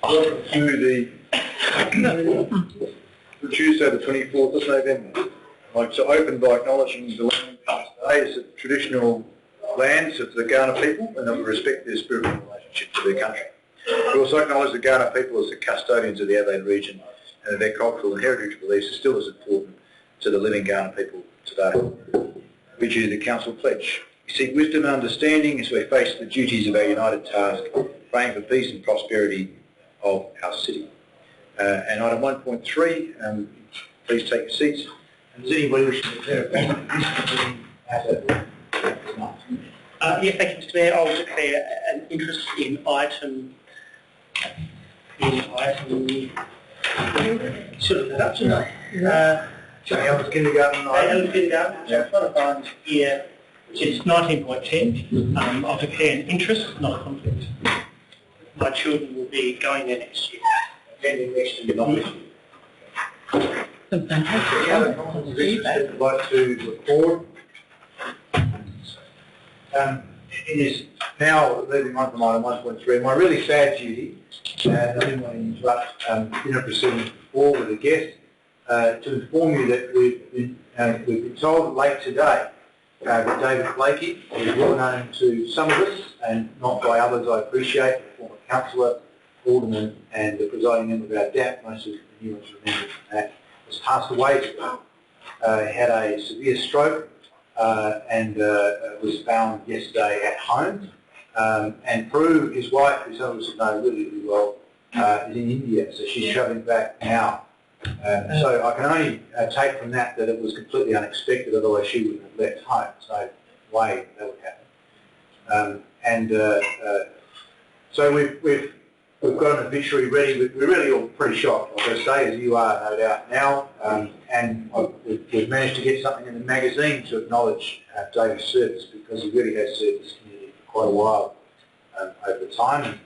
Welcome to the Tuesday the 24th of November. I'd like to open by acknowledging the land today as the traditional lands of the Kaurna people and that we respect their spiritual relationship to their country. We also acknowledge the Kaurna people as the custodians of the Adelaide region and their cultural and heritage beliefs are still as important to the living Kaurna people today. We do the Council Pledge. We seek wisdom and understanding as we face the duties of our united task, praying for peace and prosperity of our city. And item 1.3, please take your seats. And does anybody wish to declare a comment? Yes, thank you, Mr. Mayor. I'll declare an interest in item. Should have that, shouldn't I? Ellis Kindergarten. Ellis Kindergarten. So I'm trying to find here, which is 19.10. I'll declare an interest, not a conflict. My children will be going there next year. Attending next year, not this year. Any other contributions that you'd like to record? It is now moving on from item 1.3. My really sad duty, and I didn't want to interrupt dinner proceedings before with a guest, to inform you that we've been told late today that David Blakey, who is well known to some of us and not by others, I appreciate, the former councillor, alderman and the presiding member of our DAP, most of the new ones remember that, has passed away today. He had a severe stroke and was found yesterday at home. And Prue, his wife, who some of us know really, really well, is in India, so she's travelling back now. So I can only take from that that it was completely unexpected, otherwise she wouldn't have left home. So no way that would happen. So we've got an obituary ready. We're really all pretty shocked, I've got to say, as you are no doubt now. And we've managed to get something in the magazine to acknowledge David's service, because he really has served this community for quite a while over time. And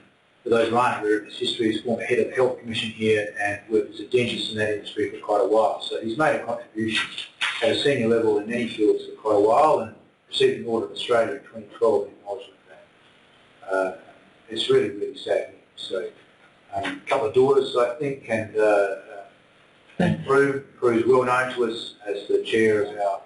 for those who aren't aware of his history, he's former head of the Health Commission here and worked as a dentist in that industry for quite a while. So he's made a contribution at a senior level in many fields for quite a while and received an Order of Australia in 2012 in acknowledgement of that. It's really, really sad. So a couple of daughters, I think, and Prue is well known to us as the chair of our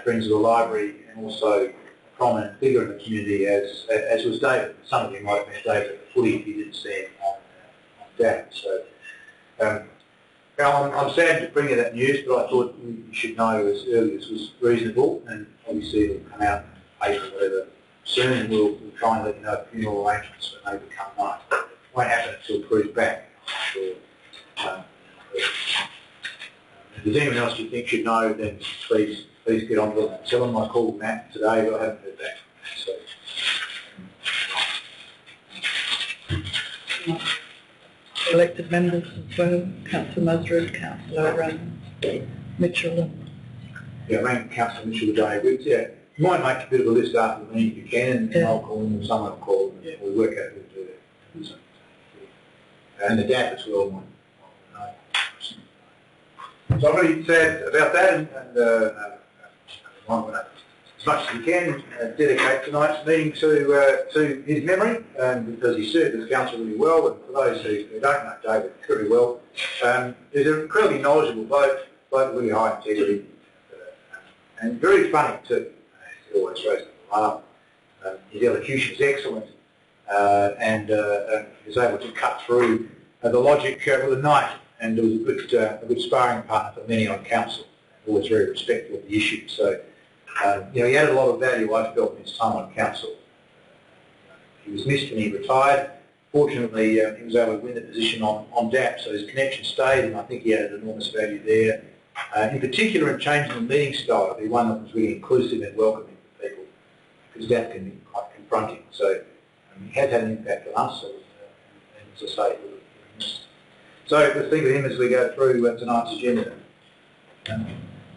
Friends of the Library and also a prominent figure in the community, as was David. Some of you might have met David at the footy if you didn't see him on DAP. So I'm sad to bring you that news, but I thought you should know as early as was reasonable, and obviously it'll come out in April or whatever soon, and we'll try and let you know funeral arrangements when they become known. It won't happen until Prue's back, I'm sure. If there's anyone else you think should know, then please get on to it. Tell them I called Matt today, but I haven't heard back. So. Elected members as well, Councillor Musgrave, Councillor Mitchell. Yeah, I rang Councillor Mitchell today. Yeah, you might make a bit of a list after the meeting if you can, and I'll call them or someone will call them. Yeah. We'll work out who to do that. And the DAP as well might know. So I'm really sad about that, and as much as we can, dedicate tonight's meeting to his memory, because he served as councillor really well, and for those who don't know David very well, he's an incredibly knowledgeable bloke, really high integrity, and very funny too. He always raised the laugh. His elocution is excellent, and he was able to cut through the logic with a knife, and was a good sparring partner for many on council, always very respectful of the issue. So, he added a lot of value, I felt, in his time on council. He was missed when he retired. Fortunately, he was able to win the position on DAP, so his connection stayed, and I think he added enormous value there. In particular, in changing the meeting style to be one that was really inclusive and welcoming for people, because DAP can be quite confronting. So he has had an impact on us, and as I say, we're missed. So let's think of him as we go through tonight's agenda.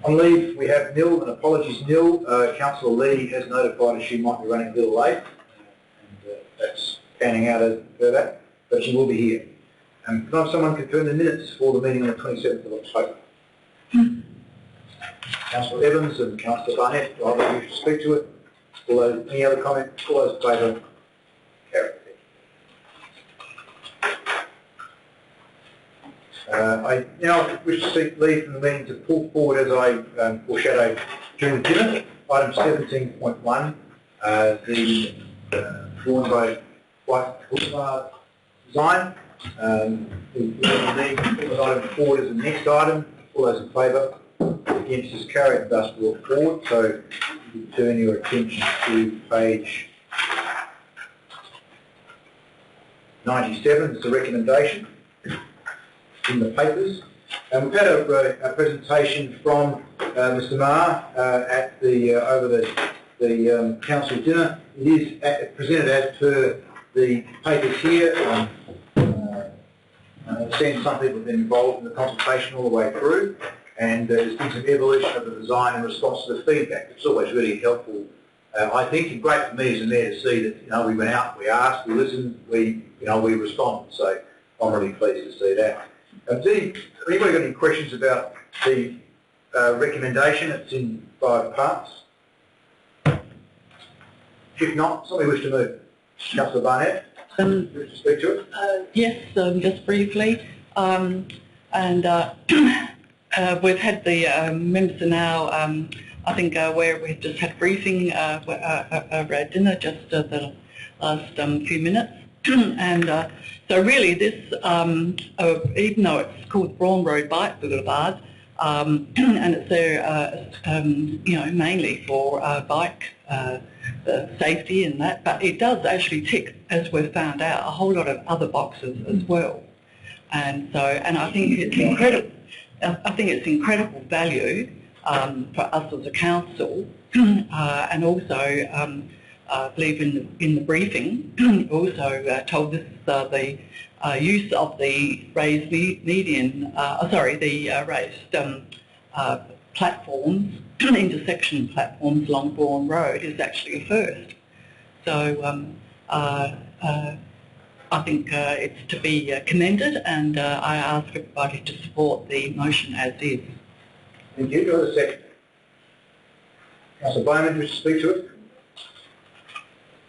On leave, we have Nil, and apologies Nil. Councillor Lee has notified us she might be running a little late, and that's panning out as per that, but she will be here. Can I have someone confirm the minutes for the meeting on the 27th of October? Councillor Evans and Councillor Barnett, do I have you to speak to it? Any other comment? All those in favour? Carried. I now wish to seek leave from the meeting to pull forward, as I foreshadowed during the dinner, item 17.1, the drawn by White Boulevard design. We need to put item forward as the next item. All those in favour? Against is carried, thus brought forward. So you turn your attention to page 97, it's a recommendation in the papers. And we've had a presentation from Mr. Maher at the over the council dinner. It is presented as per the papers here. Seen some people have been involved in the consultation all the way through, and there's been some evolution of the design in response to the feedback. It's always really helpful, I think, and great for me as a mayor to see that we went out, we asked, we listened, we responded. So I'm really pleased to see that. Anybody got any questions about the recommendation? It's in 5 parts. If not, somebody wish to move. Councillor Barnett, wish to speak to it? Yes, just briefly. We've had the members now, I think, where we've just had a briefing over at dinner just the last few minutes. And so really this, even though it's called Braun Road Bike Boulevard, and it's there, mainly for bike safety and that, but it does actually tick, as we've found out, a whole lot of other boxes as well. And so, and I think it's incredible. I think it's incredible value for us as a council, and also I believe in the briefing also told us the use of the raised median, raised platforms, intersection platforms along Braun Road is actually a first. So I think it's to be commended, and I ask everybody to support the motion as is. Thank you. Do I have a second? Councillor Bowman, do you wish to speak to it?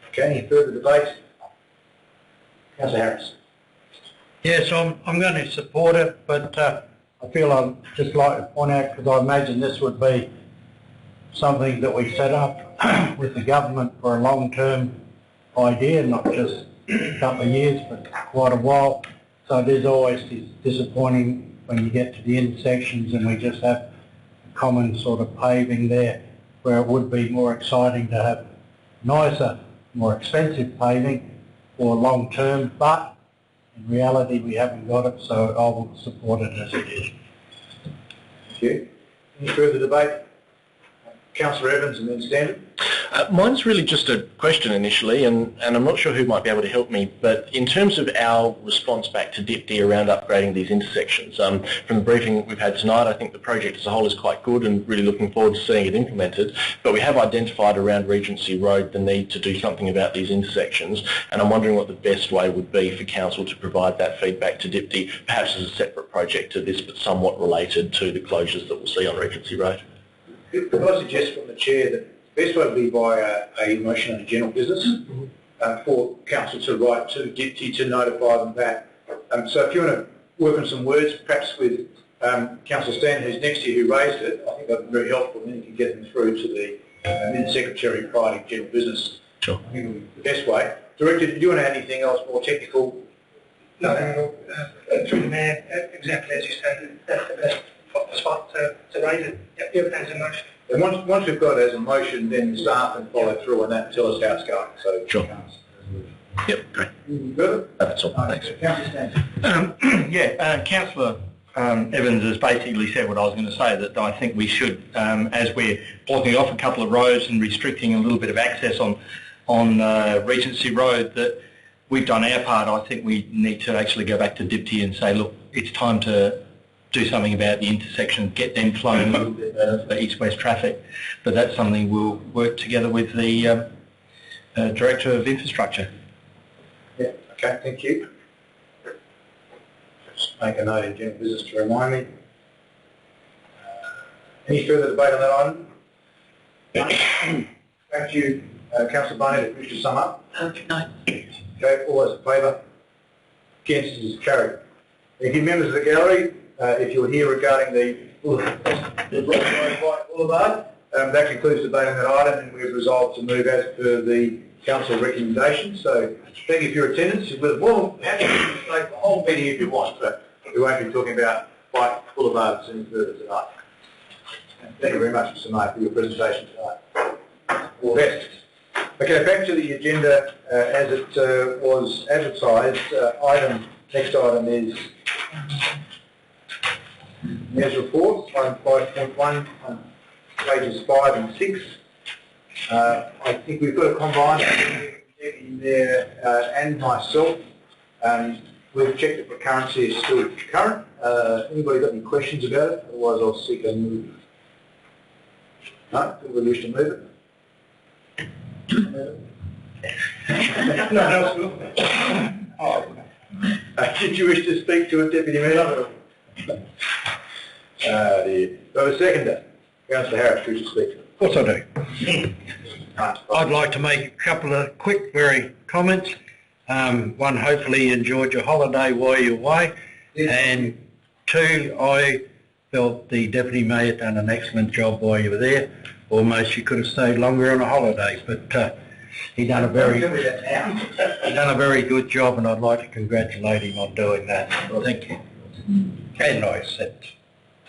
Okay, any further debate? Councillor Harris. Yes, I'm going to support it, but I feel I'd just like to point out, because I imagine this would be something that we set up with the government for a long-term idea, not just a couple of years, but quite a while. So it is always disappointing when you get to the intersections and we just have a common sort of paving there, where it would be more exciting to have nicer, more expensive paving for long term, but in reality we haven't got it, so I will support it as it is. Thank you. Any further debate? Councillor Evans and then Stanley. Mine's really just a question initially, and I'm not sure who might be able to help me, but in terms of our response back to DIPTI around upgrading these intersections, from the briefing we've had tonight, I think the project as a whole is quite good and really looking forward to seeing it implemented, but we have identified around Regency Road the need to do something about these intersections, and I'm wondering what the best way would be for Council to provide that feedback to DIPTI, perhaps as a separate project to this, but somewhat related to the closures that we'll see on Regency Road. Could I suggest from the Chair that the best way would be by a motion on a general business for Council to write to DIPTI to notify them that. So if you want to work on some words, perhaps with Councillor Stan, who's next to you, who raised it, I think that would be very helpful, and then you can get them through to the Minister Secretary prior to general business. Sure. I think it would be the best way. Director, did you want to add anything else more technical? No, through the Mayor, exactly as you said, that's the best spot to raise it. Yep, as a motion. And once we've got it as a motion, then staff can follow through on that and tell us how it's going. So sure. Yep, great. Further? That's all. Thanks. Councillor Stanton. Councillor Evans has basically said what I was going to say, that I think we should, as we're blocking off a couple of roads and restricting a little bit of access on Regency Road, that we've done our part. I think we need to actually go back to DIPTI and say, look, it's time to do something about the intersection, get them flowing a little bit for east-west traffic. But that's something we'll work together with the Director of Infrastructure. Yeah, okay, thank you. Just make a note in general business to remind me. Any further debate on that item? Thank you, Councillor Barnett, if you wish to sum up. No. Okay, all those in favour? Against, it is carried. Thank you, members of the gallery. If you're here regarding the Boulevard, that concludes the debate on that item, and we've resolved to move as per the council recommendation. So thank you for your attendance. We're more than happy to stay for the whole meeting if you want, but we won't be talking about White Boulevard any further tonight. Thank you very much, Mr. Mayor, for your presentation tonight. All the best. Okay, back to the agenda as it was advertised. Next item is Mayor's report, item 5.1, pages 5 and 6. I think we've got a combined in there and myself. We've checked if the currency is still current. Anybody got any questions about it? Otherwise I'll seek a move. No? Anybody wish to move it? Did you wish to speak to it, Deputy Mayor? Dear. Do I have a seconder? Councillor Harris, wish to speak to it? Of course I do. I'd like to make a couple of quick, very comments. One, hopefully you enjoyed your holiday while you're away. And two, I felt the Deputy Mayor done an excellent job while you were there. Almost you could have stayed longer on a holiday, but he done a very good job, and I'd like to congratulate him on doing that. Thank you. And I said.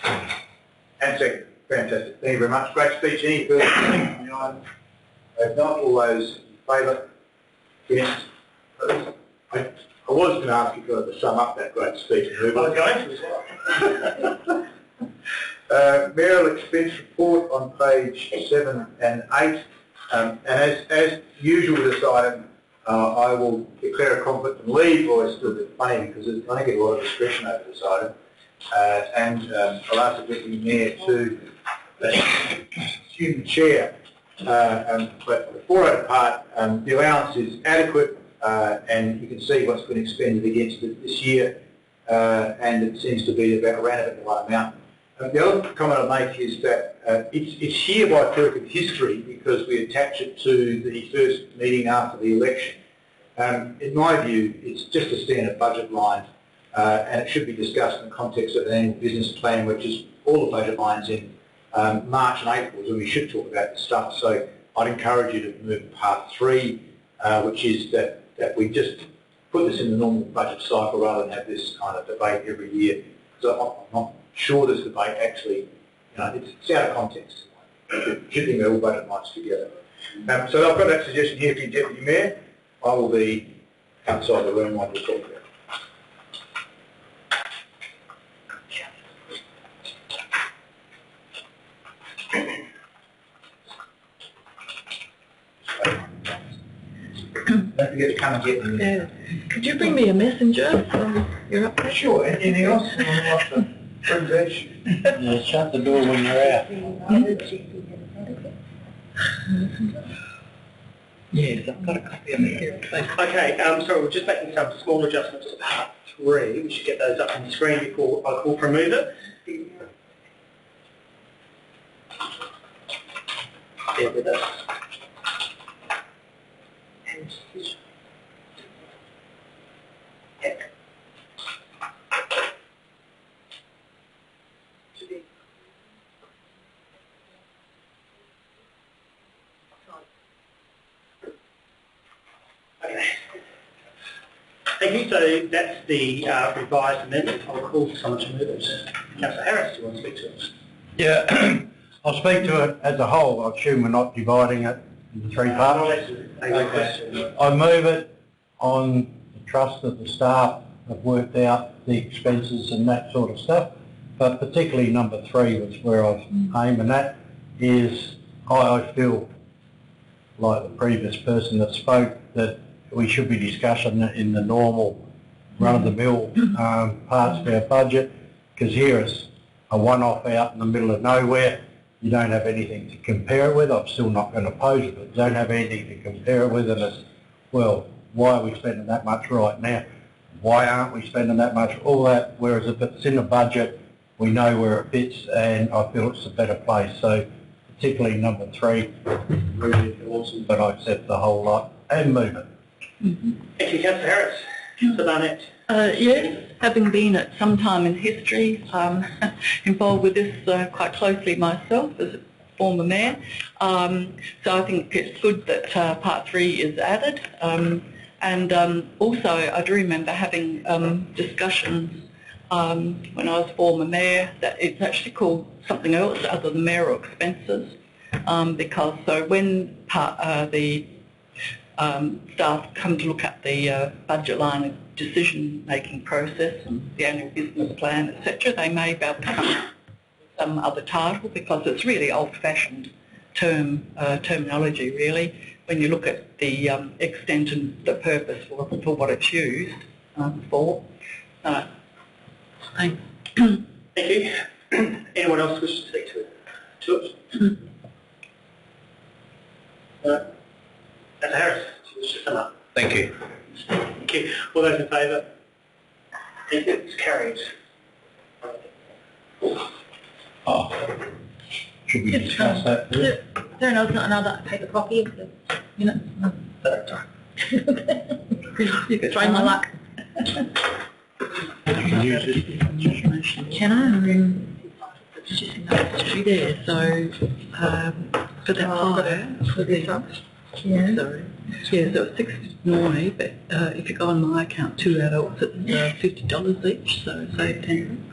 And second. Fantastic. Thank you very much. Great speech. Any further comments on the item? If not, all those in favour? Yes. I was going to ask you to sum up that great speech. I was going to as well. Mayoral expense report on page 7 and 8. And as usual with this item, I will declare a conflict and leave, or it's still a bit funny because I don't get a lot of discretion over this item. I'll ask the Deputy Mayor to assume the chair. But before I depart, the allowance is adequate, and you can see what's been expended against it this year, and it seems to be around about the right amount. The other comment I make is that it's here by quirk of history because we attach it to the first meeting after the election. In my view, it's just a standard budget line, and it should be discussed in the context of an annual business plan, which is all the budget lines in March and April, when we should talk about this stuff. So I'd encourage you to move to part 3, which is that we just put this in the normal budget cycle rather than have this kind of debate every year. So I'm not sure this debate actually, it's out of context. It should be all budget lines together. So I've got that suggestion here for you, Deputy Mayor. I will be outside the room while we talk about it. Don't forget to come and get me. Could you bring me a messenger from your up there? Sure. Anything else? Yeah, shut the door when you're out. Yes, I've got a copy of it here. Okay, sorry, we're just making some small adjustments to part 3. We should get those up on the screen before I call for a mover. Bear with us. Thank you. So that's the revised amendment. I'll call for someone to move it. Councillor Harris, do you want to speak to it? Yeah, I'll speak to it as a whole. I assume we're not dividing it into 3 parts. I move it on the trust that the staff have worked out the expenses and that sort of stuff, but particularly number 3 was where I was aiming, and that is I feel like the previous person that spoke that we should be discussing it in the normal run-of-the-mill parts of our budget, because here it's a one-off out in the middle of nowhere. You don't have anything to compare it with. I'm still not going to oppose it, but don't have anything to compare it with, and it's, well, why are we spending that much right now? Why aren't we spending that much? All that, whereas if it's in the budget, we know where it fits, and I feel it's a better place. So particularly number 3, really awesome, but I accept the whole lot and move it. Thank you, Councillor Harris. So Barnett? Yes, having been at some time in history, involved with this quite closely myself as a former mayor. So I think it's good that Part 3 is added. And also I do remember having discussions when I was former mayor that it's actually called something else other than mayoral expenses. Because so when the staff come to look at the budget line of decision-making process and the annual business plan, etc., they may be able to come up with some other title because it's really old-fashioned terminology, really, when you look at the extent and the purpose for what it's used for. Thanks. Thank you. Anyone else wish to speak to it? Mr. Harris, do you wish to sum up? Thank you. Thank you. All those in favour? Thank you. It's carried. Should we discuss that? Is there another paper copy of the minutes? No. Trying my luck. You can use it. Can I? There, so for that hire, for the Yeah. sorry, yeah, so it's $6.50 but if you go on my account, 2 adults, it's $50 each, so save 10.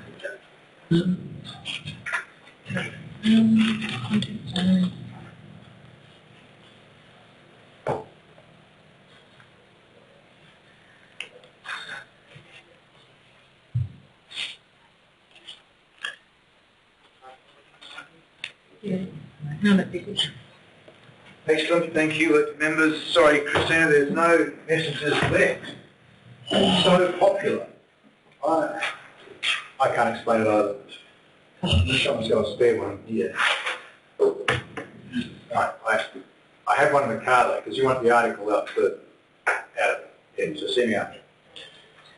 Yeah. No, that'd be good. Excellent, thank you, members. Sorry, Christina, there's no messages left. It's so popular. I can't explain it either. Someone's got a spare one here. Right, I have one in the car though, because you want the article up for out of it, so send me out.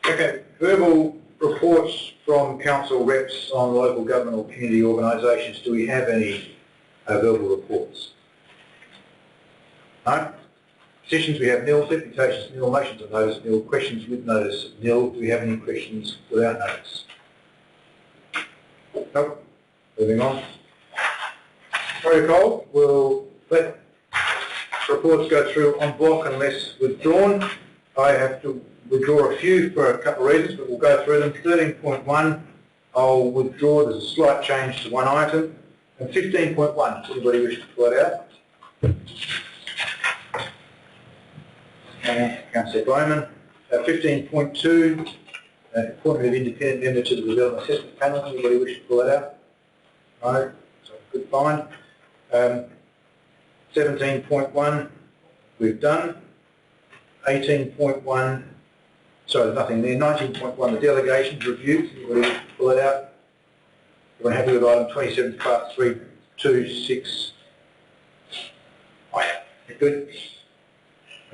Okay, verbal reports from council reps on local government or community organisations. Do we have any verbal reports? No? Petitions we have nil, deputations nil, motions of notice nil, questions with notice nil. Do we have any questions without notice? Nope. Moving on. Protocol, we'll let reports go through en bloc unless withdrawn. I have to withdraw a few for a couple of reasons, but we'll go through them. 13.1, I'll withdraw. There's a slight change to one item. And 15.1, does anybody wish to pull it out? Councillor Bowman. 15.2, appointment of independent member to the Development Assessment Panel. Anybody wish to pull it out? No? So good find. 17.1, we've done. 18.1, sorry, there's nothing there. 19.1, the delegations review. Anybody wish to pull it out? We're happy with item 27, part 326. Oh yeah, good.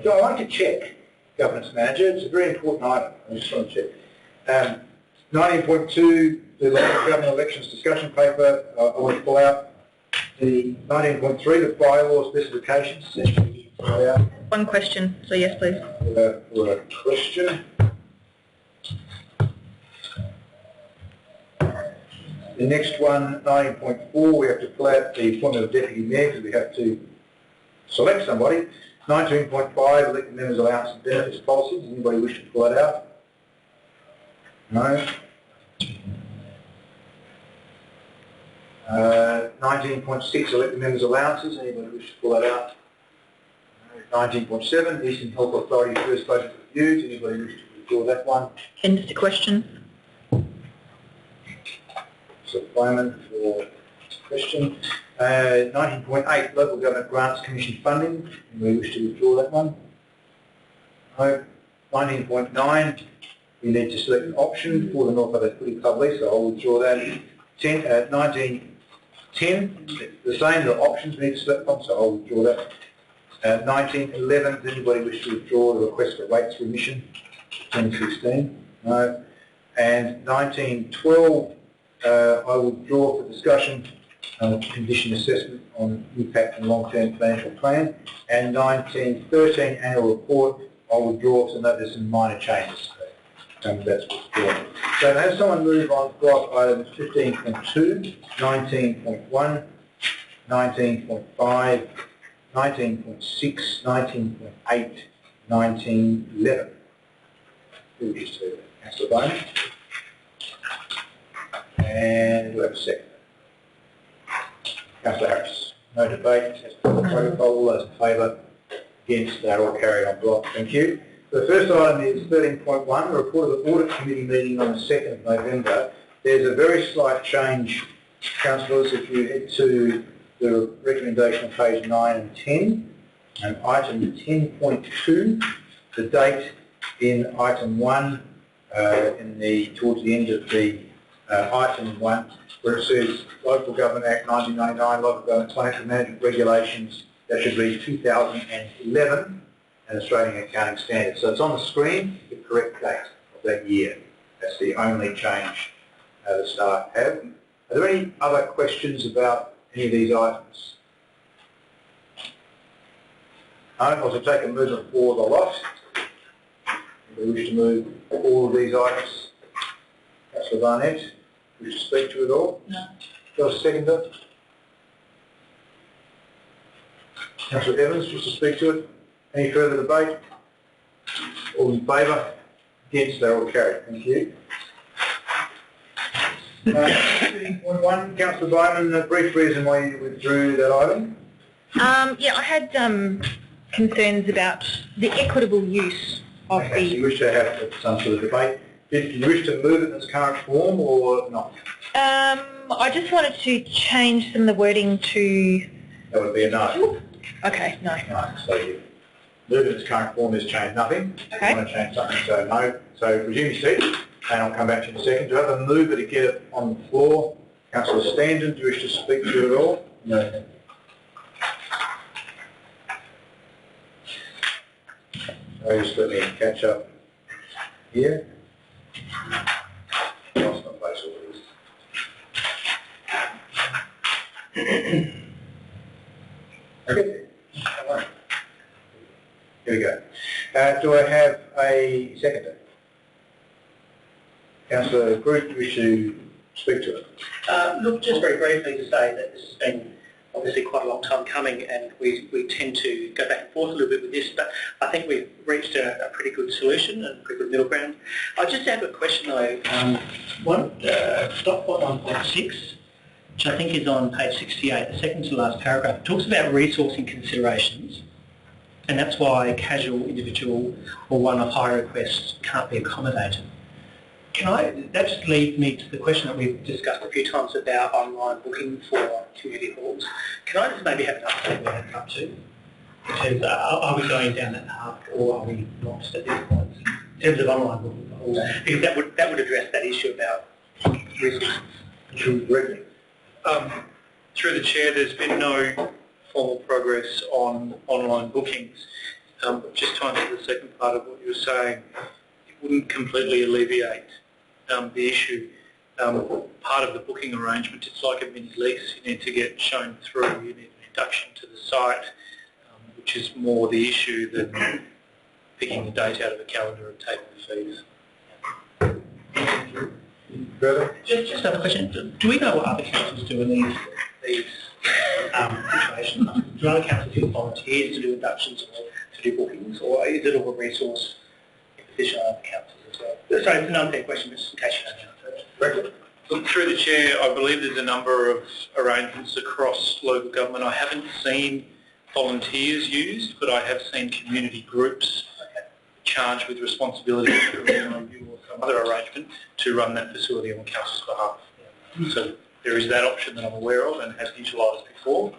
So I want to check, Governance Manager, it's a very important item, I just want to check. 19.2, the local government elections discussion paper, I want to pull out. The 19.3, the bylaw specifications, pull out. One question, so yes, please. For a question. The next one, 19.4, we have to pull out the appointment of deputy mayor because we have to select somebody. 19.5, elected members' allowance and benefits policies. Does anybody wish to pull that out? No. 19.6, elected members' allowances. Anybody wish to pull that out? No. 19.7, Eastern Health Authority first budget review. Does anybody wish to withdraw that one? End of the question. So Bowman for question. 19.8, Local Government Grants Commission funding. We wish to withdraw that one. No. 19.9, we need to select an option for the North Adelaide Footy Club lease, so I'll withdraw that. 19.10, the same, the options we need to select from, so I'll withdraw that. 19.11, does anybody wish to withdraw the request for rates remission? 2016. No. And 19.12, I will draw for discussion condition assessment on impact and long-term financial plan. And 19.13 annual report, I will draw to note there's some minor changes. That's what's doing. So has someone move on block items 15.2, 19.1, 19.5, 19.6, 19.8, 19.11? Who wishes to? Councillor Bowman. And do we have a second? Councillor Harris. No debate. As per the protocol, all those in favour? Against, they're all carried on block. Thank you. The first item is 13.1, the report of the Audit Committee meeting on the 2nd of November. There's a very slight change, councillors, if you head to the recommendation on page 9 and 10, and item 10.2, the date in item 1, towards the end of the item 1, where it says Local Government Act 1999, Local Government Financial Management Regulations, that should be 2011, and Australian Accounting Standards. So it's on the screen, the correct date of that year. That's the only change the staff have. Are there any other questions about any of these items? No? I'll take a movement for the lot. We wish to move all of these items. Councillor Barnett, wish to speak to it all? No. Councillor Seconder? Councillor Evans, wish to speak to it? Any further debate? All in favour? Against? They're all carried. Thank you. 13.1, Councillor Bowman, a brief reason why you withdrew that item? Yeah, I had concerns about the equitable use of Okay, so you the... wish to have some sort of debate. Did you wish to move it in its current form or not? I just wanted to change some of the wording to... That would be a no. Okay, no. No, so you move it in its current form has changed nothing. Okay. You want to change something, so no. So resume your seat, and I'll come back to you in a second. Do you have a mover to get it on the floor? Councillor Standen, do you wish to speak to it at all? No. So just let me catch up here. Lost my place already. Okay. Here we go. Do I have a seconder? Councillor Groot, do you wish to speak to it? Look, just very briefly to say that this has been obviously quite a long time coming, and we tend to go back and forth a little bit with this, but I think we've reached a pretty good solution and a pretty good middle ground. I just have a question though, stop 1.6, which I think is on page 68, the second to last paragraph, talks about resourcing considerations, and that's why casual, individual or one-off hire requests can't be accommodated. That just leads me to the question that we've discussed a few times about online booking for community halls. Can I just maybe have an update where that's up to? In terms of, are we going down that path or are we not at this point in terms of online booking for halls? Because that would address that issue about resources. Through the Chair, there's been no formal progress on online bookings. Just to answer the second part of what you were saying, it wouldn't completely alleviate the issue. Part of the booking arrangement, it's like a mini lease. You need to get shown through. You need an induction to the site, which is more the issue than picking a date out of a calendar and taking the fees. Further? Just another question. Do we know what other councils do in these situations? Do other councils use volunteers to do inductions or to do bookings, or is it all a resource imposition on other councils as well? Sorry, it's an unfair question, but just in case you don't answer it. Look, through the Chair, I believe there's a number of arrangements across local government. I haven't seen volunteers used, but I have seen community groups charged with responsibility for you or some other arrangement to run that facility on council's behalf. So there is that option that I'm aware of and has utilised before.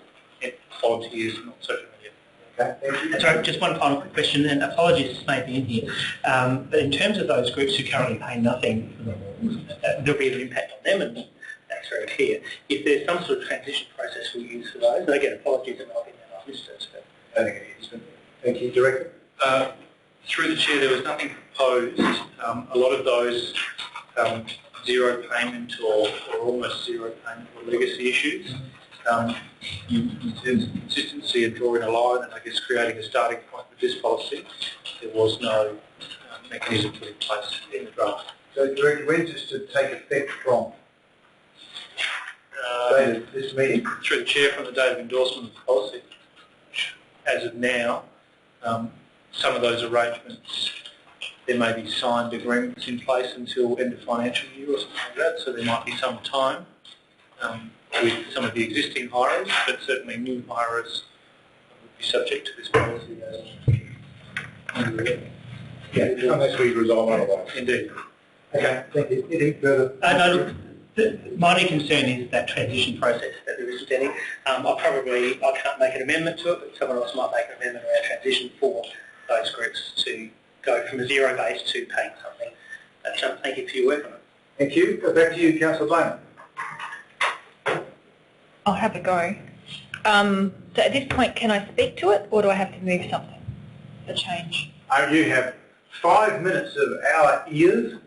Volunteers, not so familiar. Okay, thank you. Sorry, just one final quick question, and apologies this may be in here, but in terms of those groups who currently pay nothing for the halls, there'll be an impact on them, and that's very clear. If there's some sort of transition process we use for those, and again, apologies in my opinion, I've missed it. I think it is. Thank you, Director. Through the Chair, there was nothing proposed. A lot of those zero payment or almost zero payment or legacy issues, in terms of consistency and drawing a line and I guess creating a starting point with this policy, there was no mechanism put in place in the draft. So do you reckon when's this to take effect from? Date of this meeting? Through the Chair, from the date of endorsement of the policy. As of now, some of those arrangements, there may be signed agreements in place until end of financial year or something like that, so there might be some time with some of the existing hirers, but certainly new hirers would be subject to this policy. Yeah, unless we resolve otherwise. Indeed. Okay, thank you. Anything further? No, look, my only concern is that transition process that there isn't any. I can't make an amendment to it, but someone else might make an amendment around transition for those groups to go from a zero base to paying something. Thank you for your work on it. Thank you. Go back to you, Councillor Blayman. I'll have a go. So at this point, can I speak to it, or do I have to move something? The change. You have 5 minutes of our ears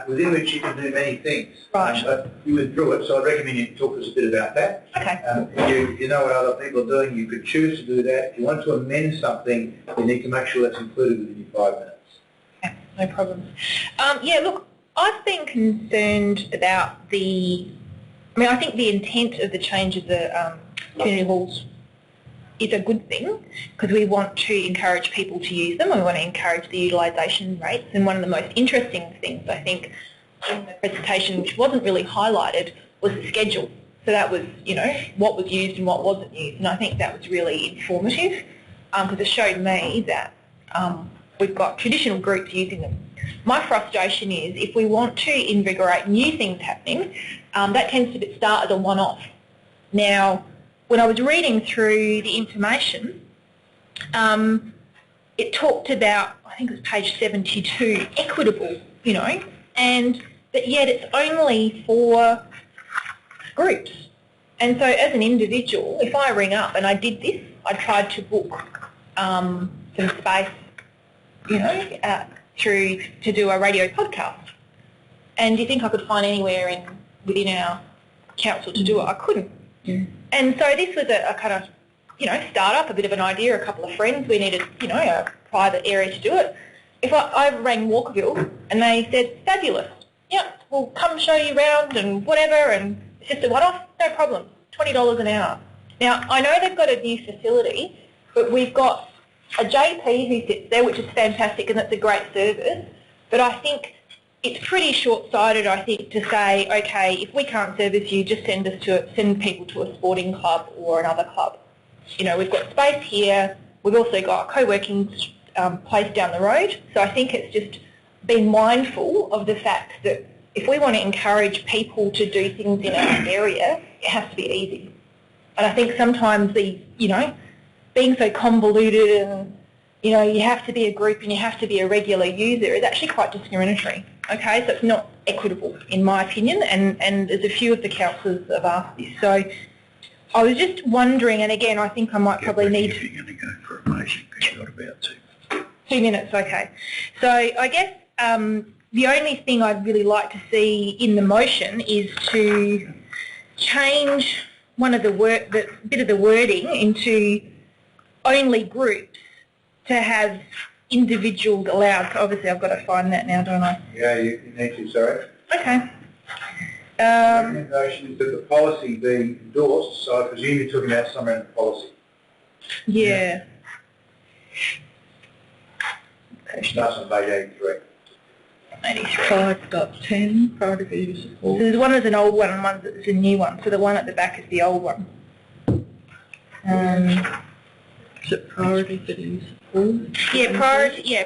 within which you can do many things. Right. But you withdrew it, so I recommend you talk to us a bit about that. Okay. If you know what other people are doing, you could choose to do that. If you want to amend something, you need to make sure that's included within your 5 minutes. Okay, no problem. Yeah, look, I've been concerned about I think the intent of the change of the community halls is a good thing, because we want to encourage people to use them and we want to encourage the utilisation rates. And one of the most interesting things, I think, in the presentation, which wasn't really highlighted, was the schedule. So that was, what was used and what wasn't used. And I think that was really informative, because it showed me that we've got traditional groups using them. My frustration is, if we want to invigorate new things happening, that tends to start as a one-off. Now, when I was reading through the information, it talked about, I think it was page 72, equitable, and that yet it's only for groups. And so as an individual, if I ring up, and I did this, I tried to book some space, through to do a radio podcast. And do you think I could find anywhere within our council to do it? I couldn't. Yeah. And so this was a kind of, start-up, a bit of an idea, a couple of friends. We needed, a private area to do it. If I rang Walkerville and they said, fabulous, yep, we'll come show you around and whatever, and it's just a one-off, no problem, $20 an hour. Now, I know they've got a new facility, but we've got a JP who sits there, which is fantastic, and that's a great service, but I think it's pretty short-sighted, I think, to say, okay, if we can't service you, just send people to a sporting club or another club. We've got space here. We've also got a co-working place down the road. So I think it's just being mindful of the fact that if we want to encourage people to do things in our area, it has to be easy. And I think sometimes these, being so convoluted and, you have to be a group and you have to be a regular user is actually quite discriminatory. Okay, so it's not equitable in my opinion, and there's a few of the councillors have asked this. So I was just wondering, and again, I think I might probably need... If you're going to go for a motion, because you've got about 2 minutes, okay. So I guess the only thing I'd really like to see in the motion is to change one of the bit of the wording into only groups to have individuals allowed. So obviously I've got to find that now, don't I? Yeah, you need to, sorry. Okay. The recommendation is that the policy be endorsed, so I presume you're talking about somewhere in the policy. Yeah. Starts on page 83. 83. 5.10, priority for user So support. there's one that's an old one and one that's a new one. So the one at the back is the old one. Is it priority for user support? Yeah,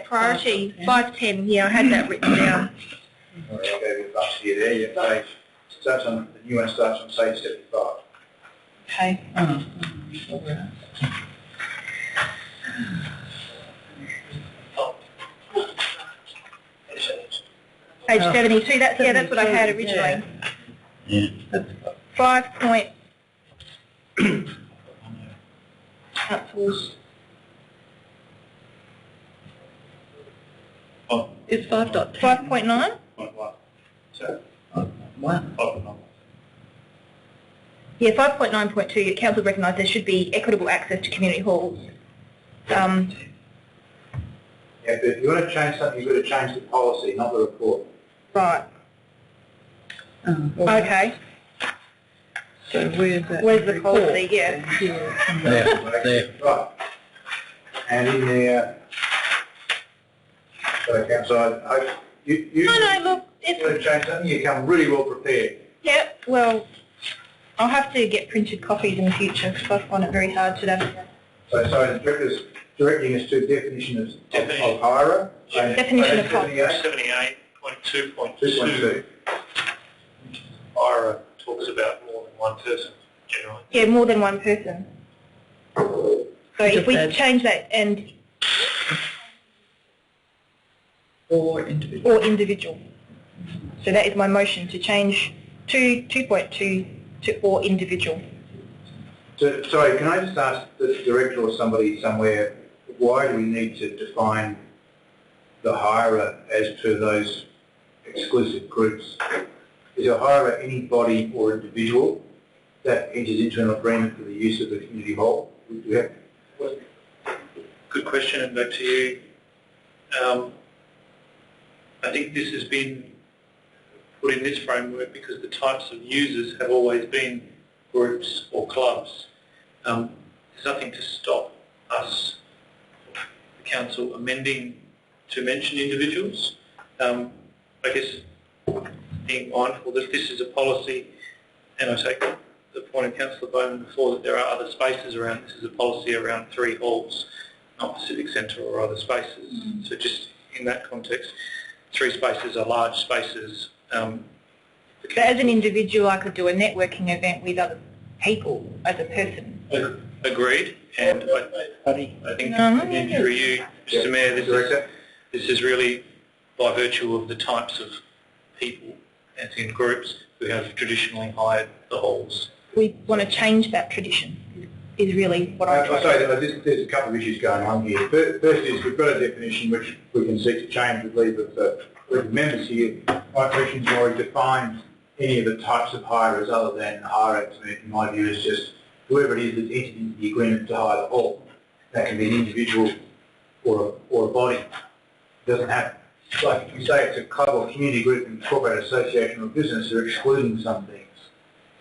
priority, 510. Yeah, I had that written down. All right, I'll go a bit up to you there. Yeah, page, the new one starts on page 75. Okay. Oh, all right. Page 72. That's what I had originally. Yeah. 5 point. Councils. It's 5.10. 5.9. So, One. Yeah, 5.9.2. Council recognise there should be equitable access to community halls. Yeah, but if you want to change something, you've got to change the policy, not the report. Right. Okay. So Where's the policy? Yeah. There. Right. And in there, so council, you No, look, want it's, to change something, you come really well prepared. yeah, well, I'll have to get printed copies in the future because I find it very hard to navigate. So the director's directing us to definition of hirer. Definition of cost. 78.2.2. 2.2. IRA talks about more than one person, generally. Yeah, more than one person. So if we add- change that and or individual. or individual. So that is my motion to change to 2.2 to or individual. So, sorry, can I just ask the director or somebody somewhere, why do we need to define the hirer as per those exclusive groups? Is a hirer any body or individual that enters into an agreement for the use of the community hall? Do we have, Good question, and back to you. I think this has been put in this framework because the types of users have always been groups or clubs. There's nothing to stop us, the council, amending to mention individuals. I guess being mindful that this is a policy, and I take the point of Councillor Bowman before that there are other spaces around. This is a policy around 3 halls, not the Civic Centre or other spaces. So just in that context, 3 spaces are large spaces. So as an individual, I could do a networking event with other people as a person. Agreed, and I think again through you, Mr Mayor, this is really by virtue of the types of people, as in groups, who have traditionally hired the halls. We want to change that tradition, is really what I'm trying to sorry, there's a couple of issues going on here. First is we've got a definition which we can seek to change with leave of the members here. My question is already defined any of the types of hirers other than hirer, in my view, is just whoever it is that's entered into the agreement to hire the hall. That can be an individual or a body. It doesn't have, like if you say it's a club or community group, incorporated association or business, they're excluding some things,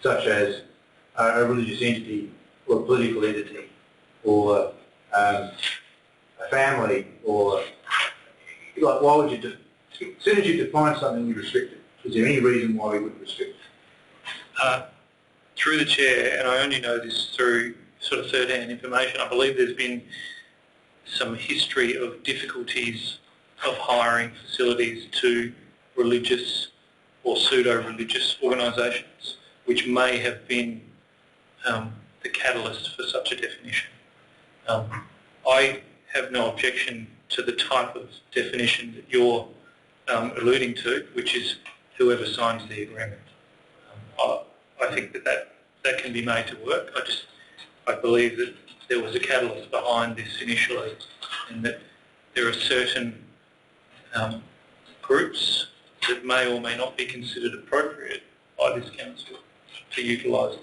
such as a religious entity or a political entity or a family or, like, why would you, as soon as you define something, you restrict it. Is there any reason why we would restrict it? Through the chair, and I only know this through sort of third-hand information, I believe there's been some history of difficulties of hiring facilities to religious or pseudo-religious organisations, which may have been the catalyst for such a definition. I have no objection to the type of definition that you're alluding to, which is whoever signs the agreement. I think that can be made to work. I believe that there was a catalyst behind this initially, and that there are certain groups that may or may not be considered appropriate by this council to utilise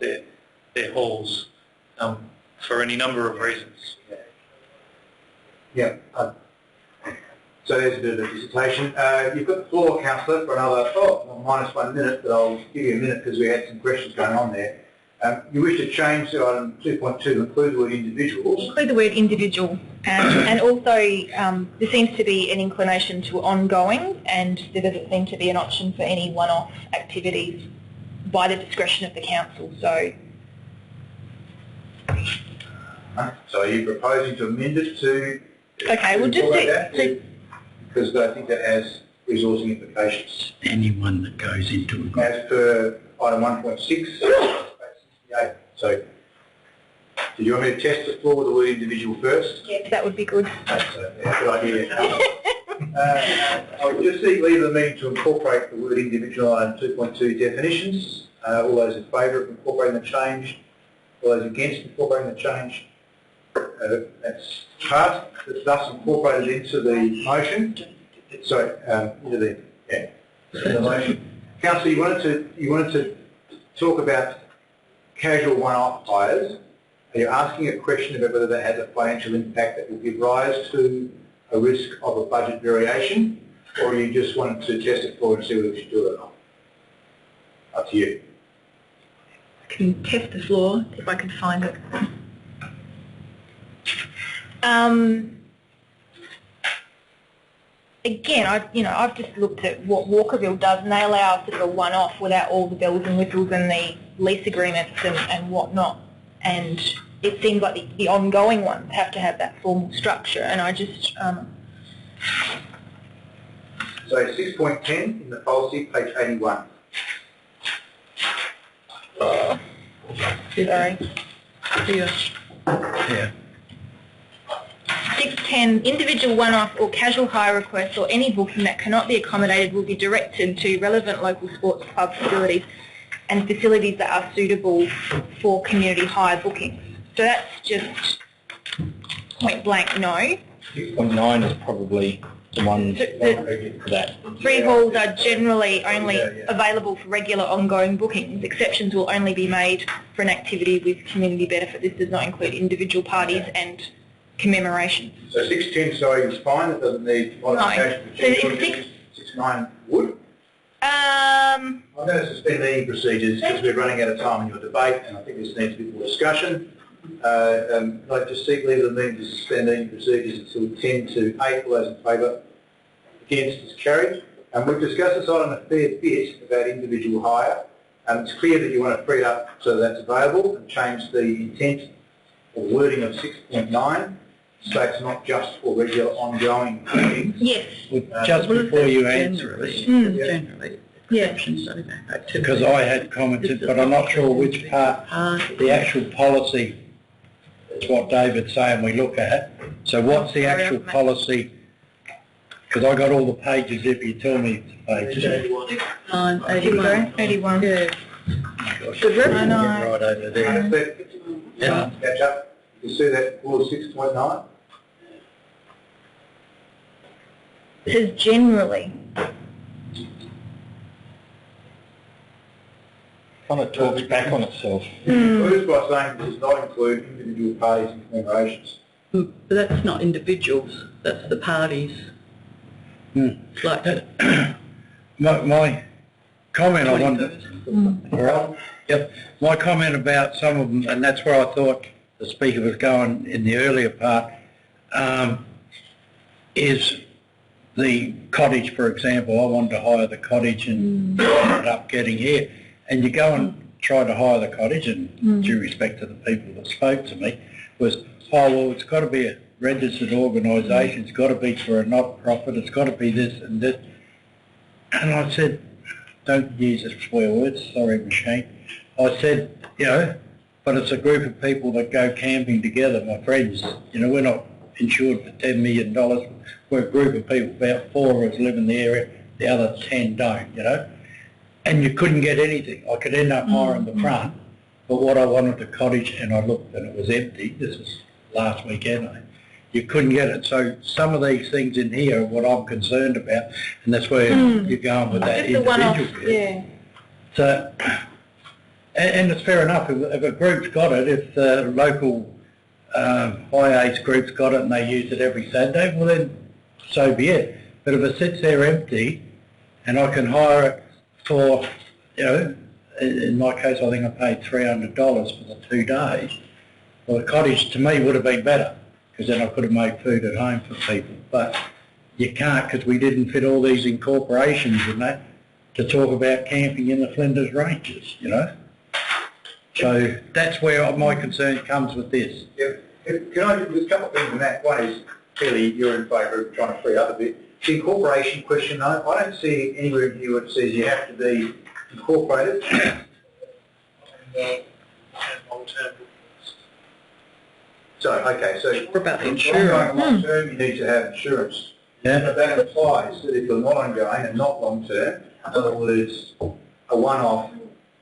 their halls for any number of reasons. Yeah. So there's a bit of a dissertation. You've got the floor, Councillor, for another, minus 1 minute, but I'll give you a minute because we had some questions going on there. You wish to change the item 2.2 to include the word individuals. include the word individual, and also there seems to be an inclination to ongoing, and there doesn't seem to be an option for any one-off activities by the discretion of the council. So So are you proposing to amend it to... okay, we'll just do... Because I think that has resourcing implications. Anyone that goes into a group. As per item 1.6, 68. So, do you want me to test the floor with the word individual first? Yes, that would be good. That's a good idea. I would just leave the meeting to incorporate the word individual item 2.2 definitions. All those in favour of incorporating the change? All those against incorporating the change? That's passed. It's thus incorporated into the motion. Sorry, into the motion. Councillor, you wanted to talk about casual one-off hires. Are you asking a question about whether that has a financial impact that will give rise to a risk of a budget variation, or you just want to test it for and see whether you should do it or not? Up to you. I can test the floor if I can find it. Again, I've just looked at what Walkerville does, and they allow sort of a one-off without all the bells and whistles and the lease agreements and whatnot. And it seems like the ongoing ones have to have that formal structure. And I just So 6.10 in the policy, page 81. sorry. Yeah. 6.10, individual one-off or casual hire requests or any booking that cannot be accommodated will be directed to relevant local sports club facilities and facilities that are suitable for community hire bookings. So that's just point blank no. 6.9 is probably the one for that. Free halls are generally only available for regular ongoing bookings. Exceptions will only be made for an activity with community benefit. This does not include individual parties and commemorations. So 6.10, sorry, is fine. It doesn't need modification. So it's 6.9 would. I'm going to suspend the procedures because we're running out of time in your debate, and I think this needs a bit more discussion. I'd like to seek leave the meeting to suspend the procedures until 10 to 8. All those in favour? Against is carried. And we've discussed this item a fair bit about individual hire. It's clear that you want to free it up so that's available and change the intent or wording of 6.9 so it's not just for regular ongoing bookings. yes. Just before you answer it, Generally, Yeah. exceptions don't impact it. because I had commented, but I'm not sure which part, the actual policy, is what David's saying we look at. So what's the actual policy? Because I got all the pages if you tell me the pages. 81. 81. Yeah. Good work. I know. Right over there. Yeah. Catch up. You can see that clause 6.9. It says generally. Kind of talks back on itself. First by saying this does not include individual parties and commemorations. But that's not individuals, that's the parties. Like My comment I wanted, right? Yep. My comment about some of them, and that's where I thought the speaker was going in the earlier part, is the cottage, for example. I wanted to hire the cottage and ended up getting here. And you go and try to hire the cottage, and due respect to the people that spoke to me, was, oh, well, it's got to be a registered organisation, it's got to be for a not-profit, it's got to be this and this. And I said, don't use the swear words, sorry, machine. I said, but it's a group of people that go camping together, my friends. We're not insured for $10 million. We're a group of people, about 4 of us live in the area, the other 10 don't, And you couldn't get anything. I could end up hiring the front, but what I wanted, the cottage, and I looked and it was empty. This was last weekend. You couldn't get it. So some of these things in here are what I'm concerned about, and that's where you're going with that Just the one-off, individual. yeah. So, and it's fair enough if a group's got it, if the local high age group's got it and they use it every Saturday, well then so be it. But if it sits there empty and I can hire it for, in my case I think I paid $300 for the 2 days, well the cottage to me would have been better because then I could have made food at home for people. But you can't because we didn't fit all these incorporations and that to talk about camping in the Flinders Ranges, So that's where my concern comes with this. Yeah. Can I, there's a couple of things in that. One is, clearly you're in favour of trying to free up a bit. The incorporation question, though, I don't see anywhere in here where it says you have to be incorporated. And long-term bookings. So, okay, so what about the ongoing insurance? long-term, you need to have insurance. Yeah. But that implies that if you're not ongoing and not long-term, in other words, a one-off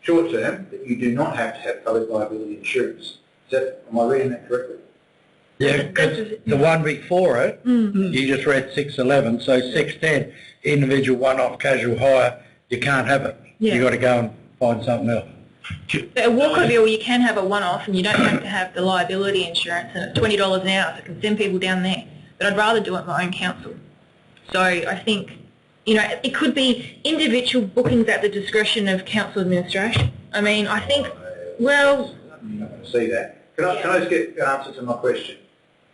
short-term, that you do not have to have public liability insurance. Am I reading that correctly? Yeah, because the one before it, you just read 611, so 610, individual one-off casual hire, you can't have it. Yeah. You've got to go and find something else. But at Walkerville, you can have a one-off and you don't have to have the liability insurance, and it's $20 an hour, so I can send people down there. but I'd rather do it at my own council. So I think, it could be individual bookings at the discretion of council administration. I mean, I think, well... You're not going to see that. Can I just get an answer to my question?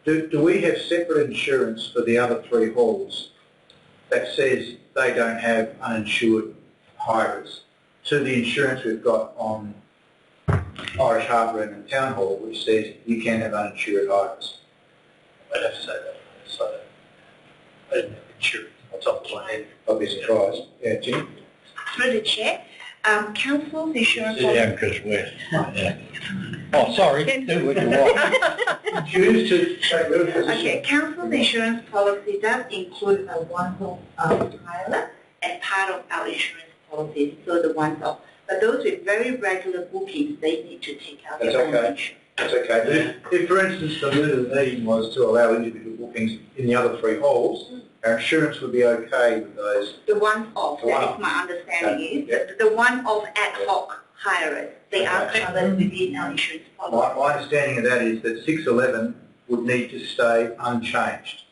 Do we have separate insurance for the other 3 halls that says they don't have uninsured hirers to the insurance we've got on Irish Harbour and the Town Hall, which says you can have uninsured hirers? I'd have to say that. So, I didn't have insurance on top of my head. I'd be surprised. Yeah, Jim? Through the chair, council's insurance Sit down, Chris, where? Oh, sorry, do what you want. Choose to take little position. Okay, council's insurance policy does include a one-off hire as part of our insurance policy, so the one-off. But those with very regular bookings, they need to take out That's their own okay. insurance. That's okay. But if, for instance, the mood of the meeting was to allow individual bookings in the other 3 halls, our insurance would be okay with those. The one-off, that is my understanding is, the one-off ad hoc hirers, they are covered within our insurance policy. My understanding of that is that 611 would need to stay unchanged.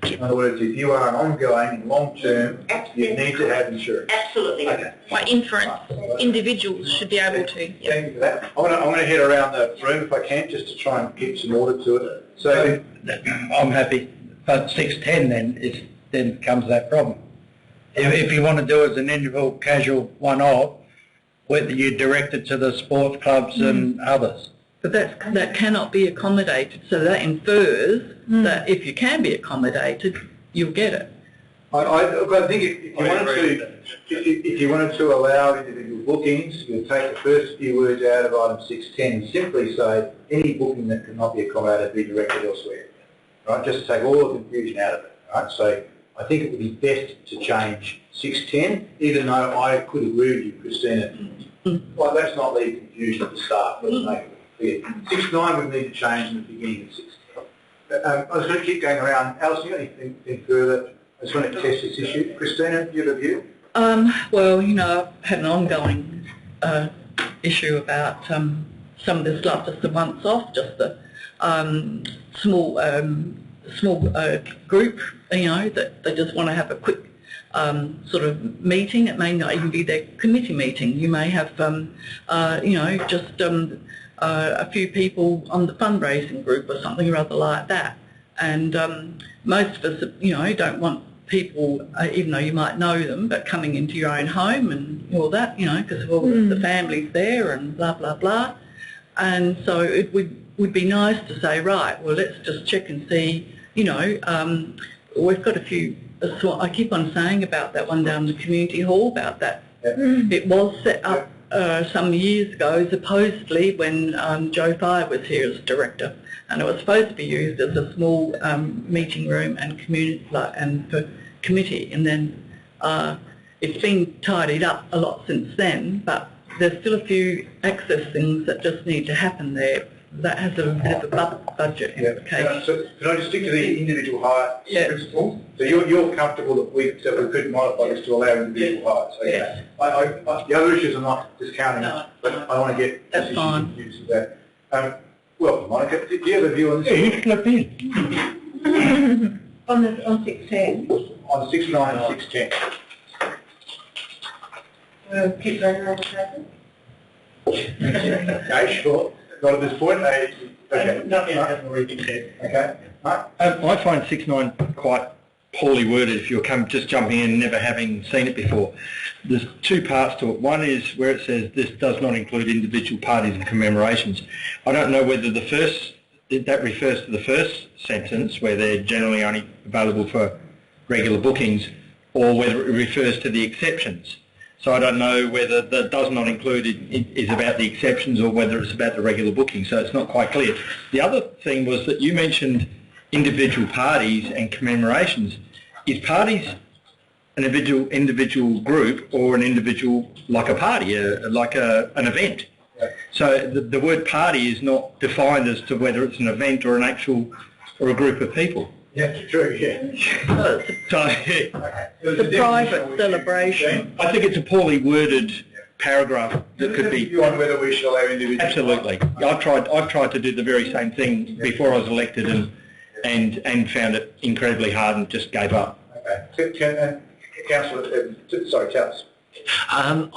In other words, if you are an ongoing and long-term, you need to have insurance. Absolutely. Okay. By inference, individuals should be able to. Thank you for that. I'm going to head around the room if I can, just to try and keep some order to it. So, I'm happy, but 610 then comes that problem. If you want to do it as an individual casual one-off, whether you direct it to the sports clubs and others. But that cannot be accommodated, so that infers that if you can be accommodated, you'll get it. I think if you wanted to allow individual bookings, you'd take the first few words out of item 610 and simply say any booking that cannot be accommodated be directed elsewhere. Right? Just to take all the confusion out of it. Right? So I think it would be best to change 610, even though I could agree with you, Christina. Well, let's not leave confusion at the start. Let's make it clear. 6.9 would need to change in the beginning of 6.10. I was going to keep going around. Alison, you got anything further? I just want to test this issue. Christina, your review? Well, I've had an ongoing issue about some of this stuff, just the once off, just the small group, that they just want to have a quick sort of meeting. It may not even be their committee meeting. You may have, just a few people on the fundraising group or something rather like that. And most of us, don't want people, even though you might know them, but coming into your own home and all that, because of all the families there and blah, blah, blah. And so it would be nice to say, right, well, let's just check and see, we've got a few, I keep on saying about that one down the community hall, about that. It was set up some years ago, supposedly, when Joe Fire was here as director, and it was supposed to be used as a small meeting room and committee, and then it's been tidied up a lot since then, but there's still a few access things that just need to happen there. That has a bit of a budget implication. So can I just stick to the individual hire principle? So you're comfortable that we could modify this to allow individual hires? Okay. Yes. The other issues I'm not discounting, but I want to get That's fine. confused with that. Welcome, Monica. Do you have a view on this? Yeah, you slip in. On 610. On 6.9 and 6.10. We'll keep going around the table. Okay, sure. Not at this point. Okay. Nothing I haven't already said. Okay. Mark? I find 6.9 quite poorly worded if you're just jumping in never having seen it before. There's 2 parts to it. One is where it says this does not include individual parties and commemorations. I don't know whether that refers to the first sentence where they're generally only available for regular bookings, or whether it refers to the exceptions. So I don't know whether the does not include is about the exceptions or whether it's about the regular booking, so it's not quite clear. The other thing was that you mentioned individual parties and commemorations. Is parties an individual group or an individual, like a party, like an event? So the word party is not defined as to whether it's an event or an actual or a group of people. Yeah, true, yeah. So It's a private celebration. I think it's a poorly worded paragraph that could be. You on whether we should allow individuals? Absolutely. I've tried to do the very same thing before I was elected, and and found it incredibly hard and just gave up. Okay. Councillor, sorry, Charles. I'm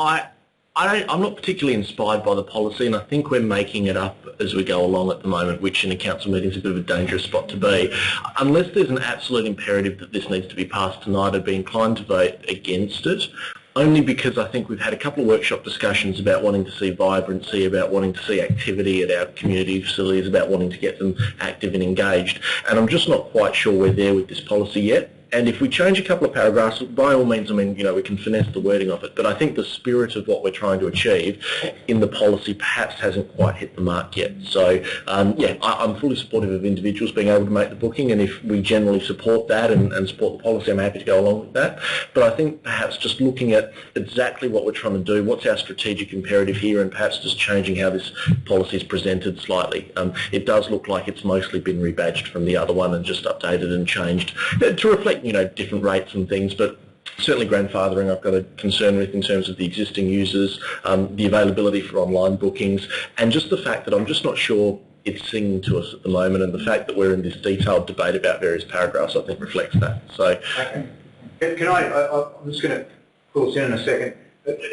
not particularly inspired by the policy, and I think we're making it up as we go along at the moment, which in a council meeting is a bit of a dangerous spot to be. Unless there's an absolute imperative that this needs to be passed tonight, I'd be inclined to vote against it, only because I think we've had a couple of workshop discussions about wanting to see vibrancy, about wanting to see activity at our community facilities, about wanting to get them active and engaged, and I'm just not quite sure we're there with this policy yet. And if we change a couple of paragraphs, by all means, I mean, we can finesse the wording of it, but I think the spirit of what we're trying to achieve in the policy perhaps hasn't quite hit the mark yet. So, I'm fully supportive of individuals being able to make the booking, and if we generally support that and support the policy, I'm happy to go along with that. But I think perhaps just looking at exactly what we're trying to do, what's our strategic imperative here, and perhaps just changing how this policy is presented slightly. It does look like it's mostly been rebadged from the other one and just updated and changed to reflect different rates and things, but certainly grandfathering I've got a concern with in terms of the existing users, the availability for online bookings, and just the fact that I'm just not sure it's singing to us at the moment, and the fact that we're in this detailed debate about various paragraphs I think reflects that. So, I'm just going to pull us in a second.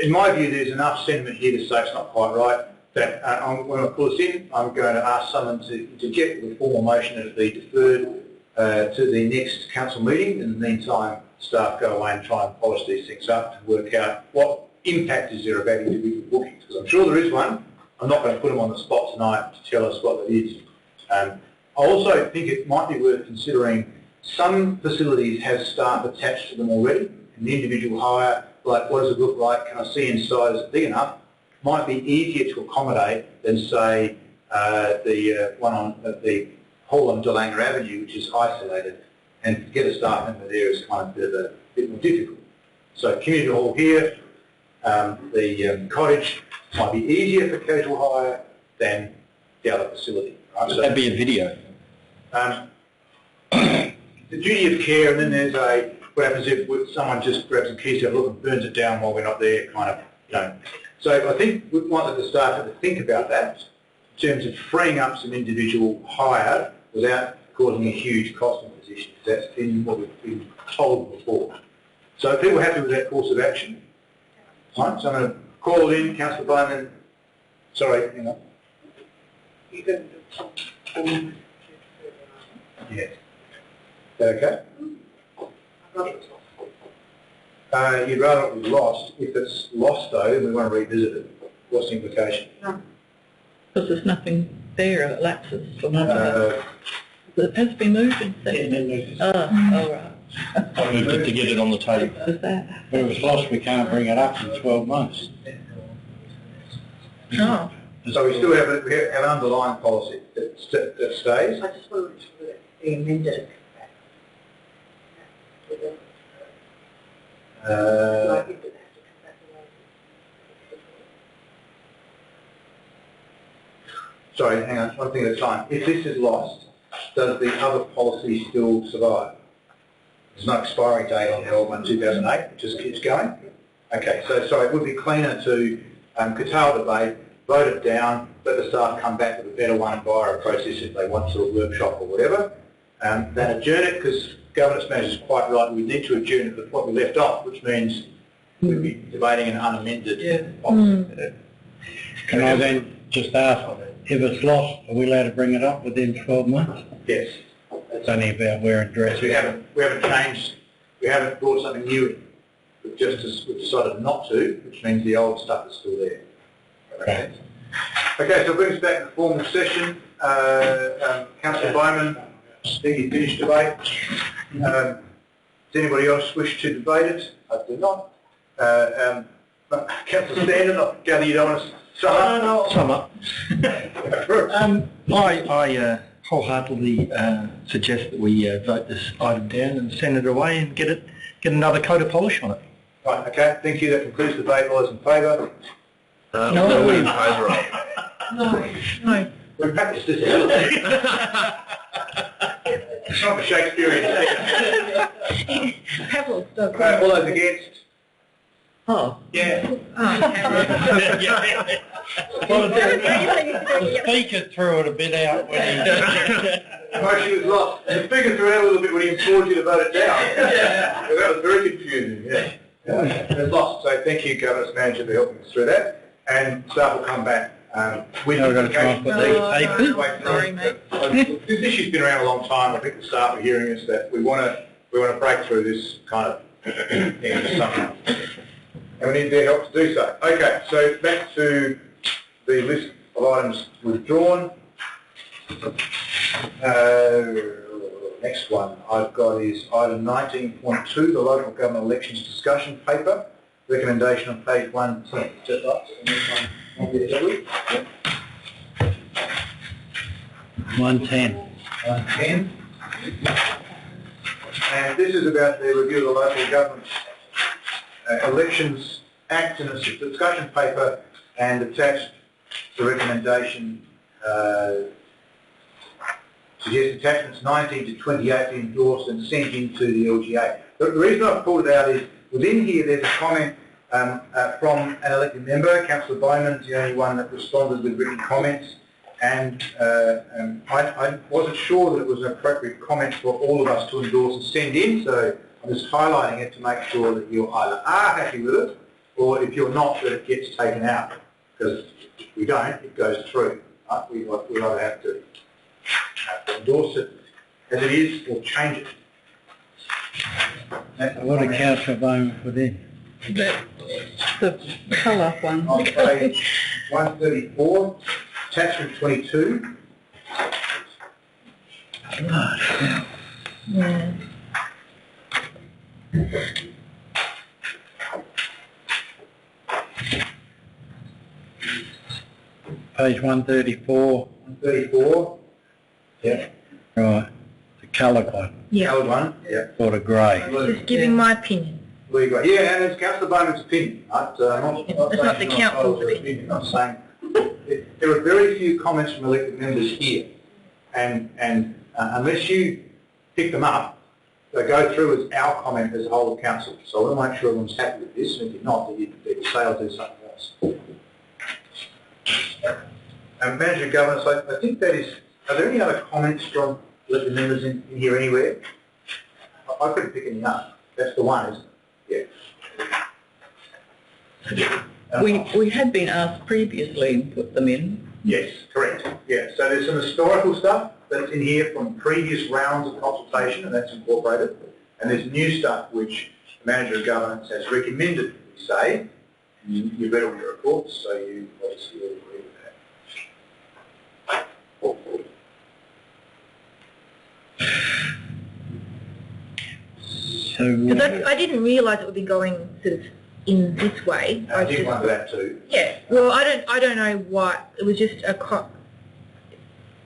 In my view, there's enough sentiment here to say it's not quite right. That when I pull us in, I'm going to ask someone to get the formal motion that it be deferred to the next council meeting. In the meantime, staff go away and try and polish these things up to work out what impact is there about individual bookings, because I'm sure there is one. I'm not going to put them on the spot tonight to tell us what it is. I also think it might be worth considering some facilities have staff attached to them already, and the individual hire, like what does it look like, can I see inside, is it big enough, might be easier to accommodate than say the one on the hall on Delanga Avenue, which is isolated, and to get a staff member there is kind of a bit more difficult. So community hall here, the cottage might be easier for casual hire than the other facility. Right? So that'd be a video. The duty of care, and then there's what happens if someone just grabs the keys to have a look and burns it down while we're not there, kind of, So I think we want the staff to think about that in terms of freeing up some individual hire without causing a huge costing position. That's been what we've been told before. So are people happy with that course of action? Right, so I'm going to call in Councillor Bowman. Sorry, hang on. Yes. Is that okay? You'd rather it was lost. If it's lost, though, and we want to revisit it, what's the implication? No. Because there's nothing there, it lapses for none of it. It has been moved instead. Oh, right. I moved it to get it on the table. Is that? But it was lost, we can't bring it up in 12 months. No. So we still have an underlying policy that stays. I just want to make sure that the amended. Sorry, hang on, one thing at a time. If this is lost, does the other policy still survive? There's no expiry date on the old one, 2008, it just keeps going? Okay, so sorry, it would be cleaner to curtail debate, vote it down, let the staff come back with a better one via a process if they want to, a workshop or whatever, then adjourn it, because governance manager is quite right, we need to adjourn at the point we left off, which means we'd be debating an unamended policy. Can I then just ask, if it's lost, are we allowed to bring it up within 12 months? Yes. It's only about where and dress. We haven't changed, we haven't brought something new in. We've decided not to, which means the old stuff is still there. Okay, so it brings us back to the formal session. Councillor Bowman, I think you finished debate. Does anybody else wish to debate it? I do not. Councillor Standen, I gather you don't want to sum up? No, I'll sum up. I wholeheartedly suggest that we vote this item down and send it away and get another coat of polish on it. Right, okay, thank you. That concludes the debate. All those in favour? No, we're in favour of. No. We practiced this a little bit. It's not a Shakespearean thing. Pebbles, don't All those against? Oh. Yeah. Well, the speaker threw it a bit out when he... Motion was lost. The speaker threw out a little bit when he implored you to vote it down. Yeah. That was very confusing, yeah. It was lost. So thank you, Governance Manager, for helping us through that. And staff will come back with notification. Sorry, mate. This issue's been around a long time. I think the staff are hearing us that we want to break through this kind of thing into something. And we need their help to do so. Okay, so back to the list of items withdrawn. Next one I've got is item 19.2, the local government elections discussion paper. Recommendation on page 110. Is that right? 110. 110. And this is about the review of the local government Elections Act, and it's a discussion paper and attached the recommendation suggest attachments 19 to 28 be endorsed and sent into the LGA. The reason I've pulled it out is within here there's a comment from an elected member. Councillor Bowman's the only one that responded with written comments, and I wasn't sure that it was an appropriate comment for all of us to endorse and send in, so I'm just highlighting it to make sure that you either are happy with it, or if you're not, that it gets taken out, because if we don't, it goes through. Right? We either have to endorse it as it is or change it. What did Councillor Bowman put in? The colour one. On page 134, attachment 22. Yeah. Page 134. 134. Yeah. Right. The coloured one. Yeah. Coloured one. Yeah. Sort of grey. Just giving my opinion. We go. Yeah, and it's Councillor Bowman's opinion. Right? It's not the council's opinion. I'm saying there are very few comments from elected members here, and unless you pick them up, they go through as our comment as a whole of council. So I want to make sure everyone's happy with this, and if you're not, then you say I'll do something else. And Manager of Governance, I think that is. Are there any other comments from elected members in here anywhere? I couldn't pick any up. That's the one, isn't it? Yeah. We had been asked previously and put them in. Yes, correct. Yeah, so there's some historical stuff that's in here from previous rounds of consultation, and that's incorporated. And there's new stuff which the Manager of Governance has recommended we say. You read all your reports, so you obviously all agree with that. So Because I didn't realise it would be going sort of in this way. I did wonder that too. Yeah. Well, I don't know why. It was just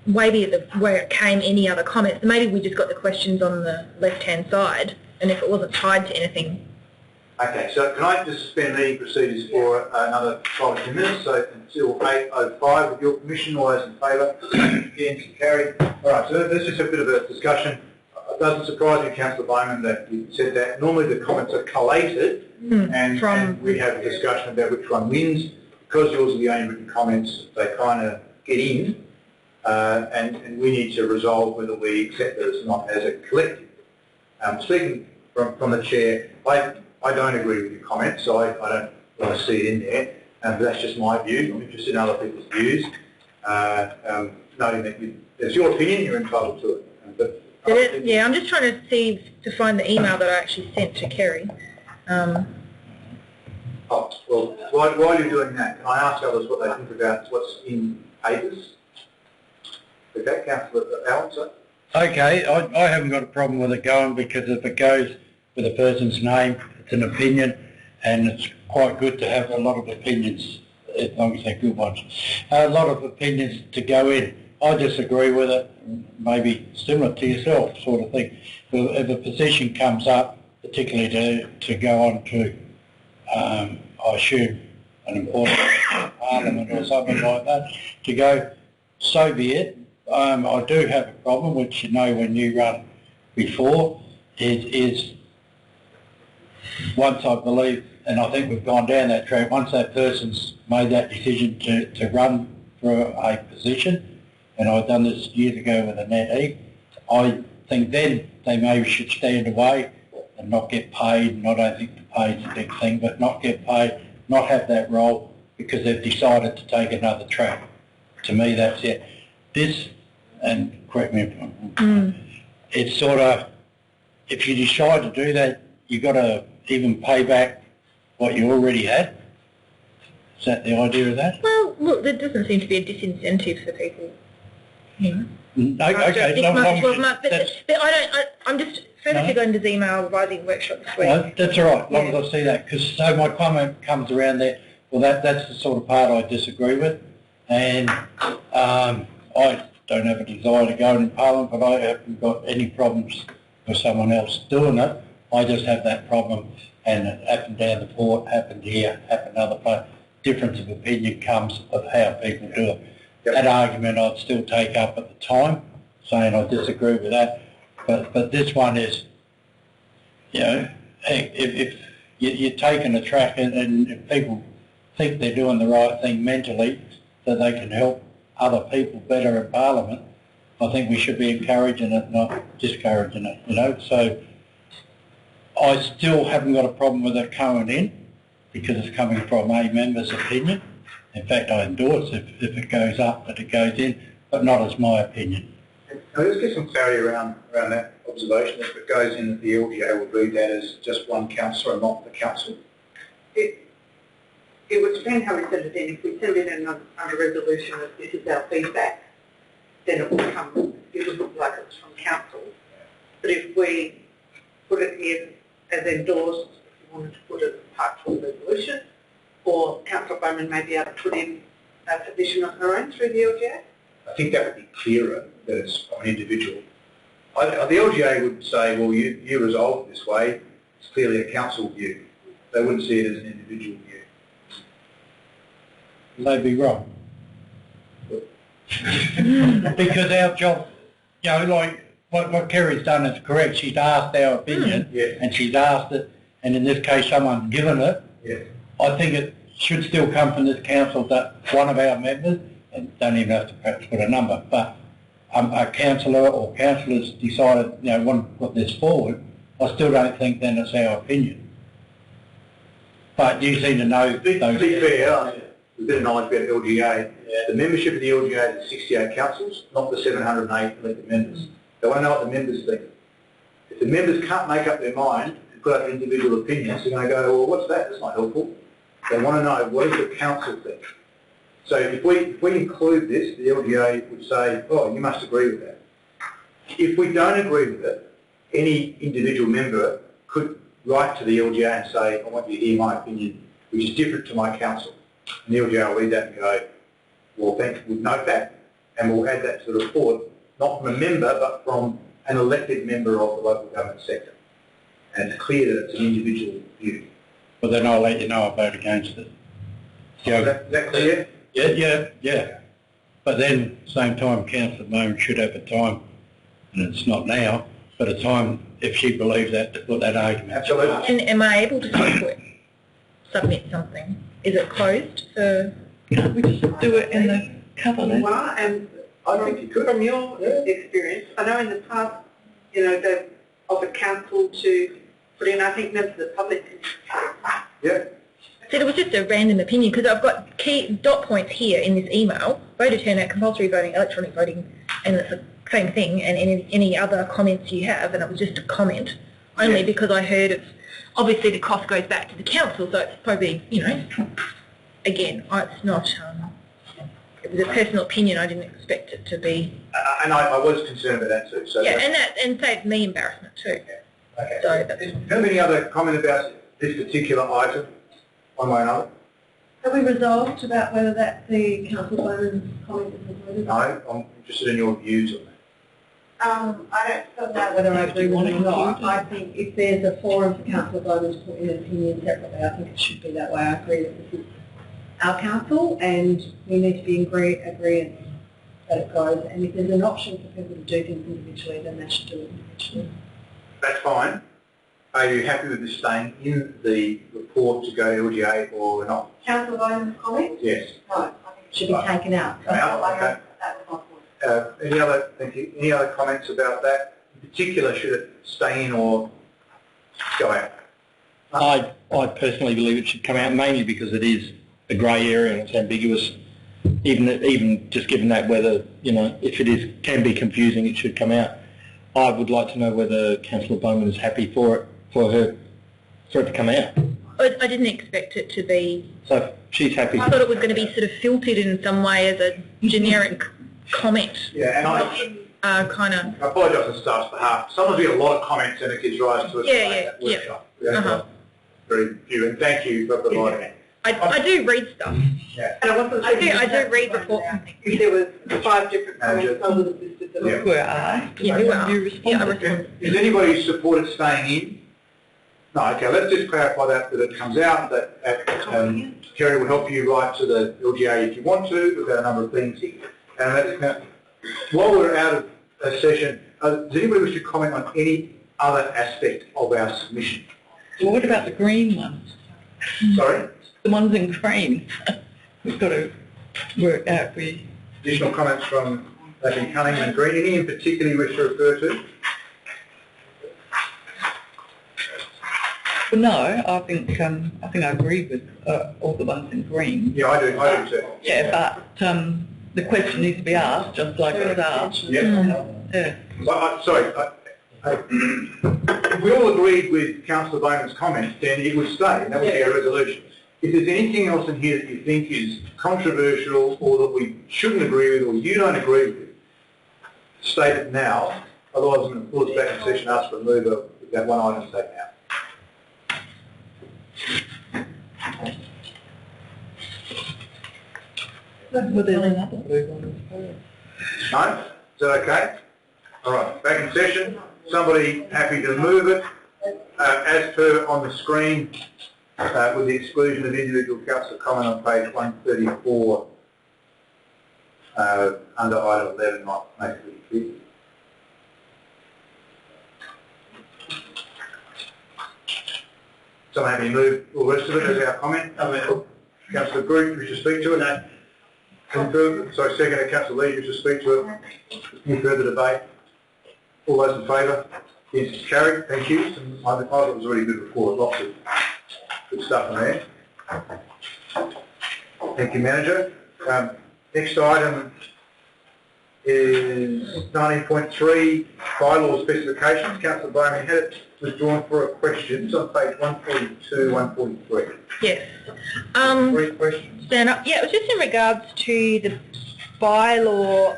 maybe where it came any other comments. Maybe we just got the questions on the left-hand side, and if it wasn't tied to anything. Okay, so can I just suspend meeting procedures for another 5 or 10 minutes, so until 8:05 with your permission, all those in favour? Against, carried. All right, so let's just have a bit of a discussion. It doesn't surprise me, Councillor Bowman, that you said that. Normally the comments are collated, and we have a discussion about which one wins. Because yours are the only written comments, they kind of get in, and we need to resolve whether we accept it as not as a collective. Speaking from the Chair, I don't agree with your comments, so I don't want to see it in there, but that's just my view. I'm interested in other people's views. Noting that it's your opinion, you're entitled to it. Yeah, I'm just trying to find the email that I actually sent to Kerry. Oh, well, while you're doing that, can I ask others what they think about what's in papers? Okay, Councillor Allen, sir? okay, I haven't got a problem with it going, because if it goes with a person's name, it's an opinion, and it's quite good to have a lot of opinions, as long as they're good ones. A lot of opinions to go in. I disagree with it, maybe similar to yourself sort of thing. If a position comes up, particularly to go on to, I assume, an important parliament or something like that, to go, so be it. I do have a problem, which you know when you run before, is once I believe, and I think we've gone down that track, once that person's made that decision to run for a position, and I've done this years ago with a NetE, I think then they maybe should stand away and not get paid, and I don't think the pay's a big thing, but not get paid, not have that role because they've decided to take another track. To me, that's it. This, and correct me if I'm wrong, it's sort of, if you decide to do that, you've got to even pay back what you already had. Is that the idea of that? Well, look, there doesn't seem to be a disincentive for people. You know. Okay, This long much, as 12 you- months, but I'm just further to go into the email revising workshop this week. No, that's all right, as long as I see that, because so my comment comes around there, well, that's the sort of part I disagree with, and I don't have a desire to go in Parliament, but I haven't got any problems with someone else doing it. I just have that problem, and it happened down the port, happened here, happened other places. Difference of opinion comes of how people do it. Yep. That argument I'd still take up at the time, saying I disagree with that, but this one is, you know, if you're taking a track and if people think they're doing the right thing mentally, that they can help other people better in Parliament, I think we should be encouraging it, not discouraging it, you know. So I still haven't got a problem with it coming in because it's coming from a member's opinion. In fact, I endorse if it goes up, that it goes in, but not as my opinion. Now, let's get some clarity around that observation. If it goes in, that the LGA would read that as just one councillor and not the council. It would depend how we send it in. If we send it in under resolution that this is our feedback, then it would look like it's from council. But if we put it in as endorsed, if you wanted to put it as part of the resolution, or Councillor Bowman may be able to put in a position of her own through the LGA? I think that would be clearer that it's an individual. The LGA would say, well, you resolved it this way. It's clearly a council view. They wouldn't see it as an individual view. They'd be wrong. Because our job, you know, like what Kerry's done is correct. She's asked our opinion, and she's asked it, and in this case someone's given it. Yeah. I think it should still come from this council that one of our members, and don't even have to perhaps put a number, but a councillor or councillors decided, you know, want to put this forward, I still don't think then it's our opinion. But you seem to know To be fair, we've got a knowledge about LGA. The membership of the LGA is 68 councils, not the 708 elected members. They want to know what the members think. If the members can't make up their mind and put up individual opinions, they're going to go, well, what's that? That's not helpful. They want to know, what does the council think? So if we include this, the LGA would say, oh, you must agree with that. If we don't agree with it, any individual member could write to the LGA and say, I want you to hear my opinion, which is different to my council. And the LGA will read that and go, well, thanks, we'll note that, and we'll add that to the report, not from a member, but from an elected member of the local government sector. And it's clear that it's an individual view. But then I'll let you know I vote against it. Is that clear? Yeah. But then, same time, Councillor Bowman should have a time, and it's not now, but a time, if she believes that, to put that argument. Absolutely. And am I able to submit something? Is it closed for... Can't we just do it in the cover letter? Well, and I think you could. from your experience, I know in the past, you know, they've offered council to put in, I think, members of the public. Yeah. So it was just a random opinion because I've got key dot points here in this email: voter turnout, compulsory voting, electronic voting, and it's the same thing. And any other comments you have, and it was just a comment only because I heard it's obviously the cost goes back to the council, so it's probably, you know, again, it's not. It was a personal opinion. I didn't expect it to be. And I was concerned about that too. So yeah, and saved me embarrassment too. Okay. So that's. Do you have any other comment about this particular item, one way or another? Have we resolved about whether that the council Bowman's comment is included? No, I'm interested in your views on that. I don't know whether I agree with it or not. I think if there's a forum for Councillor Bowman to put in an opinion separately, I think it should be that way. I agree that this is our council and we need to be in agreement that it goes. And if there's an option for people to do things individually, then they should do it individually. That's fine. are you happy with this staying in the report to go to LGA or not? Councillor Bowman's comment? Yes. No, I think it should be taken out. Okay. That was my point. Any other, thank you, any other comments about that? In particular, should it stay in or go out? I personally believe it should come out, mainly because it is a grey area and it's ambiguous. Even just given that whether, you know, if it can be confusing, it should come out. I would like to know whether Councillor Bowman is happy for it to come out. I didn't expect it to be. So she's happy. I thought it was going to be sort of filtered in some way as a generic comment. Yeah, and I apologise on staff's behalf. Sometimes we get a lot of comments and it gives rise to a workshop. Yeah. Very few, and thank you for providing it. I do read stuff. Yeah. And I do read reports and things. If there was 5 different comments, I would have listed them. Yeah. Where I? Yeah, you are. You responded. Yeah, I responded. Is anybody support it staying in? No, okay, let's just clarify that it comes out, that Kerry will help you write to the LGA if you want to. We've got a number of things. And now, while we're out of a session, does anybody wish to comment on any other aspect of our submission? Well, what about the green ones? Sorry? The ones in green. We've got to work out Additional comments from Nathan Cunningham and Green. Any in particular you wish to refer to? Well, no, I think I agree with all the ones in green. Yeah, I do too. Yeah, but the question needs to be asked, just like it was asked. Yeah. Yeah. If we all agreed with Councillor Bowman's comments, then it would stay, and that would be our resolution. If there's anything else in here that you think is controversial or that we shouldn't agree with or you don't agree with, state it now. Otherwise, I'm going to pull us back in session and ask for a move of that one item taken out. Well, there's another blue one as well. No? Is that okay? All right, back in session. Somebody happy to move it as per on the screen with the exclusion of individual councillor comment on page 134 under item 11, not make it clear. Someone happy to move all the rest of it as our comment? Councillor Groot, wish to speak to it? No. Sorry, second, Councillor Lee, wish to speak to it? Any further debate? All those in favour? Yes, carried. Thank you. I thought it was a really good report. Lots of good stuff in there. Thank you, Manager. Next item is 19.3 bylaw specifications. Councillor Bowman had it withdrawn for a question. It's on page 142, 143. Yes. 3 questions. Stand up. Yeah, it was just in regards to the bylaw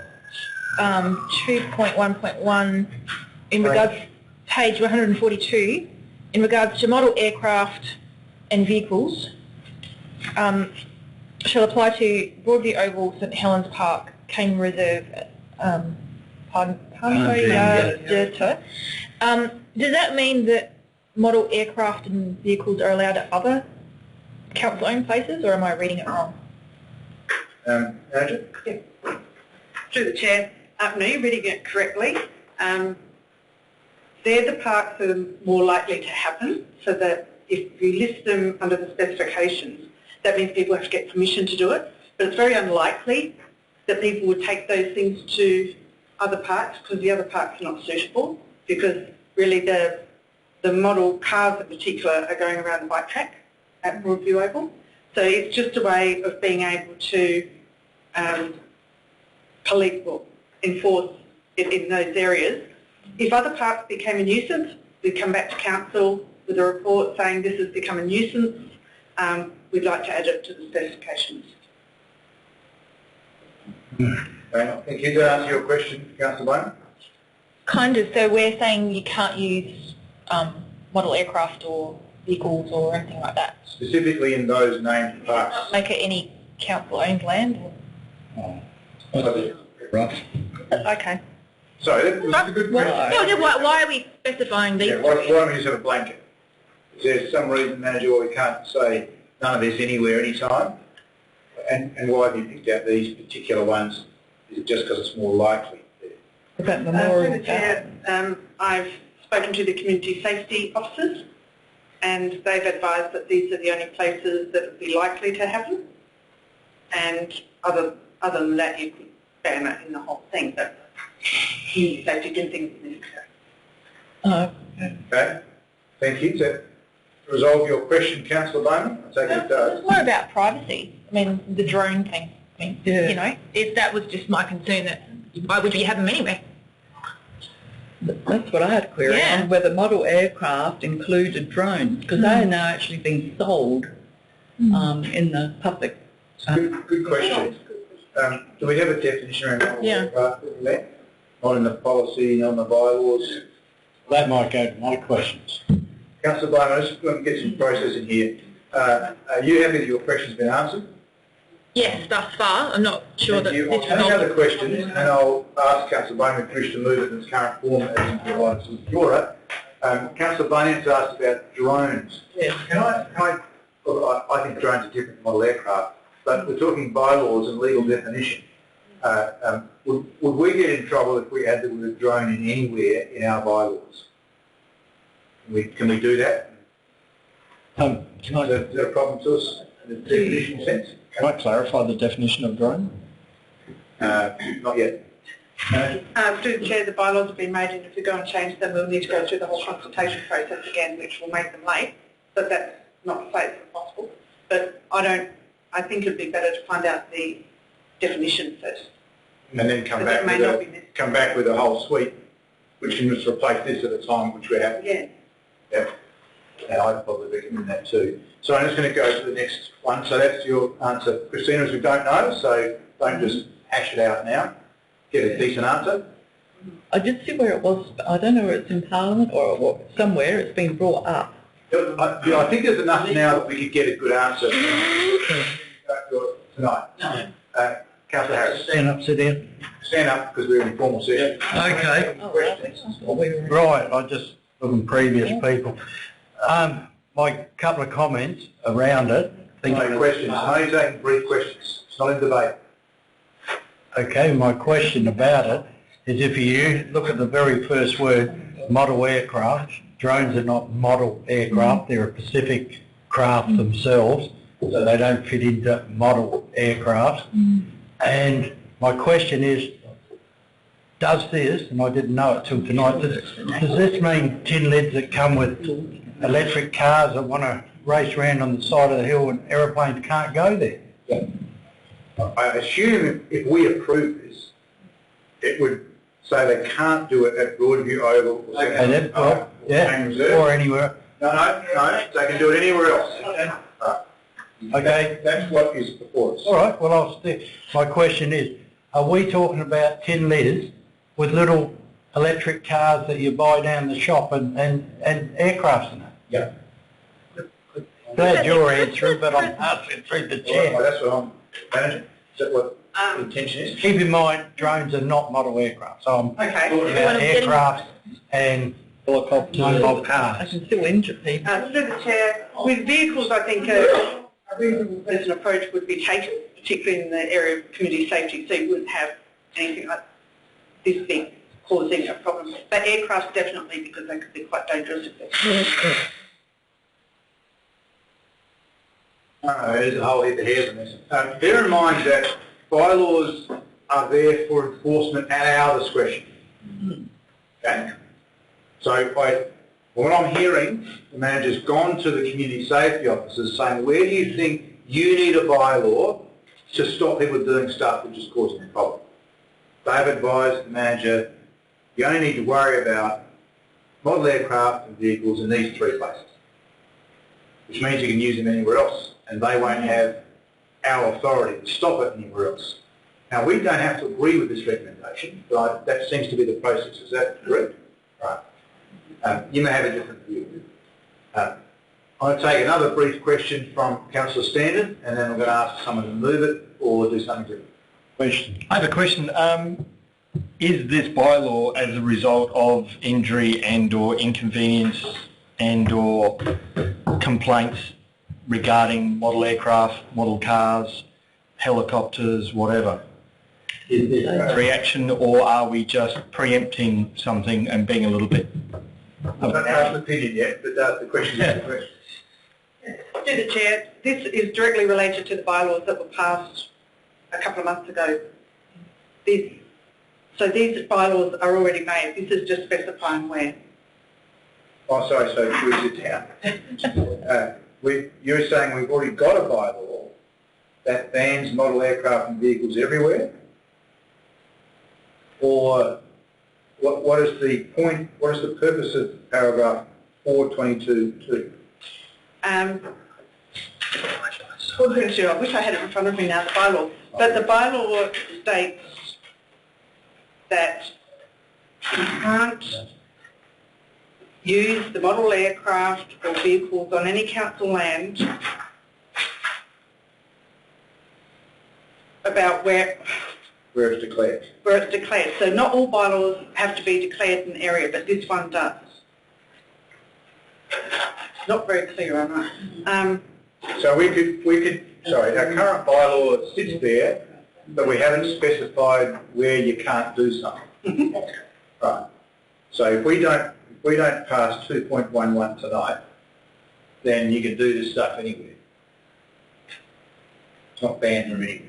2.1.1 in regards page 142 in regards to model aircraft and vehicles shall apply to Broadview Oval, St Helens Park, Cane Reserve, does that mean that model aircraft and vehicles are allowed at other council-owned places, or am I reading it wrong? Manager? Yeah. Through the Chair, no, you're reading it correctly. They're the parks that are more likely to happen, so that if you list them under the specifications, that means people have to get permission to do it. But it's very unlikely that people would take those things to other parks because the other parks are not suitable, because really the model cars in particular are going around the bike track at Broadview Oval. So it's just a way of being able to enforce it in those areas. If other parks became a nuisance, we'd come back to council with a report saying this has become a nuisance. We'd like to add it to the specifications. Thank you. To answer your question, Councillor Bowman? Kind of. So we're saying you can't use model aircraft or vehicles or anything like that. Specifically in those named parks. Make it any council-owned land? Right. Okay. Sorry, that was a good question. Yeah, why are we specifying these? Yeah, why don't we just have a blanket? Is there some reason, Manager, why we can't say none of this anywhere, anytime? And why have you picked out these particular ones? Is it just because it's more likely? About Memorial Chair, I've spoken to the community safety officers, and they've advised that these are the only places that would be likely to have them. And other than that, you could ban it in the whole thing, but community safety didn't think it was necessary. Okay, thank you. To resolve your question, Councillor Bowman, I take it it does. It's more about privacy. I mean, the drone thing. I mean, Yeah. you know, if that was just my concern, that why would you have them anyway? That's what I had a query Yeah. on, whether model aircraft included drones, because they are now actually being sold in the public. Good question. Do we have a definition around model Yeah. aircraft? Not in the policy, not in the bylaws. That might go to my questions. Councillor Bowman, I just want to get some process in here. Are you happy that your question's been answered? Yes, thus far. I'm not sure Thank that you. this I'll take other result... questions, and I'll ask Councillor Bowman if he wishes to move it in its current form as provided to the Flora. Councillor Bunyan's asked about drones. Yes. Look, I think drones are different from model aircraft, but we're talking bylaws and legal definition. Would we get in trouble if we add the word drone in anywhere in our bylaws? Can we do that? Can Is that a problem to us in the definition sense? I clarify the definition of drone? Not yet. Through the Chair, the bylaws have been made, and if we go and change them, we'll need to go through the whole consultation process again, which will make them late, but that's not to say it's impossible. But I think it'd be better to find out the definition first. And then come Because back it may with not be necessary. a whole suite, which can just replace this at a time, which we're happy. Yeah. Yeah. And I'd probably recommend that too. So I'm just going to go to the next one. So that's your answer, Christina, as we don't know, so don't just hash it out now. Get a decent answer. I did see where it was, but I don't know where it's in Parliament or somewhere it's been brought up. I think there's enough now that we could get a good answer tonight. Councillor Harris. Stand up, sit down. Stand up because we're in a formal session. Okay. Questions? Right, I just looking previous people. My couple of comments around it. No questions. No taking brief questions. It's not in debate. Okay, my question about it is if you look at the very first word, model aircraft, drones are not model aircraft, they're a Pacific craft themselves, so they don't fit into model aircraft. And my question is, does this, and I didn't know it till tonight, does this mean tin lids that come with electric cars that want to race around on the side of the hill and aeroplanes can't go there? I assume if we approve this, it would say they can't do it at Broadview Oval or Game Reserve. Or anywhere. No, they can do it anywhere else. Okay. That's what is before us. All right, well, I'll stick. My question is, are we talking about tin litters with little electric cars that you buy down the shop and aircrafts and that? Yeah. Glad you're answering, but I'm asking through the chair. Well, that's what I'm managing. Is that what the intention is? Keep in mind, drones are not model aircraft, so I'm Okay. talking about aircraft and helicopters, mobile I cars. can still injure people. Through the Chair, with vehicles, I think a reasonable person approach would be taken, particularly in the area of community safety, so you wouldn't have anything like this thing causing a problem. But aircraft definitely, because they could be quite dangerous if they're... There's a whole heap of hairs in this. Bear in mind that bylaws are there for enforcement at our discretion. Okay? So what I'm hearing, the manager's gone to the community safety officers saying, where do you think you need a bylaw to stop people doing stuff which is causing a problem? They've advised the manager, you only need to worry about model aircraft and vehicles in these three places, which means you can use them anywhere else, and they won't have our authority to stop it anywhere else. Now, we don't have to agree with this recommendation, but that seems to be the process. Is that correct? Right. You may have a different view. I'm going to take another brief question from Councillor Standard, and then I'm going to ask someone to move it or do something different. Question. I have a question. Is this bylaw as a result of injury and or inconvenience and or complaints regarding model aircraft, model cars, helicopters, whatever? Reaction, or are we just preempting something and being a little bit I've not asked an opinion yet, but the question is the question. To the Chair, this is directly related to the bylaws that were passed a couple of months ago. So these bylaws are already made. This is just specifying where. Oh, sorry, so where's it down? You're saying we've already got a bylaw that bans model aircraft and vehicles everywhere? Or what is the point, what is the purpose of paragraph 422.2? 422, I wish I had it in front of me now, the bylaw. But the bylaw states that you can't use the model aircraft or vehicles on any council land about where It's declared. it's declared. So not all bylaws have to be declared in an area, but this one does. Not very clear, am I? So we could, sorry, our current bylaw sits there, but we haven't specified where you can't do something. Right. So if we don't pass 2.11 tonight, then you can do this stuff anywhere. It's not banned from anywhere.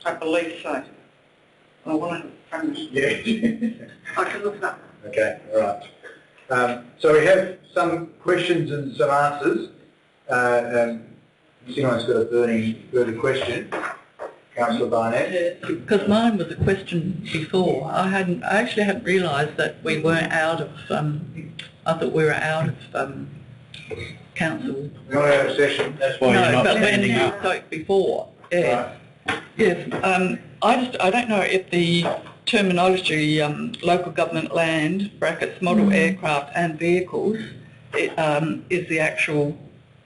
I believe so. I want to from Yeah. I can look it up. Okay, all right. So we have some questions and some answers. If anyone's got a burning question, Councillor Barnett. Because mine was a question before. I actually hadn't realised that we weren't out of. I thought we were out of council. We're not out of session. That's why you're not but when standing you up. spoke before, yes. Right. Yes, I don't know if the terminology local government land brackets model aircraft and vehicles is the actual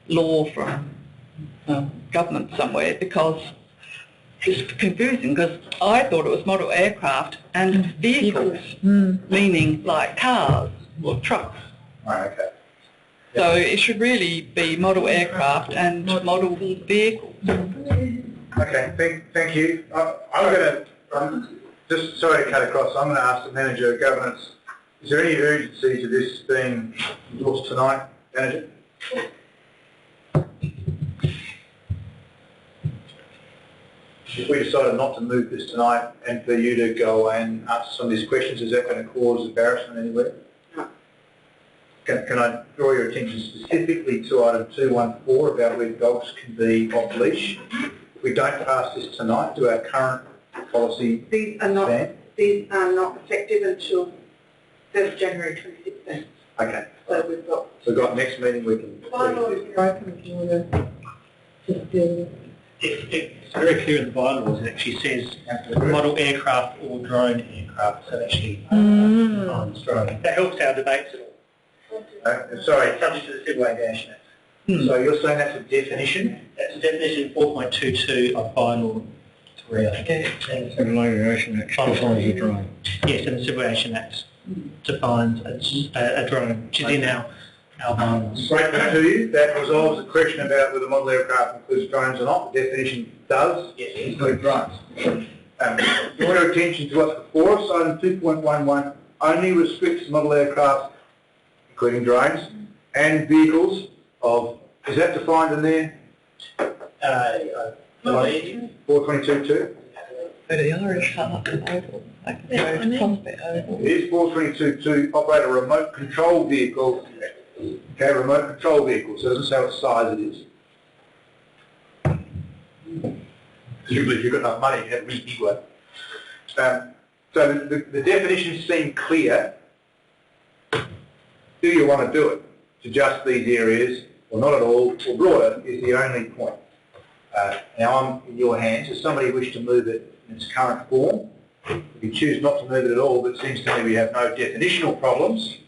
law from government somewhere, because it's confusing, because I thought it was model aircraft and vehicles, meaning like cars or trucks. Right, okay. So it should really be model aircraft and model vehicles. Okay, thank you. I'm going to, just sorry to cut across, I'm going to ask the Manager of Governance, is there any urgency to this being endorsed tonight, Manager? If we decided not to move this tonight and for you to go away and answer some of these questions, is that going to cause embarrassment anywhere? No. Can I draw your attention specifically to item 214 about where dogs can be off leash? If we don't pass this tonight, do our current policy These are not effective until 1st January 2016. Okay. So we've got. So we've got next meeting we can... Bylaws are open if you want to just deal with it. It's very clear in the bylaws. It actually says model aircraft or drone aircraft. So it actually defines drone. That helps our debates at all. Sorry, Subject to the Civil Aviation Act. so you're saying that's a definition? That's the definition 4.22 of bylaw 3, I think. Civil Aviation Act defines a drone. Yes, and the Civil Aviation Act defines a drone, which is in our bylaws. Great to you. That resolves the question about whether model aircraft includes drones or not. The definition does include drones. Draw your attention to what's before us. Item 2.11 only restricts model aircraft, including drones, and vehicles of, is that defined in there? 422.2? But the Irish have up an oval. I can go to Prospect Oval. It is 422.2, operate a remote control vehicle. Okay, remote control vehicle, so it doesn't say what size it is. Presumably if you've got enough money, you have a really big one. So the definitions seem clear. Do you want to do it to just these areas, or not at all, or broader, is the only point. Now I'm in your hands. Does somebody wish to move it in its current form? If you choose not to move it at all, but it seems to me we have no definitional problems.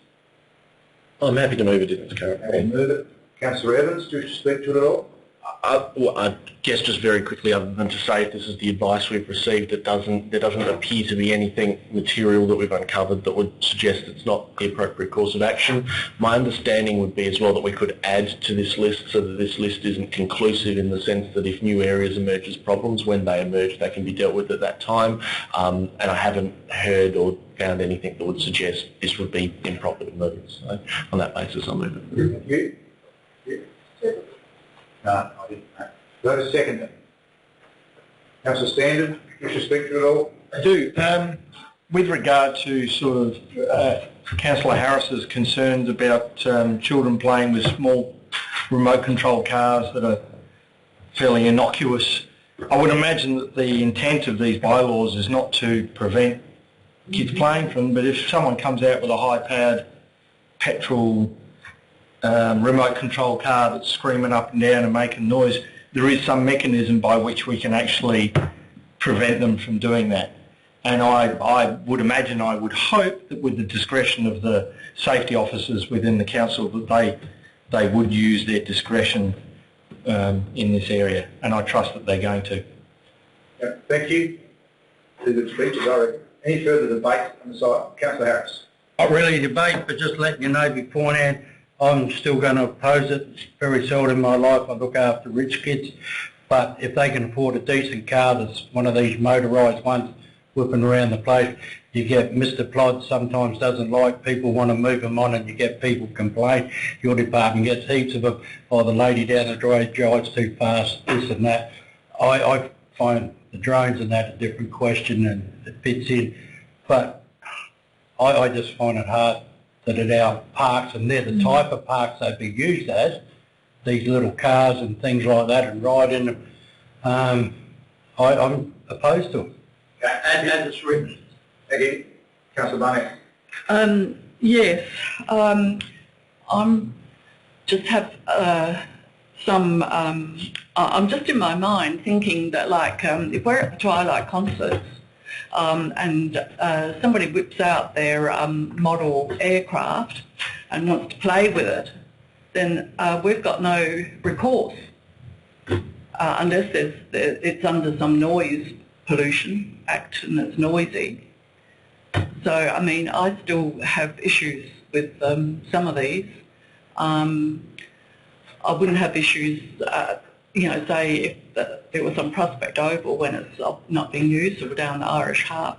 I'm happy to move it in its current Okay, form. move it. Councillor Evans, do you wish to speak to it at all? I guess just very quickly, other than to say if this is the advice we've received, there doesn't appear to be anything material that we've uncovered that would suggest it's not the appropriate course of action. My understanding would be as well that we could add to this list so that this list isn't conclusive in the sense that if new areas emerge as problems, when they emerge, they can be dealt with at that time. And I haven't heard or found anything that would suggest this would be improper to move. So on that basis, I'll move it. Thank you. No, I didn't. Do I have a second then? Councillor Standard, wish to speak to it all? I do. With regard to sort of Councillor Harris's concerns about children playing with small remote control cars that are fairly innocuous, I would imagine that the intent of these bylaws is not to prevent kids playing from them, but if someone comes out with a high-powered petrol remote control car that's screaming up and down and making noise, there is some mechanism by which we can actually prevent them from doing that. And I would imagine, I would hope that with the discretion of the safety officers within the council that they would use their discretion in this area, and I trust that they're going to. Yeah, thank you. Two good speeches, I reckon. Any further debate on the site? Councillor Harris. Not really a debate, but just letting you know beforehand, I'm still going to oppose it. Very seldom in my life I look after rich kids, but if they can afford a decent car that's one of these motorised ones whipping around the place, you get Mr. Plod sometimes doesn't like people want to move them on and you get people complain. Your department gets heaps of them. Oh, the lady down the drive drives too fast, this and that. I find the drones and that a different question and it fits in, but I just find it hard that at our parks, and they're the type of parks they'd be used as, these little cars and things like that and ride in them, I'm opposed to them. As it's written. Again, Councillor Barnett. Yes, I'm just have some, I'm just in my mind thinking that like if we're at the Twilight concerts and somebody whips out their model aircraft and wants to play with it, then we've got no recourse unless it's under some noise pollution act and it's noisy. So, I mean, I still have issues with some of these. I wouldn't have issues, you know, say if it was on Prospect Oval when it's not being used, or down the Irish Harp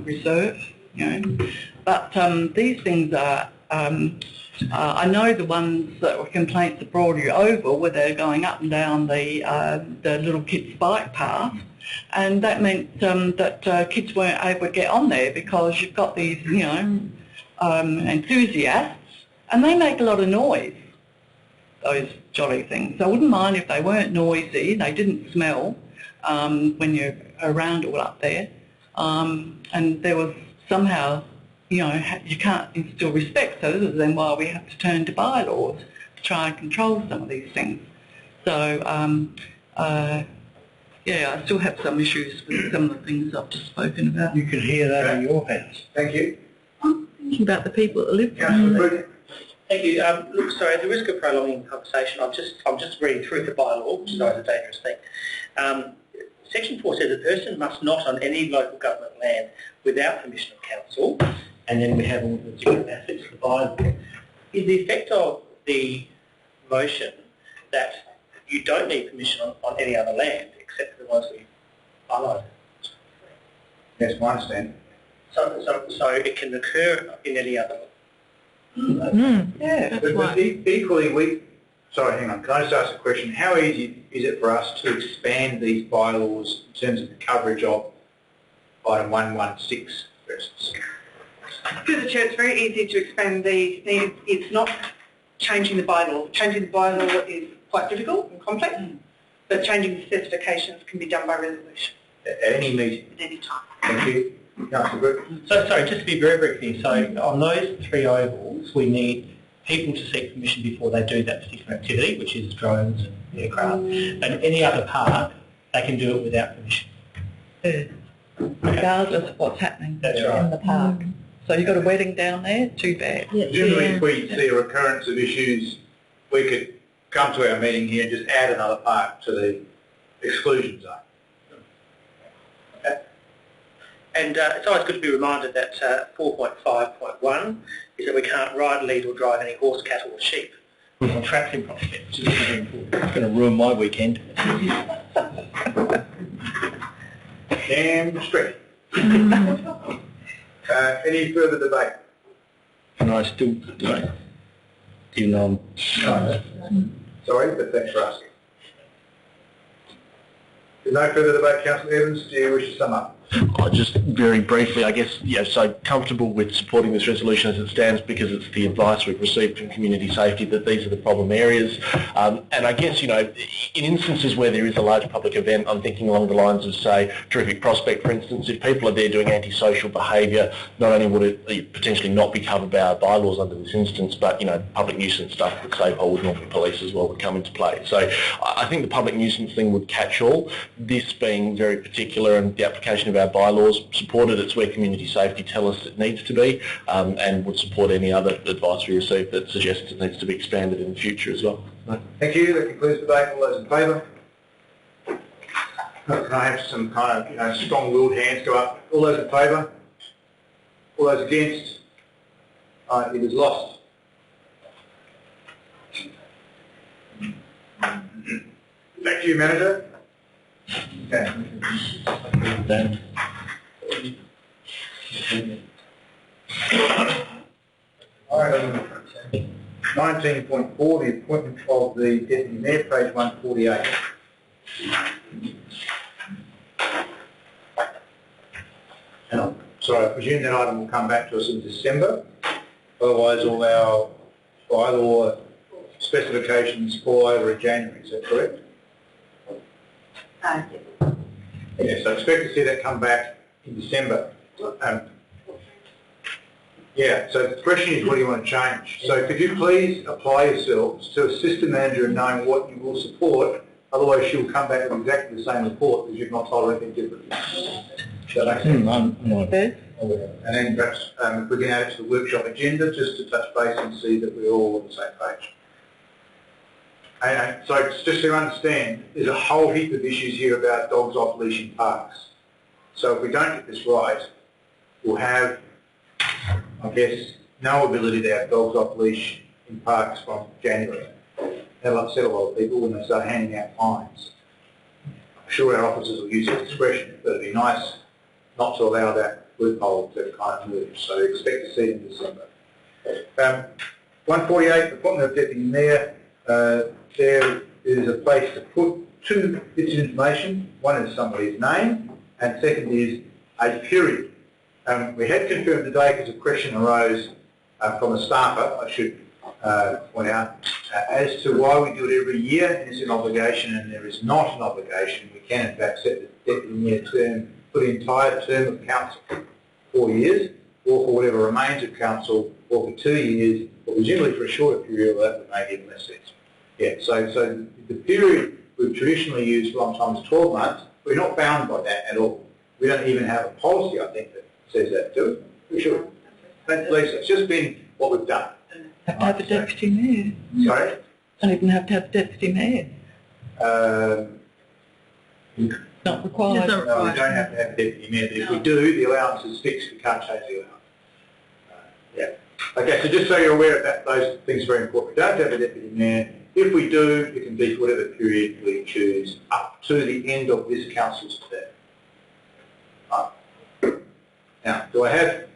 Reserve, you know. But these things are, I know the ones that were complaints at Broadview Oval where they're going up and down the little kids' bike path, and that meant that kids weren't able to get on there because you've got these, you know, enthusiasts, and they make a lot of noise, those jolly things. So I wouldn't mind if they weren't noisy, they didn't smell when you're around all up there, and there was somehow, you know, you can't instill respect, so this is then why we have to turn to bylaws to try and control some of these things. So, yeah, I still have some issues with some of the things I've just spoken about. You could hear that in your house. Thank you. I'm thinking about the people that live Councillor there. Bruden. Thank you. Look, sorry, at the risk of prolonging the conversation, I'm just reading through the bylaw, which is always a dangerous thing. Section 4 says a person must not on any local government land without permission of council, and then we have all the different aspects of the bylaw. Is the effect of the motion that you don't need permission on any other land except for the ones we highlighted? Yes, my understanding. So it can occur in any other. Yeah, that's But right. equally, sorry, hang on, can I just ask a question? How easy is it for us to expand these bylaws in terms of the coverage of item 116, for instance? Through the chair, it's very easy to expand these. It's not changing the bylaw. Changing the bylaw is quite difficult and complex, but changing the specifications can be done by resolution At any meeting? at any time. Thank you. Councillor Bruden. So, sorry, just to be very, very clear, so on those three ovals, we need people to seek permission before they do that particular activity, which is drones and aircraft, and any other park, they can do it without permission. Regardless of what's happening That's in right. the park. So you've got a wedding down there, too bad. Presumably if we see a recurrence of issues, we could come to our meeting here and just add another park to the exclusion zone. And it's always good to be reminded that 4.5.1 is that we can't ride, lead or drive any horse, cattle or sheep on tracks in Prospect, which is very important. It's going to ruin my weekend. Damn straight. Any further debate? Can I still do it? Even though I'm... Sorry, but thanks for asking. If no further debate, Councillor Evans, do you wish to sum up? Just very briefly, I guess, so comfortable with supporting this resolution as it stands because it's the advice we've received from community safety that these are the problem areas. And I guess, in instances where there is a large public event, I'm thinking along the lines of, say, Terrific Prospect, for instance, if people are there doing antisocial behaviour, not only would it potentially not be covered by our bylaws under this instance, but, public nuisance stuff that Save Hold Normal Police as well would come into play. So I think the public nuisance thing would catch all. This being very particular and the application of our bylaws supported, it's where community safety tell us it needs to be, and would support any other advice we receive that suggests it needs to be expanded in the future as well. Thank you. That concludes the debate. All those in favour? Can I have some kind of strong-willed hands go up? All those in favour? All those against? It is lost. Back to you, Manager. Okay. Item 19.4, the appointment of the Deputy Mayor, page 148. Sorry, I presume that item will come back to us in December. Otherwise, all our bylaw specifications fall over in January. Is that correct? Yeah, so expect to see that come back in December. Yeah, so the question is, what do you want to change? So could you please apply yourselves to assist the manager in knowing what you will support, otherwise she'll come back with exactly the same report because you've not told her anything different. So that makes sense? And then perhaps if we can add it to the workshop agenda just to touch base and see that we're all on the same page. And so just to understand, there's a whole heap of issues here about dogs off leash in parks. So if we don't get this right, we'll have, I guess, no ability to have dogs off leash in parks from January. That'll upset a lot of people when they start handing out fines. I'm sure our officers will use that expression, but it'd be nice not to allow that loophole to kind of move. So expect to see it in December. 148, appointment of Deputy Mayor. There is a place to put two bits of information. One is somebody's name, and second is a period. We had confirmed today because a question arose from a staffer, I should point out, as to why we do it every year. It is an obligation, and there is not an obligation. We can in fact set the Deputy Mayor term for the entire term of council, 4 years, or for whatever remains of council, or for 2 years, or presumably for a shorter period, that would make even less sense. Yeah, so the period we've traditionally used for a long time is 12 months. We're not bound by that at all. We don't even have a policy, I think, that says that, do we? We should. Thanks, Lisa. It's just been what we've done. Have to have a deputy mayor. Sorry? Don't even have to have a deputy mayor. Not required. No, we don't have to have a deputy mayor, but if we do, the allowance is fixed. We can't change the allowance. Yeah. Okay, so just so you're aware of that, those things are very important. We don't have a deputy mayor. If we do, it can be for whatever period we choose up to the end of this council's term. Now, do I have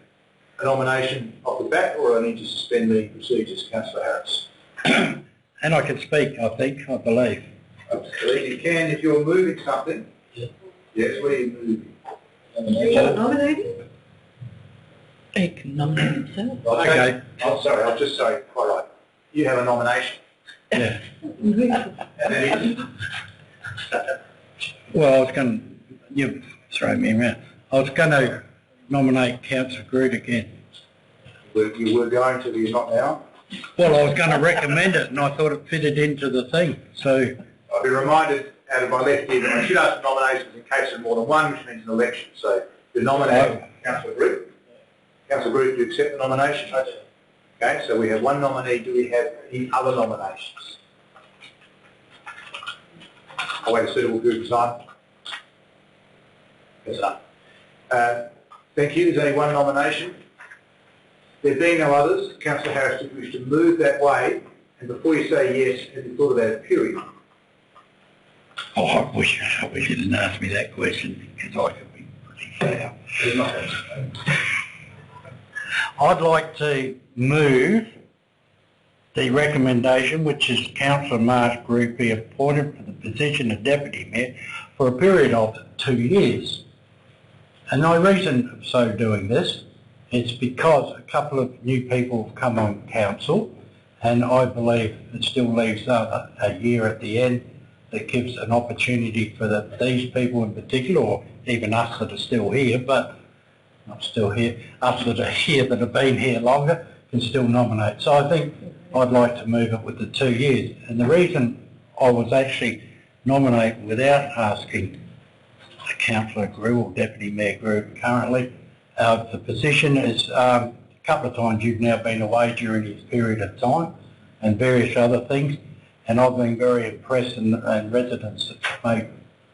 a nomination off the bat, or do I need to suspend the procedures, Councillor Harris? And I can speak, I think, I believe. Absolutely, you can if you're moving something. Yeah. Yes, what are you moving? Nominating? He can nominate himself. Okay. I'm sorry, I'll just say, all right, you have a nomination. Yeah. And then Well, I was going to, you've thrown me around. I was going to nominate Councillor Groot again. you were going to, but you're not now. Well, I was going to recommend it and I thought it fitted into the thing, so... I'll be reminded out of my left ear that I should ask for nominations in case of more than one, which means an election. So you're nominating Councillor Groot. Councillor Groot, do you accept the nomination? Okay, so we have one nominee. Do we have any other nominations? I'll wait a suitable period of time. That's enough. Thank you. There's only one nomination. There being no others, Councillor Harris, if you wish to move that way, and before you say yes, have you thought about it, period? Oh, I wish you didn't ask me that question because I could be pretty fair. There's not. I'd like to move the recommendation, which is Councillor Marsh Group be appointed for the position of Deputy Mayor for a period of 2 years. And my reason of so doing this is because a couple of new people have come on council, and I believe it still leaves a year at the end that gives an opportunity for these people in particular, or even us that are still here, but not still here, us that are here that have been here longer can still nominate. So I think I'd like to move it with the 2 years. And the reason I was actually nominating without asking Councillor Grew or Deputy Mayor Grew currently, the position is a couple of times you've now been away during his period of time and various other things, and I've been very impressed, and residents have made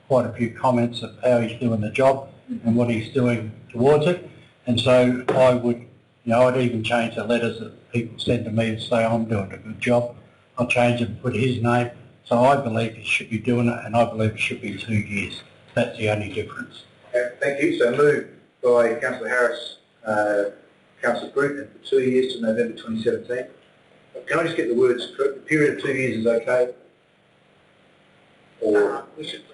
quite a few comments of how he's doing the job and what he's doing towards it. And so I would, I'd even change the letters that people send to me to say I'm doing a good job. I'll change it and put his name. So I believe he should be doing it, and I believe it should be 2 years. That's the only difference. Okay, thank you. So moved by Councillor Harris, Councillor Group, and for 2 years to November 2017. Can I just get the words correct? The period of 2 years is okay? Or we should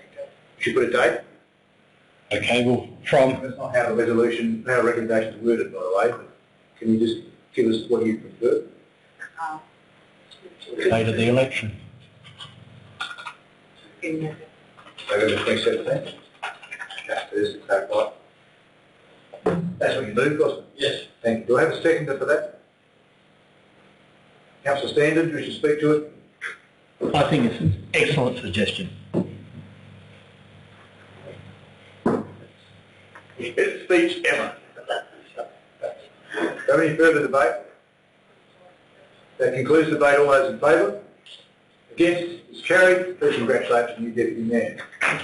put a date? Okay, well, from... That's not how the resolution, how the recommendation is worded, by the way, but can you just give us what you prefer? Date of the election. November 2017? Okay, there's the clarify. That's what you moved, wasn't it? Yes. Thank you. Do I have a seconder for that? Councillor Standard, do you wish to speak to it? I think it's an excellent suggestion. Best speech ever. Have any further debate? That concludes the debate. All those in favour? Against? It's carried. Please congratulate the new Deputy Mayor. Thank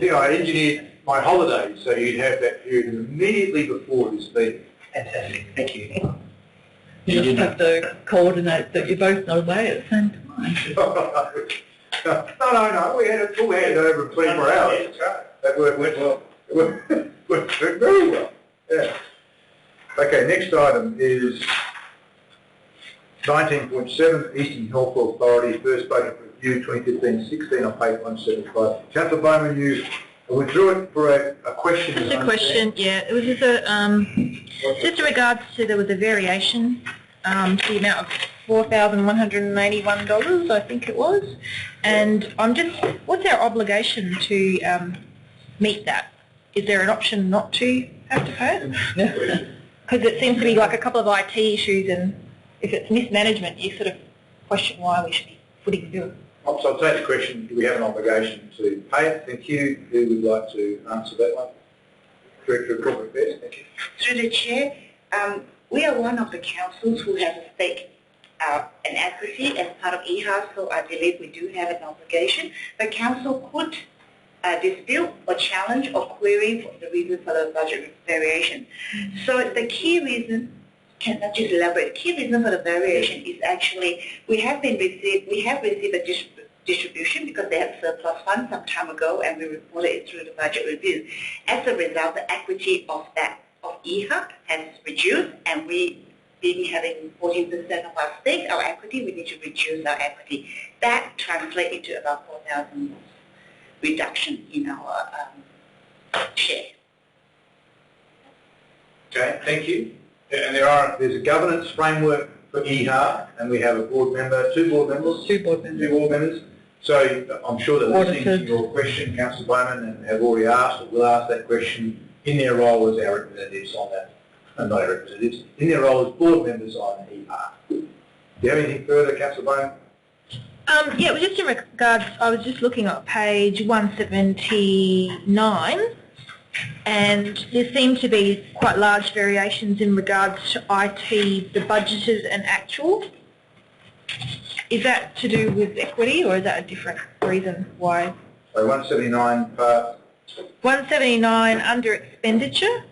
you. I engineered my holidays so you'd have that period immediately before this meeting. Fantastic. Thank you. You just have to coordinate that you're both not away at the same time. No. We had a full handover in 24 hours. That went well. It worked very well. Yeah. Okay, next item is 19.7, Eastern Health Authority, first budget review 2015-16 on page 175. Councillor Bowman, you withdrew it for a question. Just a question, yeah. It was just just in regards to, there was a variation to the amount of $4,181, I think it was. And I'm just, what's our obligation to meet that? Is there an option not to have to pay it? Because it seems to be like a couple of IT issues, and if it's mismanagement, you sort of question why we should be footing the bill. So I'll take the question, do we have an obligation to pay it? Thank you. Who would like to answer that one? Director of Corporate Affairs, thank you. Through the Chair, we are one of the councils who have a stake in equity as part of EHA, so I believe we do have an obligation. The council could dispute or challenge or query for the reason for the budget variation. So the key reason, can I just elaborate? The key reason for the variation is actually we have received a distribution because they had surplus funds some time ago, and we reported it through the budget review. As a result, the equity of EHA has reduced, and we being having 14% of our stake, our equity, we need to reduce our equity. That translates into about 4,000 reduction in our share. Okay, thank you. And there's a governance framework for EHA, and we have a board member, two board members. So I'm sure that listening to your question, Councillor Bowman, and have already asked or will ask that question in their role as our representatives on that, not our representatives, in their role as board members on EHA. Do you have anything further, Councillor Bowman? Yeah, well, just in regards, I was just looking at page 179, and there seem to be quite large variations in regards to IT, the budgeted and actual. Is that to do with equity or is that a different reason why? So 179 part 179 under expenditure.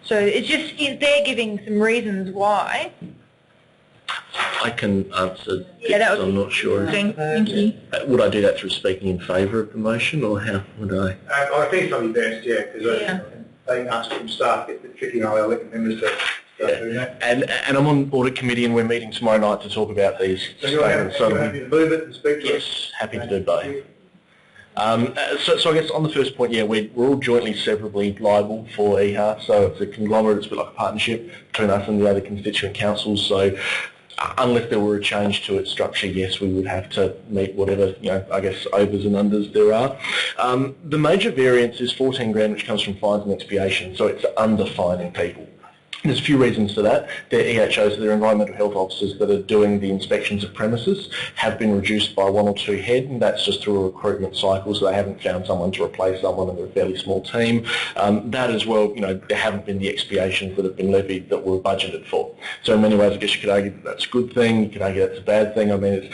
So it's just, they're giving some reasons why. I can answer Yeah, that this, would I'm be not sure. Thank you. Would I do that through speaking in favour of the motion, or how would I? I think it's probably best, yeah, because Yeah. they ask from staff, it's a bit tricky, and I'll let members to start doing that. And I'm on audit committee, and we're meeting tomorrow night to talk about these So you're statements. happy to move it and speak to it? Yes, happy to do both. So I guess on the first point, yeah, we're all jointly severably liable for EHA, so it's a conglomerate, it's a bit like a partnership between us and the other constituent councils, so unless there were a change to its structure, yes, we would have to meet whatever, I guess, overs and unders there are. The major variance is 14 grand, which comes from fines and expiation, so it's under fining people. There's a few reasons for that. Their EHOs, their environmental health officers that are doing the inspections of premises, have been reduced by 1 or 2 head, and that's just through a recruitment cycle, so they haven't found someone to replace someone, and they're a fairly small team. That as well, there haven't been the expiations that have been levied that were budgeted for. So in many ways, I guess you could argue that that's a good thing, you could argue that's a bad thing. I mean,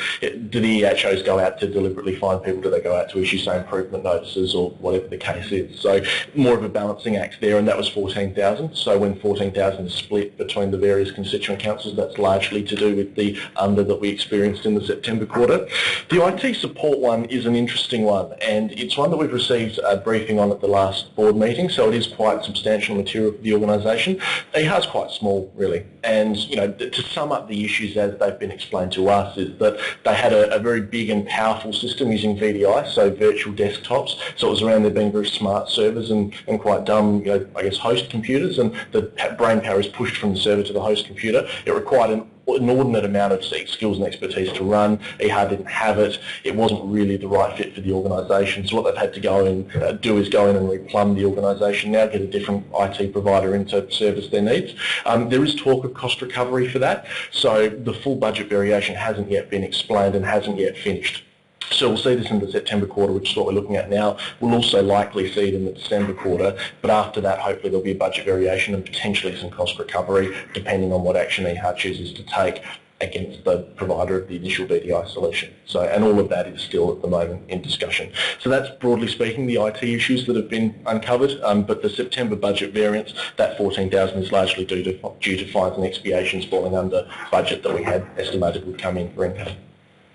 do the EHOs go out to deliberately fine people? Do they go out to issue, say, improvement notices or whatever the case is? So more of a balancing act there, and that was 14,000. So when 14,000 is split between the various constituent councils, that's largely to do with the under that we experienced in the September quarter. The IT support one is an interesting one, and it's one that we've received a briefing on at the last board meeting, so it is quite substantial material for the organisation. EHA is quite small, really, and to sum up the issues as they've been explained to us is that they had a very big and powerful system using VDI, so virtual desktops, so it was around there being very smart servers and quite dumb, I guess, host computers, and the brain power is pushed from the server to the host computer. It required an inordinate amount of skills and expertise to run. EHA didn't have it. It wasn't really the right fit for the organisation. So what they've had to go and do is go in and replumb the organisation now, get a different IT provider in to service their needs. There is talk of cost recovery for that. So the full budget variation hasn't yet been explained and hasn't yet finished. So we'll see this in the September quarter, which is what we're looking at now. We'll also likely see it in the December quarter, but after that, hopefully there'll be a budget variation and potentially some cost recovery, depending on what action EHA chooses to take against the provider of the initial VDI solution. So, and all of that is still at the moment in discussion. So that's broadly speaking the IT issues that have been uncovered, but the September budget variance, that 14,000 is largely due to fines and expiations falling under budget that we had estimated would come in for income.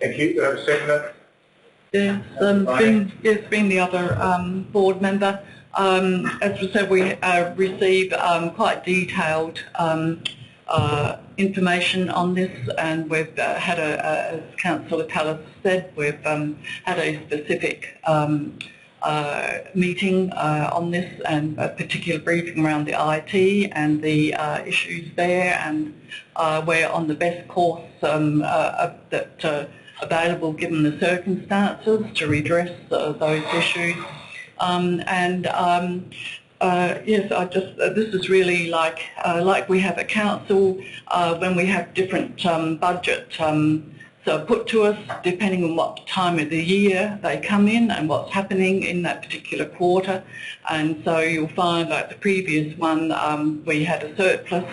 Thank you. Do I have a seconder? Yes, being the other board member, as we said, we receive quite detailed information on this, and we've had as Councillor Tallis said, we've had a specific meeting on this, and a particular briefing around the IT and the issues there, and we're on the best course available given the circumstances to redress those issues. Yes, this is really like we have a council when we have different budget so put to us depending on what time of the year they come in and what's happening in that particular quarter. And so you'll find, like the previous one, we had a surplus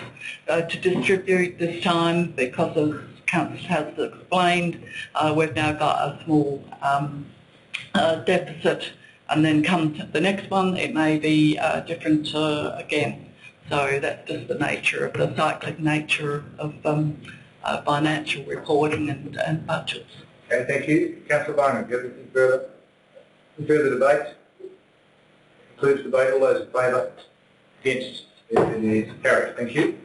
to distribute this time because of Council has explained, we've now got a small deficit, and then come to the next one, it may be different again. So that's just the nature of the cyclic nature of financial reporting and budgets. Okay, thank you. Councillor Barnum, do you have anything further? Any further debate? Concludes debate. All those in favour? Against? It is carried. Thank you.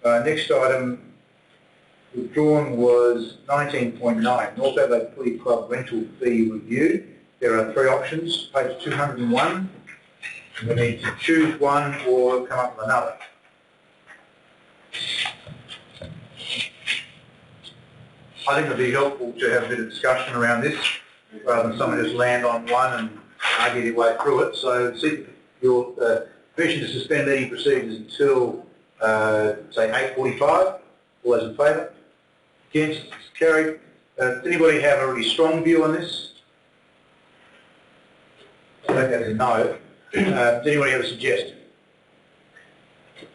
Next item withdrawn was 19.9, North Adelaide Footy Club rental fee review. There are 3 options, page 201. We need to choose one or come up with another. I think it would be helpful to have a bit of discussion around this, rather than someone just land on one and argue their way through it. So seek your permission to suspend meeting procedures until, say, 8:45. All those in favour? Against? It's carried. Does anybody have a really strong view on this? I think that is a no. Does anybody have a suggestion?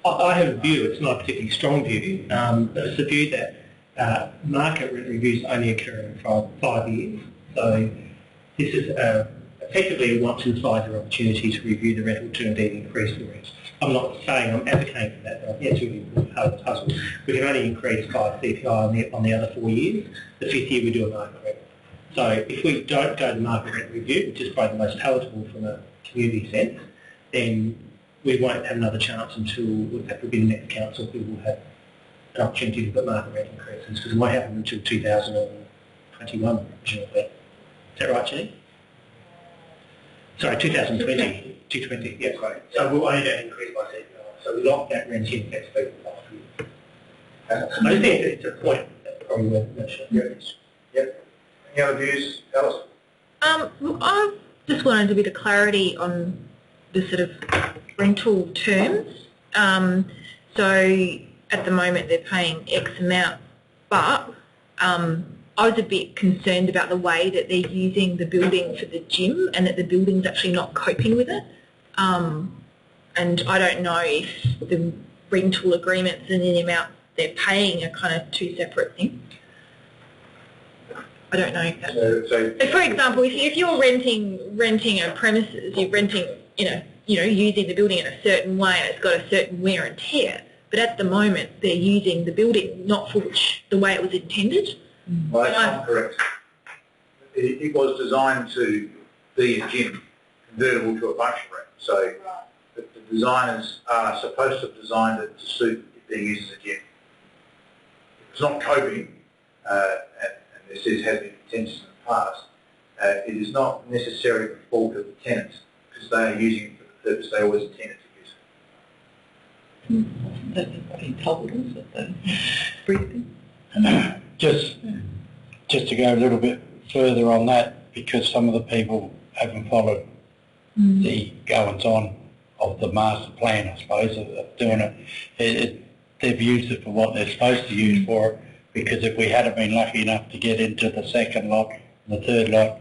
I have a view. It's not a particularly strong view. It's a view that market rent reviews only occur in 5 years. So this is effectively a once in a 5 year opportunity to review the rental to indeed increase the rent. I'm not saying I'm advocating for that, but I think it's really important part of the puzzle. We can only increase by CPI on the other 4 years. The 5th year we do a market rent. So if we don't go to market rent review, which is probably the most palatable from a community sense, then we won't have another chance until that will be the next council who will have an opportunity to put market rent increases, because it won't happen until 2021 presumably. Is that right, Jenny? Sorry, 2020. 220, yeah, right. So we'll only get an increase by CPI. So we lock that rent in next week for 5 years. I just think it's a point that's probably worth mentioning. Yep. Any other views, Alice? I just wanted a bit of clarity on the sort of rental terms. So at the moment they're paying X amount, but I was a bit concerned about the way that they're using the building for the gym and that the building's actually not coping with it. And I don't know if the rental agreements and the amount they're paying are kind of two separate things. I don't know if that's... So for example, if you're renting a premises, you're renting, using the building in a certain way and it's got a certain wear and tear, but at the moment they're using the building not for the way it was intended. Well, that's not correct. It was designed to be a gym, convertible to a function room. So the designers are supposed to have designed it to suit it being used as a gym. If it's not coping, and this has been contentious in the past, it is not necessarily the fault of the tenants, because they are using it for the purpose they always intended to use it. That's what he told us at the briefing. Just to go a little bit further on that, because some of the people haven't followed the goings-on of the master plan, I suppose, of doing it. They've used it for what they're supposed to use for it, because if we hadn't been lucky enough to get into the second lot and the third lot,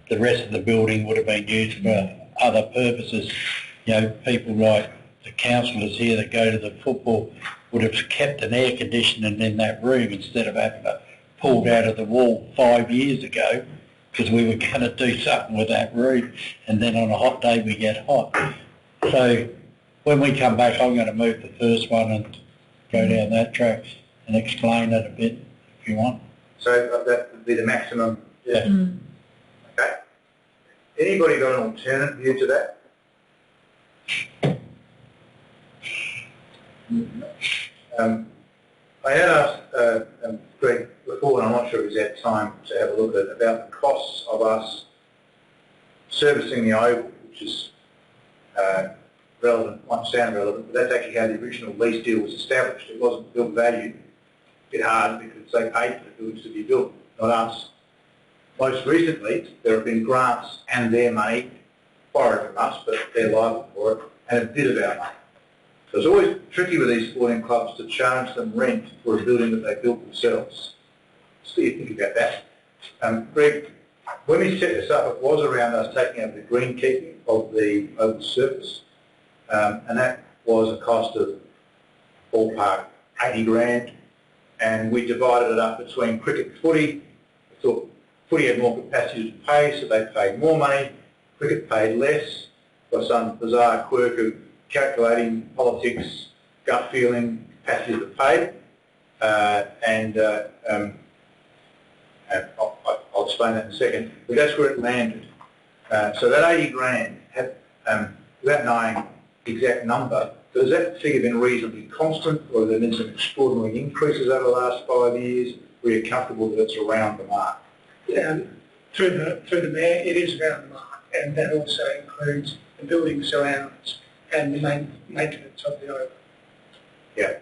the rest of the building would have been used for other purposes. People like the councillors here that go to the football would have kept an air conditioning in that room instead of having it pulled out of the wall 5 years ago, because we were going to do something with that room, and then on a hot day we get hot. So when we come back, I'm going to move the first one and go down that track and explain it a bit if you want. So that would be the maximum? Yeah. Okay. Anybody got an alternate view to that? I had asked Greg before, and I'm not sure if he's had time to have a look at it, about the costs of us servicing the Oval, which is relevant, might sound relevant, but that's actually how the original lease deal was established. It wasn't built value, a bit hard, because they paid for the buildings to be built, not us. Most recently, there have been grants and their money borrowed from us, but they're liable for it, and a bit of our money. So it's always tricky with these sporting clubs to charge them rent for a building that they built themselves. So you think about that. Greg, when we set this up, it was around us taking over the greenkeeping of the oval surface, and that was a cost of ballpark 80 grand, and we divided it up between cricket and footy. We thought footy had more capacity to pay, so they paid more money. Cricket paid less, by some bizarre quirk of calculating politics, gut feeling, capacity to pay, and I'll explain that in a second, but that's where it landed. So that 80 grand, had, without knowing the exact number, has that figure been reasonably constant, or have there been some extraordinary increases over the last 5 years? Were you comfortable that it's around the mark? Through the Mayor, it is around the mark, and that also includes the building surrounds and the maintenance of the Oval. Yeah.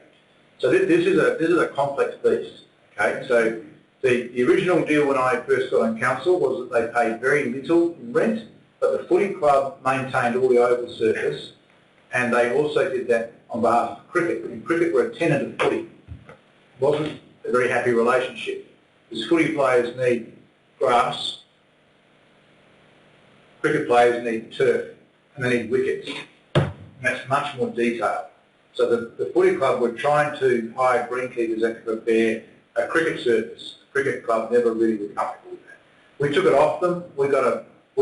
So this is a complex beast. Okay. So the original deal when I first got on council was that they paid very little in rent, but the footy club maintained all the oval surface, and they also did that on behalf of cricket. And cricket were a tenant of footy. It wasn't a very happy relationship, because footy players need grass, cricket players need turf, and they need wickets. And that's much more detailed. So the footy club were trying to hire greenkeepers that could prepare a cricket surface. The cricket club never really were comfortable with that. We took it off them. We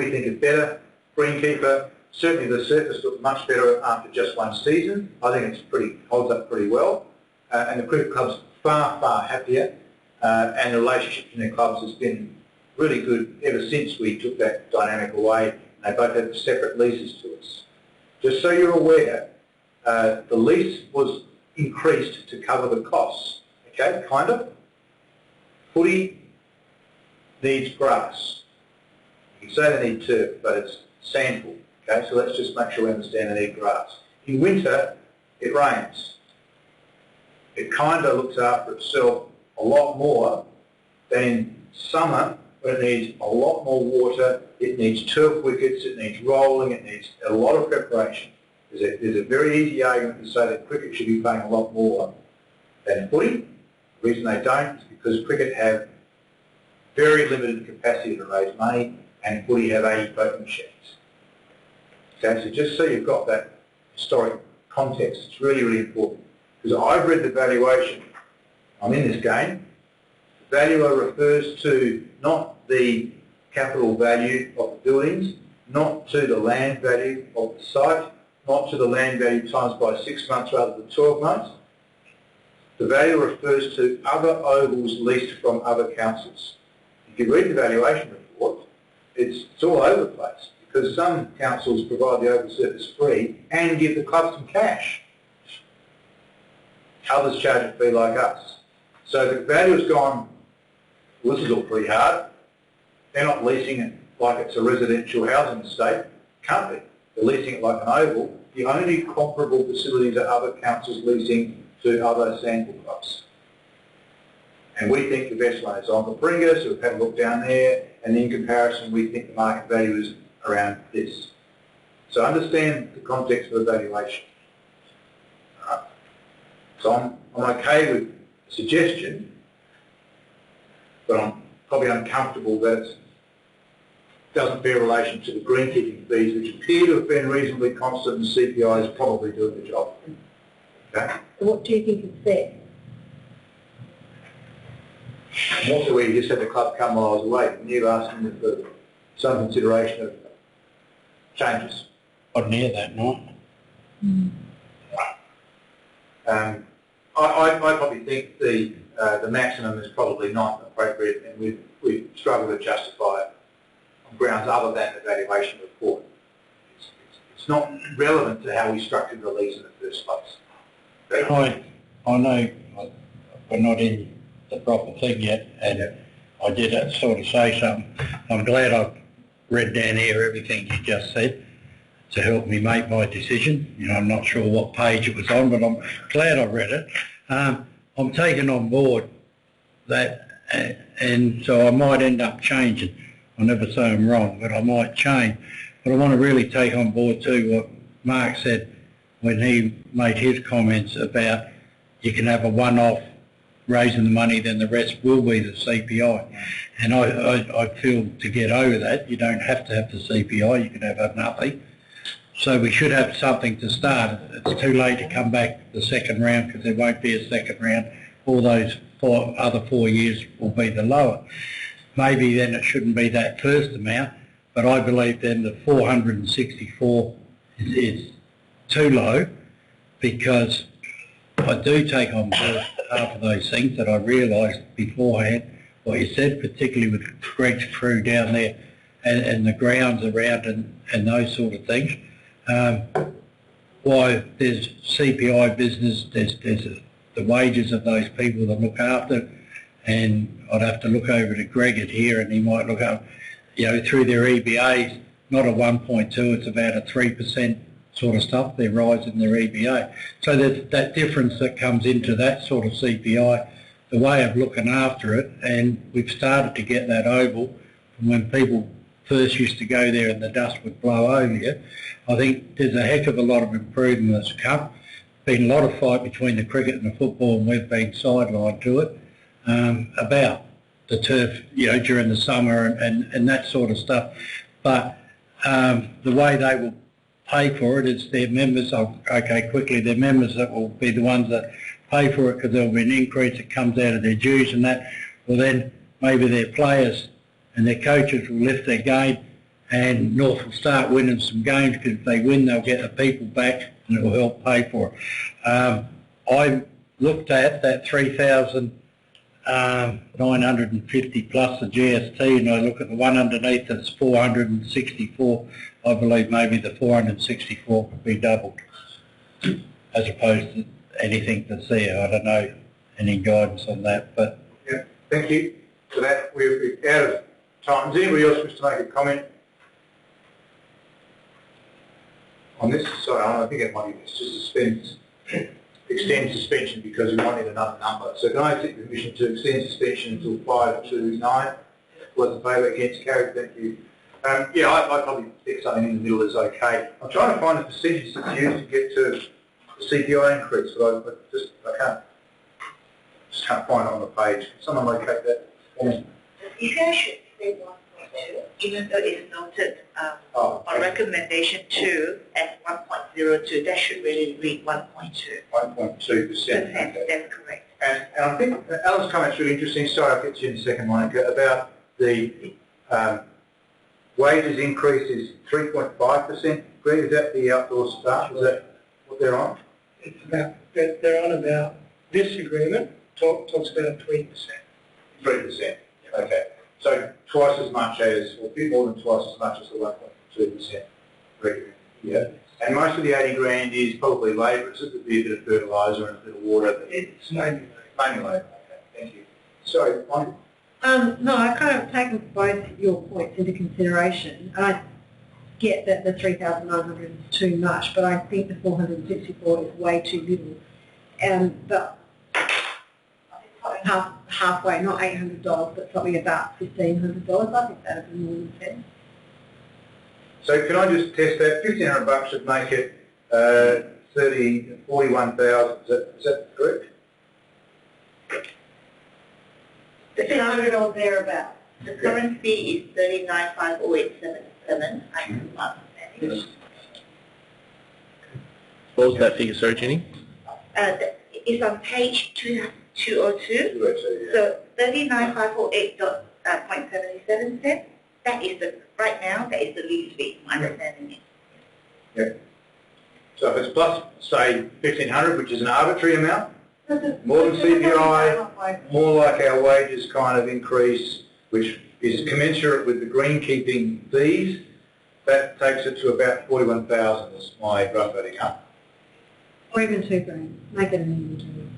think it's better. Greenkeeper, certainly the surface looked much better after just one season. I think it's holds up pretty well. And the cricket club's far, far happier. And the relationship in the clubs has been really good ever since we took that dynamic away. They both have separate leases to us. Just so you're aware, the lease was increased to cover the costs. Okay, kind of. Footy needs grass. You can say they need turf, but it's sandful. Okay, so let's just make sure we understand they need grass. In winter, it rains. It kind of looks after itself a lot more than in summer, when it needs a lot more water. It needs turf wickets, it needs rolling, it needs a lot of preparation. There's a very easy argument to say that cricket should be paying a lot more than footy. The reason they don't is because cricket have very limited capacity to raise money and footy have 80 voting machines. Okay, so just so you've got that historic context, it's really, really important. Because I've read the valuation. I'm in this game. The valuer refers to not the capital value of the buildings, not to the land value of the site, not to the land value times by 6 months rather than 12 months. The valuer refers to other ovals leased from other councils. If you read the valuation report, it's all over the place because some councils provide the oval surface free and give the club some cash. Others charge a fee like us. So the valuer's gone, well, this is all pretty hard. They're not leasing it like it's a residential housing estate. Can't be. They're leasing it like an oval. The only comparable facilities are other councils leasing to other sandful clubs. And we think the best one is on the Paringa, so we've had a look down there, and in comparison we think the market value is around this. So understand the context of the valuation. So I'm okay with the suggestion, but I'm probably uncomfortable that it doesn't bear relation to the greenkeeping fees, which appear to have been reasonably constant, and CPI is probably doing the job. Okay? So what do you think is fair? And also, we just had the club come while I was away, and you asked me for some consideration of changes. I'd near that, no? I probably think the maximum is probably not appropriate, and we've struggled to justify it on grounds other than the valuation report. It's not relevant to how we structured the lease in the first place. I know we're not in the proper thing yet, and I did sort of say something. I'm glad I've read down here everything you just said to help me make my decision. You know, I'm not sure what page it was on, but I'm glad I read it. I'm taking on board that, and so I might end up changing. I'll never say I'm wrong, but I might change. But I want to really take on board too what Mark said when he made his comments about you can have a one-off raising the money, then the rest will be the CPI. And I feel to get over that, you don't have to have the CPI, you can have nothing. So we should have something to start. It's too late to come back the second round because there won't be a second round. All those other 4 years will be the lower. Maybe then it shouldn't be that first amount, but I believe then the 464 is too low because I do take on board half of those things that I realised beforehand, what you said, particularly with Greg's crew down there and the grounds around and those sort of things. Why there's CPI business, there's the wages of those people that look after, and I'd have to look over to Greg at here and he might look up, you know, through their EBAs, not a 1.2, it's about a 3% sort of stuff, they're rising their EBA. So there's that difference that comes into that sort of CPI, the way of looking after it, and we've started to get that oval from when people first used to go there and the dust would blow over you. I think there's a heck of a lot of improvement that's come. Been a lot of fight between the cricket and the football, and we've been sidelined to it about the turf, you know, during the summer and that sort of stuff. But the way they will pay for it is their members, okay, quickly, their members that will be the ones that pay for it because there'll be an increase that comes out of their dues and that, well then maybe their players and their coaches will lift their game and North will start winning some games because if they win they'll get the people back and it will help pay for it. I looked at that 3,950 plus the GST and I look at the one underneath that's 464. I believe maybe the 464 could be doubled as opposed to anything that's there. I don't know any guidance on that, but... Yeah, thank you for that. We're out of time. Does anybody else wish to make a comment on this? Sorry, I think it might be just extend suspension because we might need another number. So can I take permission to extend suspension until 529? Was in favour? Against? Carried. Thank you. Yeah, I'd probably pick something in the middle that's okay. I'm trying to find the percentage that's used to get to the CPI increase, but I just can't find it on the page. Can someone locate that for me? The CPI should say 1.2, even though it's noted on recommendation 2 as 1.02. That should really read 1.2. 1.2%. Okay. That's correct. And I think Alan's comment's really interesting. Sorry, I'll get to you in a second, Monica, about the wages increase is 3.5%. Greg, is that the outdoor staff? Is that what they're on? It's about, they're on about, this agreement talks about 3%. 3%. Okay. So twice as much as, or a bit more than twice as much as the 1.2% regular. Yeah. And most of the 80 grand is probably labour. It's just a bit of fertiliser and a bit of water. It's mainly labour. Mainly labour. Okay. Thank you. Sorry, Monica. No, I kind of taken both your points into consideration. And I get that the 3,900 is too much, but I think the 464 is way too little. But halfway, not $800, but something about $1,500. I think that would be more than fair. So can I just test that? $1,500 should make it 41,000. Is that correct? 1,500 or thereabouts. The current fee is 39,508.77. I do not understand. What was that figure, sorry, Jenny? It's on page 202. So 39,508.77 cents. That is the right now. That is the lease fee. My understanding is. Yeah. So if it's plus, say, 1,500, which is an arbitrary amount, more than CPI, more like our wages kind of increase, which is commensurate with the greenkeeping fees, that takes it to about 41,000 is my rough adding up. Or even $2,000. Make it an even.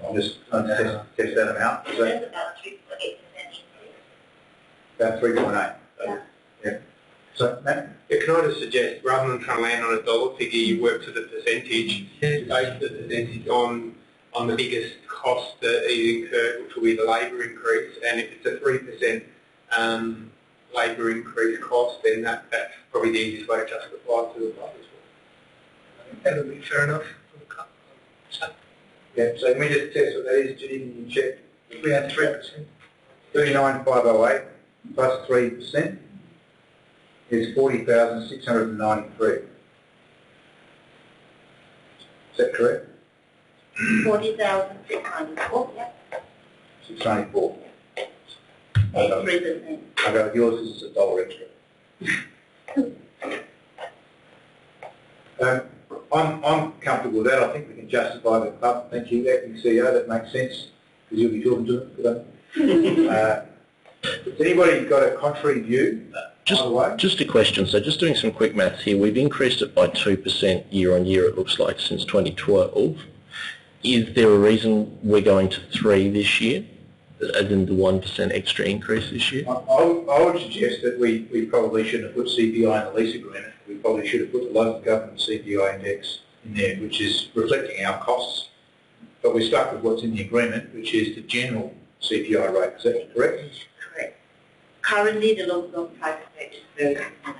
I'm just trying to test that amount. Is that about 3.8% increase. about 3.8? Yeah. So, Matt? Yeah, can I just suggest, rather than trying to land on a dollar figure, you work to the percentage, base the percentage on the biggest cost that is incurred, which will be the labour increase, and if it's a 3% labour increase cost, then that's probably the easiest way to justify to the price. That would be fair enough. Yeah, so let me just test what that is, Judy, can you check? We had 3%. 39,508 plus 3% is 40,693. Is that correct? 40,694. Yeah. 694. 3%. Okay, yours is a dollar extra. I'm comfortable with that. I think we can justify the club. Thank you, acting CEO. That makes sense because you'll be talking to them. Has anybody got a contrary view? Just a question. So just doing some quick maths here, we've increased it by 2% year on year, it looks like, since 2012. Is there a reason we're going to 3 this year, as in the 1% extra increase this year? I would suggest that we probably shouldn't have put CPI in the lease agreement. We probably should have put the local government CPI index in there, which is reflecting our costs. But we're stuck with what's in the agreement, which is the general CPI rate. Is that correct? Correct. Currently, the local private rate is very high.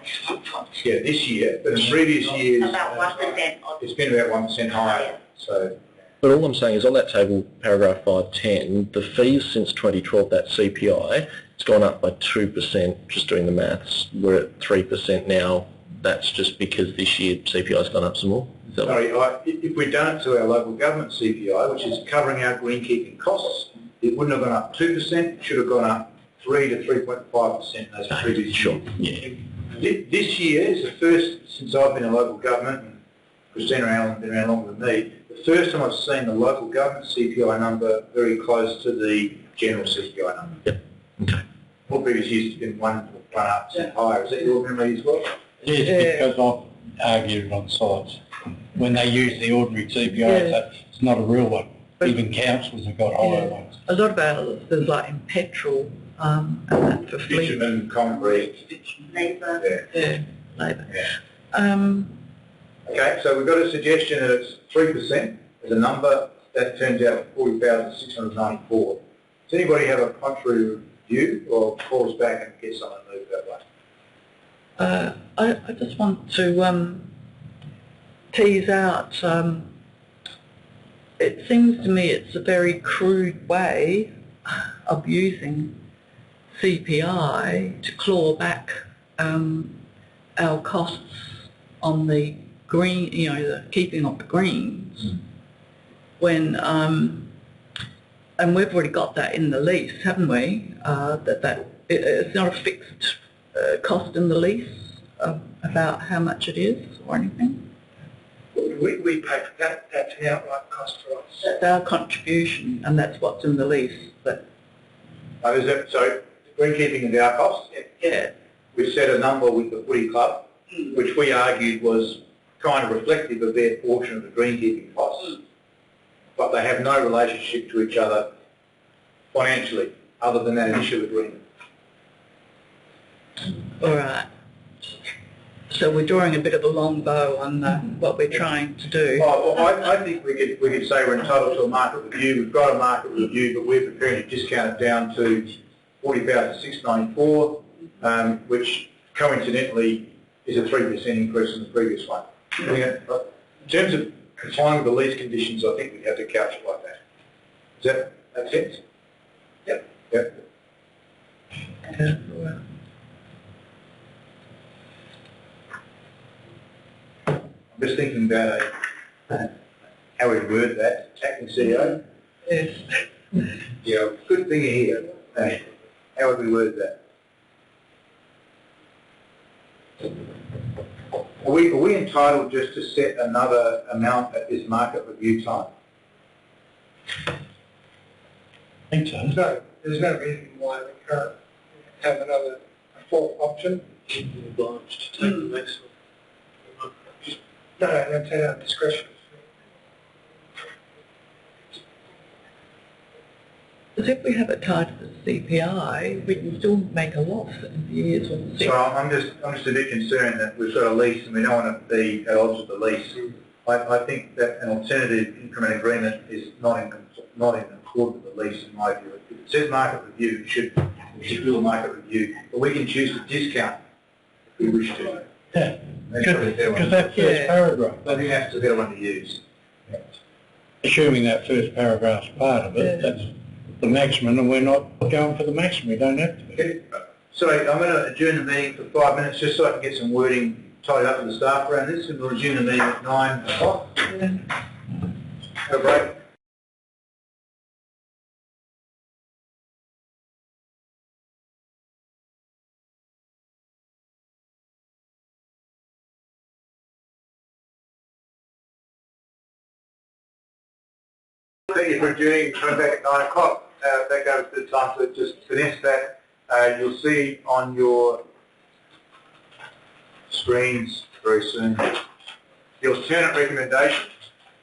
Yeah, this year, but in previous years, about 1%. It's been about 1% higher. So. But all I'm saying is on that table, paragraph 510, the fees since 2012, that CPI, it's gone up by 2%, just doing the maths. We're at 3% now that's just because this year CPI's gone up some more? Is that Sorry, if we'd done it to our local government CPI, which is covering our greenkeeping costs, it wouldn't have gone up 2%, it should have gone up 3 to 3.5% in those previous sure. years. Yeah. This year is the first, since I've been in local government, and Christina Allen's been around longer than me, the first time I've seen the local government CPI number very close to the general CPI number. Yep. Okay. All previous years it's been 1.5% higher. Is that your memory as well? It is, because I've argued it on sites. When they use the ordinary CPI, it's not a real one. Even councils have got higher ones. A lot of ours is like in petrol, and that for fleet. Bitumen, concrete. Labour. Yeah, labour. Yeah. Okay, so we've got a suggestion that it's 3% as a number. That turns out 40,694. Does anybody have a contrary view, or call us back and get someone moved that way? I just want to tease out, it seems to me it's a very crude way of using CPI to claw back our costs on the green, the keeping of the greens, when, and we've already got that in the lease, haven't we? It's not a fixed cost in the lease about how much it is or anything. We pay for that. That's the outright cost for us. That's our contribution, and that's what's in the lease. But So greenkeeping is our cost? yeah. We set a number with the footy club, which we argued was kind of reflective of their portion of the greenkeeping costs, but they have no relationship to each other financially, other than that initial agreement. All right. So we're drawing a bit of a long bow on what we're trying to do. Well, I think we could say we're entitled to a market review. We've got a market review, but we're preparing to discount it down to 40,694, which coincidentally is a 3% increase in the previous one. In terms of complying with the lease conditions, I think we'd have to couch it like that. Does that make sense? Yep. Yep. Yeah, all right. I'm just thinking about how we word that, acting CEO. Yes. Yeah, good thing you're here. How would we word that? Are we entitled just to set another amount at this market review time? I think so. There's no reason why we can't have another fourth option. You're obliged to take the maximum. No, that's at our discretion. Because if we have it tied to the CPI, we can still make a loss in the years when the So I'm just a bit concerned that we've got a lease and we don't want to be at odds with the lease. I think that an alternative increment agreement is not in accord with the lease in my view. If it says market review, it should do a market review, but we can choose to discount if we wish to. Yeah, because that first paragraph. I think that's the better one to use. Assuming that first paragraph's part of it, that's the maximum, and we're not going for the maximum. We don't have to be. Okay. Sorry, I'm going to adjourn the meeting for 5 minutes just so I can get some wording tied up with the staff around this, and we'll resume the meeting at 9 o'clock. Have a break. Thank you for adjourning. Coming back at 9 o'clock. That goes to the time to just finesse that. You'll see on your screens very soon the alternate recommendation,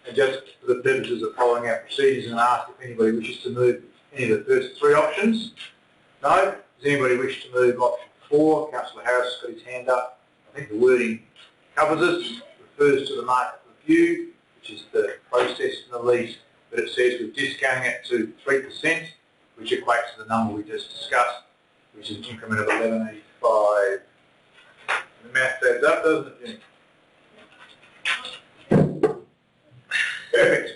and just for the purposes of following our procedures, and ask if anybody wishes to move any of the first 3 options. No? Does anybody wish to move option 4? Councillor Harris has got his hand up. I think the wording covers it. Refers to the market review, which is the process in the lease, but it says we're discounting it to 3%, which equates to the number we just discussed, which is an increment of 1185. The math adds up, doesn't it, Jimmy? Perfect.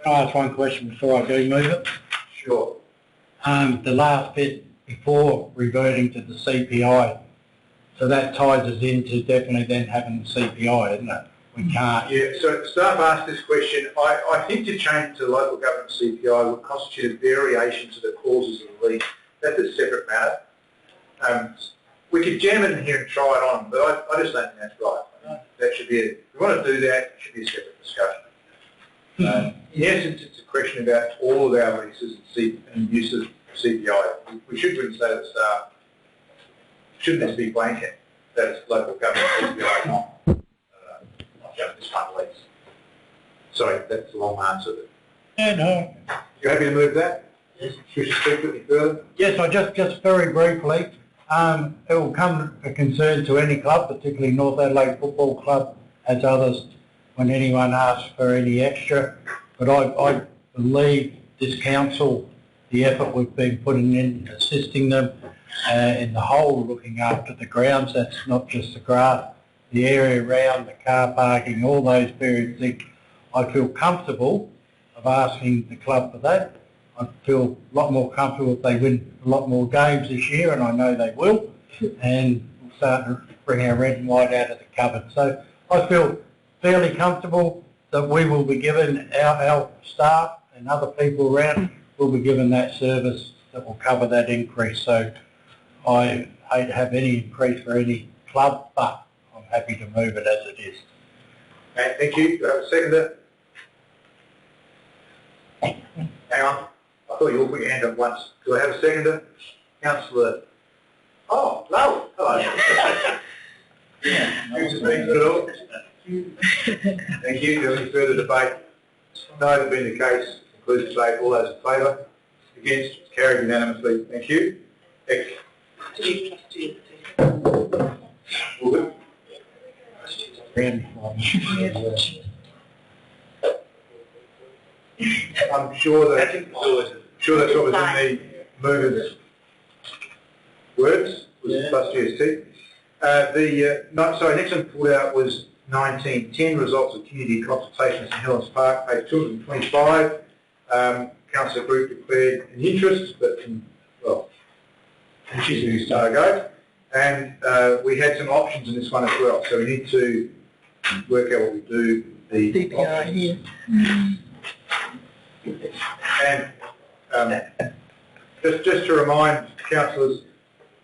Can I ask one question before I do move it? Sure. The last bit before reverting to the CPI So that ties us into definitely then having the CPI, isn't it? We can't. Yeah, so staff asked this question. I think to change to local government CPI would constitute a variation to the clauses of the lease. That's a separate matter. We could jam it in here and try it on, but I just don't think that's right. That should be if we want to do that, it should be a separate discussion. In essence, it's a question about all of our leases and use of CPI. We should really say to the staff, shouldn't this be blanket? That it's local government CPI, not just this one lease. Sorry, that's a long answer. Yeah, no. You happy to move that? Yes. Should you speak any further? Yes, I just very briefly, it will come a concern to any club, particularly North Adelaide Football Club, as others, when anyone asks for any extra. But I believe this council, the effort we've been putting in, assisting them in the whole looking after the grounds, that's not just the grass, the area around, the car parking, all those various things. I feel comfortable of asking the club for that. I feel a lot more comfortable if they win a lot more games this year, and I know they will, and we'll start to bring our red and white out of the cupboard. So I feel fairly comfortable that we will be given, our staff and other people around will be given that service that will cover that increase. So I hate to have any increase for any club, but I'm happy to move it as it is. Okay, thank you. Do I have a seconder? Hang on. I thought you all put your hand up once. Do I have a seconder? Councillor. Oh, no. Hello. Who's just been put it all? Thank you. Do you have any further debate? No, that being the case, conclude debate. All those in favour? Against? Carried unanimously. Thank you. Excellent. All good? I'm sure that's what was in the movement's words, was plus GST. Next one pulled out was 1910, results of community consultation at St Helens Park, page 225. Council group declared an interest, but choosing to start go. And we had some options in this one as well, so we need to work out what we do with the options. Here. And just to remind councillors,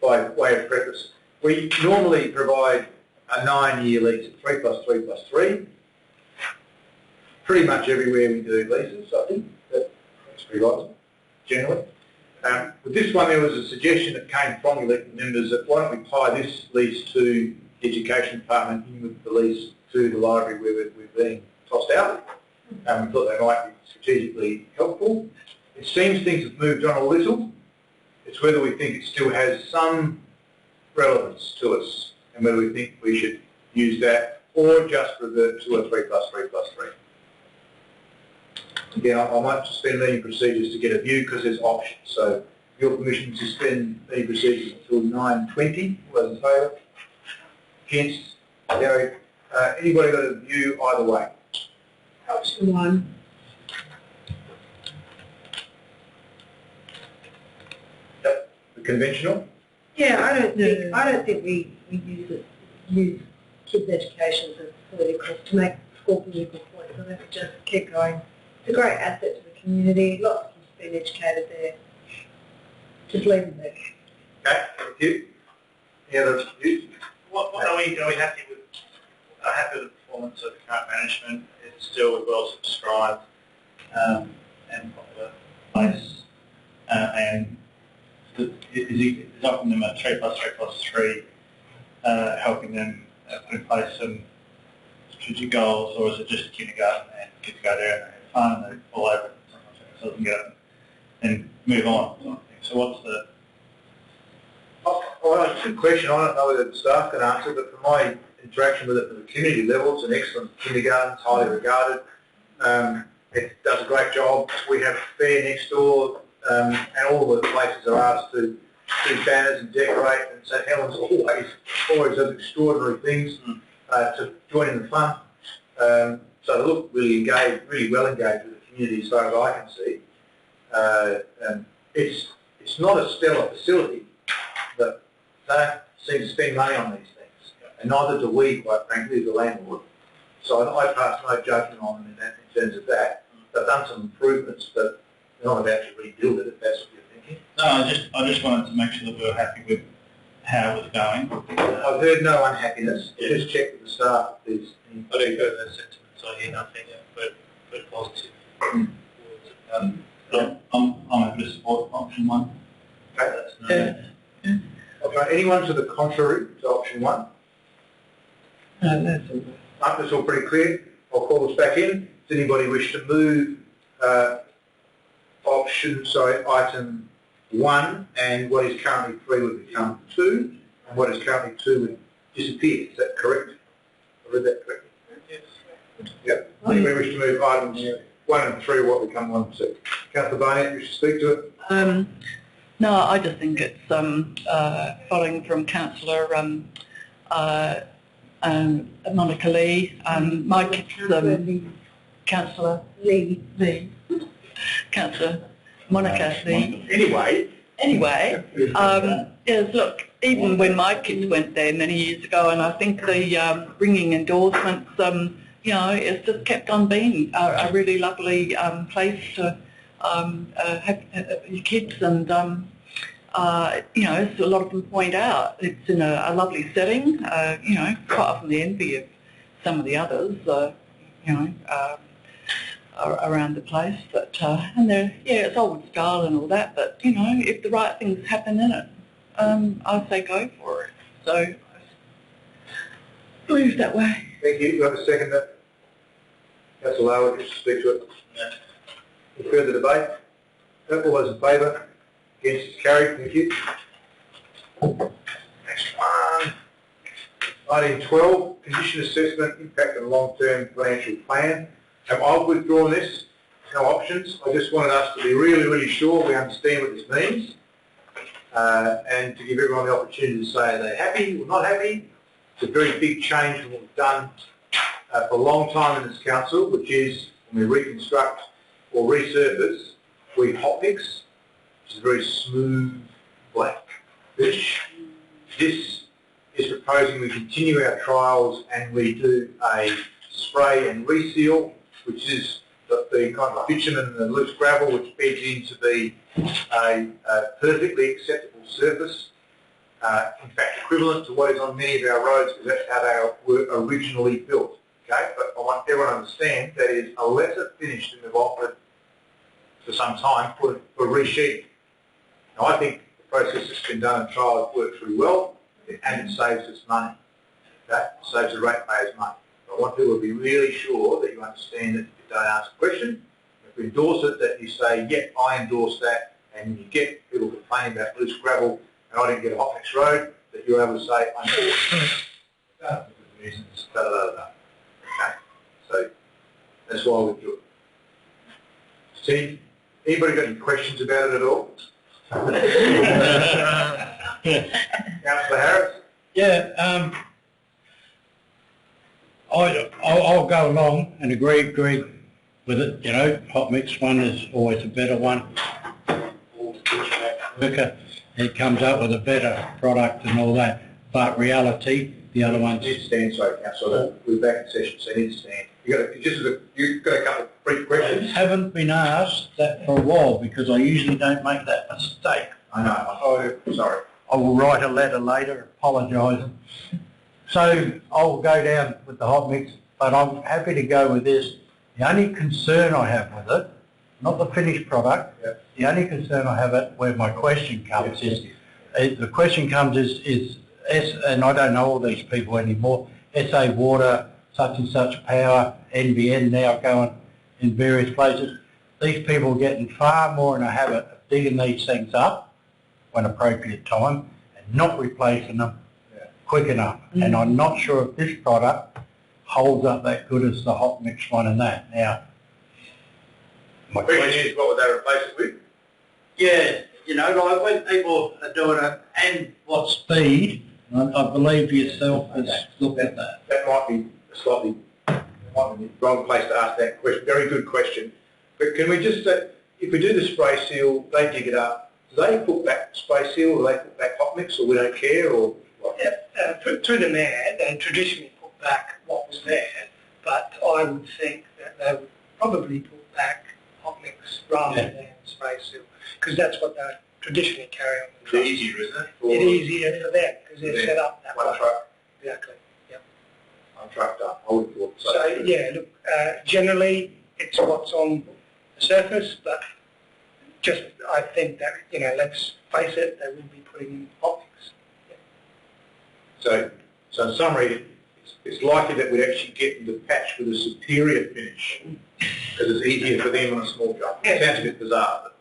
by way of preface, we normally provide a 9-year lease at 3 + 3 + 3. Pretty much everywhere we do leases, I think that's pretty right, generally. With this one, there was a suggestion that came from elected members that why don't we tie this lease to the Education Department in with the lease to the library where we're being tossed out. We thought they might be strategically helpful. It seems things have moved on a little. It's whether we think it still has some relevance to us and whether we think we should use that or just revert to a 3 + 3 + 3. Again, I might suspend meeting procedures to get a view because there's options. So your permission to suspend meeting procedures until 9:20. All those in favour? Against? Carried. Anybody got a view either way? Option 1. Yep. The conventional? Yeah, I don't think we use kids' education as a political to make school political points. I think we just keep going. It's a great asset to the community. Lots of kids being educated there. Just leave them there. Okay, thank you. Any other views? What are we happy with? Happy with the performance of the current management? It's still well subscribed and popular place, and is offering them a 3 + 3 + 3, helping them put in place some strategic goals, or is it just kindergarten and kids go there and they have fun and they fall over it so they can get up and move on? So what's the... Well, it's a good question. I don't know whether the staff can answer, but from my interaction with it at the community level, it's an excellent kindergarten, it's highly regarded. It does a great job. We have fair next door, and all the places are asked to do banners and decorate, and St Helens always does extraordinary things to join in the fun. So they look really engaged, really well engaged with the community as far as I can see. It's not a stellar facility, but seem to spend money on these things, and neither do we, quite frankly, as a landlord. So I pass no judgment on them in terms of that. They've done some improvements, but they're not about to rebuild it, if that's what you're thinking. No, I just wanted to make sure that we were happy with how it was going. I've heard no unhappiness. Just check with the staff if there's any... I don't go to those sentiments. I hear nothing but positive. I'm happy to support option 1. Okay. Okay. Anyone to the contrary to option 1? No, that's all right. That's all pretty clear. I'll call this back in. Does anybody wish to move item 1, and what is currently 3 would become 2, and what is currently 2 would disappear? Is that correct? I read that correctly? Yes. Yep. Anybody wish to move items 1 and 3, what become 1 and 2? Councillor Barnett, wish to speak to it? No, I just think it's following from Councillor Monica Lee. My kids, Councillor Lee. Councillor Monica Lee. Anyway, yes, look, even when my kids went there many years ago, and I think the ringing endorsements, you know, it's just kept on being a really lovely place to have your kids, and you know, as a lot of them point out, it's in a lovely setting. You know, quite often the envy of some of the others, you know, around the place. But and they're, yeah, it's old style and all that. But you know, if the right things happen in it, I say go for it. So I believe that way. Thank you. You have a second that? Councillor Lowe, wish to speak to it? Any further debate? All those in favour? Against, it's carried. Thank you. Next one. Item 12, condition assessment, impact on long-term financial plan. I've withdrawn this, no options. I just wanted us to be really, really sure we understand what this means, and to give everyone the opportunity to say are they happy or not happy. It's a very big change from what we've done for a long time in this council, which is when we reconstruct or resurface, we hot mix, which is a very smooth black fish. This is proposing we continue our trials and we do a spray and reseal, which is the kind of bitumen and the loose gravel, which beds into the a perfectly acceptable surface. In fact, equivalent to what is on many of our roads, because that's how they were originally built. Okay, but I want everyone to understand that is a lesser finish than we've offered for some time for resheathing. Now, I think the process that's been done in trial works really well, and it saves us money. Okay, it saves the ratepayers money. I want people to be really sure that you understand that if you don't ask a question, if you endorse it, that you say, yep, I endorse that, and you get people complaining about loose gravel and I didn't get a hot mix road, that you're able to say, I endorse it. For good reasons, da da da da. Okay, so that's why we do it. Steve, anybody got any questions about it at all? Councillor Harris? Yeah, I'll go along and agree with it. You know, hot mix one is always a better one. Quicker, it comes up with a better product and all that. But reality, the other ones. You need to stand, sorry, Councillor. We're back in session, so you need to stand. You've got a couple of brief questions. I haven't been asked that for a while because I usually don't make that mistake. I know. Oh, sorry. I will write a letter later apologising. So I'll go down with the hot mix, but I'm happy to go with this. The only concern I have with it, not the finished product, yep. The only concern I have it where my question comes is the question comes is and I don't know all these people anymore, SA Water, such and such power, NBN now going in various places. These people are getting far more in a habit of digging these things up when appropriate time and not replacing them quick enough. Mm-hmm. And I'm not sure if this product holds up that good as the hot mix one and that. Now, my question is, what would they replace it with? Yeah, you know, like when people are doing it and what speed, I believe yourself has looked at that. That might be slightly the wrong place to ask that question. Very good question. But can we just, if we do the spray seal, they dig it up. Do they put back spray seal or do they put back hot mix or we don't care or what? Well, through the Mayor, they traditionally put back what was there, but I would think that they would probably put back hot mix rather than spray seal, because that's what they traditionally carry on the truck. It's easier, isn't it? It's easier for them because they're set up that way. One truck. Exactly. Yep. I'm trucked up. I would have thought so. So yeah, look, generally it's what's on the surface, but just I think that let's face it, they will be putting in hot mix. So in summary, it's likely that we'd actually get them to patch with a superior finish because it's easier for them on a small truck. It sounds a bit bizarre, but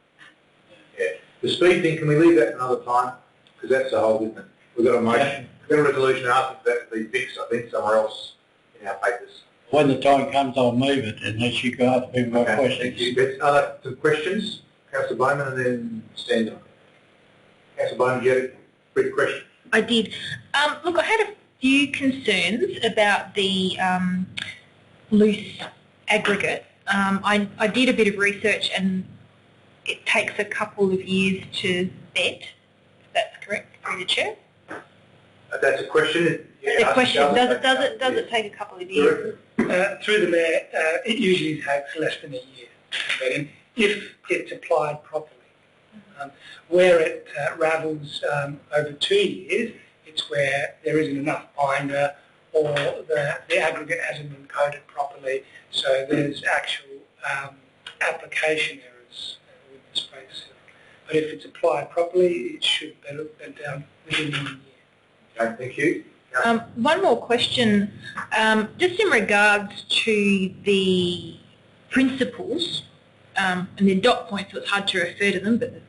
yeah. The speed thing, can we leave that another time? Because that's the whole, isn't it? We've got a motion, we've got a resolution asking for that to be fixed, I think, somewhere else in our papers. When the time comes, I'll move it, unless you guys have got questions. Thank you. Other some questions? Councillor Bowman and then Stanton. Councillor Bowman, you had a brief question. I did. Look, I had a few concerns about the loose aggregate. I did a bit of research and it takes a couple of years to vet, if that's correct, through the chair. That's a question. The question, does it take a couple of years? Through the Mayor, it usually takes less than a year to vet in, if it's applied properly. Where it ravels over 2 years, it's where there isn't enough binder or the aggregate hasn't been coded properly, so there's actual application errors with the spray seal. But if it's applied properly, it should bed down within 1 year. Okay, thank you. One more question, just in regards to the principles and the dot points, so it's hard to refer to them, but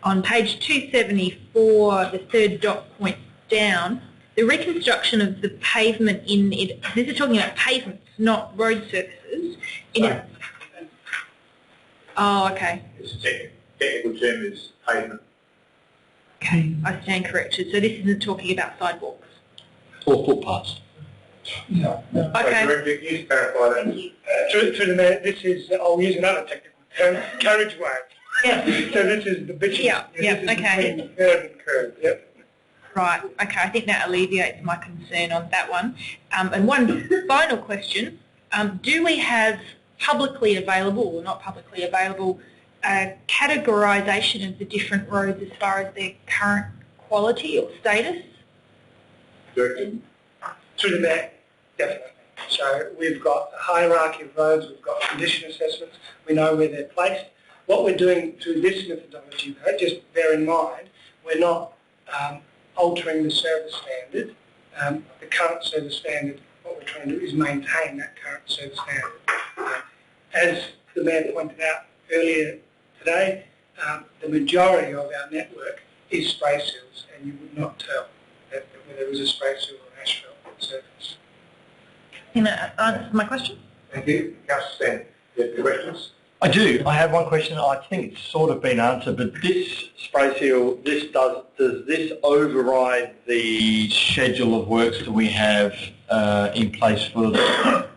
on page 274, the third dot point down, the reconstruction of the pavement in it, this is talking about pavements, not road surfaces. Oh, okay. It's a technical term is pavement. Okay, I stand corrected. So this isn't talking about sidewalks? Or footpaths. No. Okay. Director, can you clarify that? Thank you. Through the Mayor, this is, I'll use another technical term, carriageway. Yeah. So this is the bitumen. Yeah, This is okay. between curb and curb, yep. Right, okay, I think that alleviates my concern on that one. And one final question, do we have publicly available or not publicly available categorisation of the different roads as far as their current quality or status? Director? Through the Mayor, definitely. So we've got a hierarchy of roads, we've got condition assessments, we know where they're placed. What we're doing through this methodology, though, just bear in mind, we're not altering the service standard. The current service standard, what we're trying to do is maintain that current service standard. As the Mayor pointed out earlier today, the majority of our network is spray seals, and you would not tell that whether it was a spray seal or an asphalt surface. Can I answer my question? Thank you. Councillor Stanton, you have any questions? I do. I have one question. I think it's sort of been answered, but this spray seal, does this override the schedule of works that we have in place for the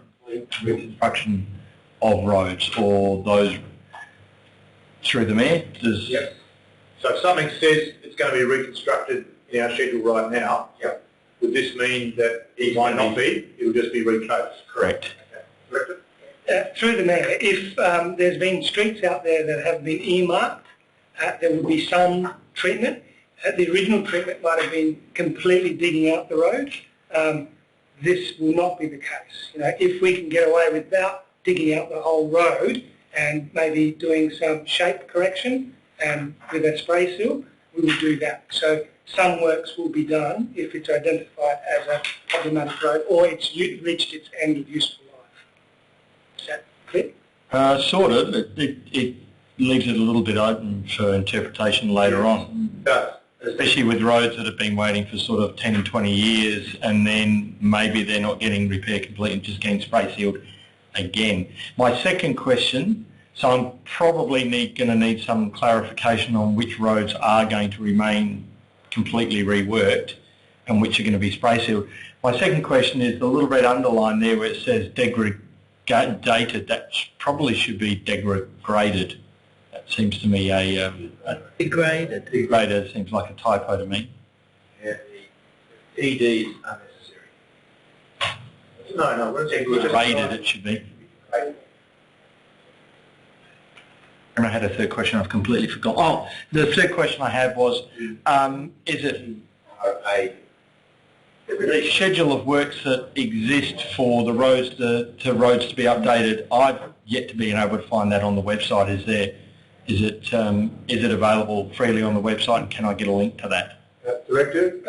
reconstruction of roads, or those through the Mayor? Yep. So if something says it's going to be reconstructed in our schedule right now, yep, would this mean that it might not be? It will just be recoded? Correct. Okay. Director? Through the Mayor, if there's been streets out there that have been earmarked, there will be some treatment. The original treatment might have been completely digging out the road. This will not be the case. If we can get away without digging out the whole road and maybe doing some shape correction and with a spray seal, we will do that. So some works will be done if it's identified as a problematic road or it's reached its end of useful life. Is that clear? Sort of. It leaves it a little bit open for interpretation later on. Especially with roads that have been waiting for sort of 10 and 20 years, and then maybe they're not getting repair complete and just getting spray sealed again. My second question, so I'm probably going to need some clarification on which roads are going to remain completely reworked and which are going to be spray sealed. My second question is the little red underline there where it says degraded, that probably should be degraded. That seems to me a Degraded. Degraded seems like a typo to me. Yeah. ED is unnecessary. No, we're just Rated it should be. And I had a third question I've completely forgot. Oh, the third question I had was, is it the schedule of works that exist for the roads to roads to be updated? I've yet to be able to find that on the website. Is it available freely on the website, and can I get a link to that? Director?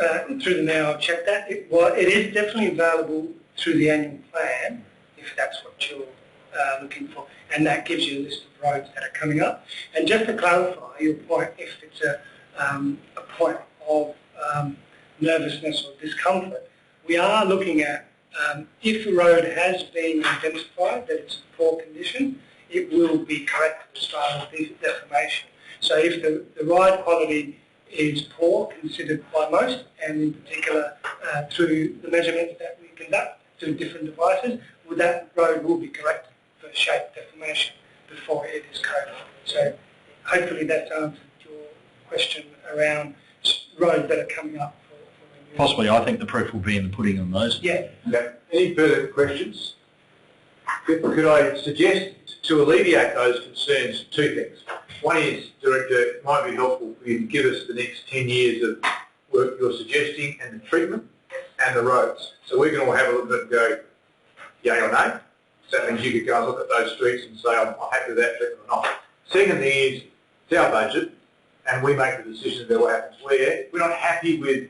Through the Now, I've checked that. It is definitely available through the annual plan, if that's what you're looking for, and that gives you a list of roads that are coming up. And just to clarify your point, if it's a point of nervousness or discomfort, we are looking at if a road has been identified that it's in poor condition, it will be corrected as far as defamation. So if the ride quality is poor, considered by most, and in particular through the measurements that we conduct through different devices, that road will be corrected for shape defamation before it is coded. So hopefully that's answered your question around roads that are coming up for renewal. Possibly. I think the proof will be in the pudding on those. Yeah. Okay. Any further questions? Could I suggest to alleviate those concerns two things? One is, Director, it might be helpful for you to give us the next 10 years of work you're suggesting and the treatment and the roads. So we can all have a look at it and go, yay or nay. So that means you could go and look at those streets and say, I'm happy with that treatment or not. Second thing is, it's our budget and we make the decision about what happens where. We're not happy with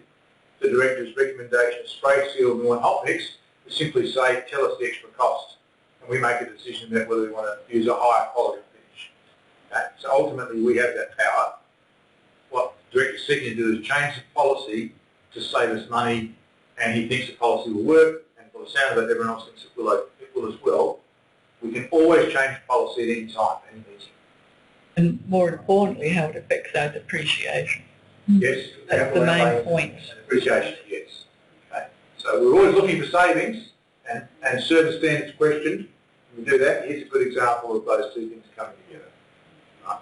the Director's recommendation of spray seal and we want hot mix. We simply say, tell us the extra cost. And we make a decision about whether we want to use a higher quality finish. Okay? So ultimately we have that power. What the Director's seeking to do is change the policy to save us money, and he thinks the policy will work, and for the sound of it, everyone else thinks it will as well. We can always change policy at any time, any meeting. And more importantly, how it affects our depreciation. Yes. That's the main point. Depreciation, yes. Okay. So we're always looking for savings, and service standards questioned. We do that. Here's a good example of those two things coming together. Right.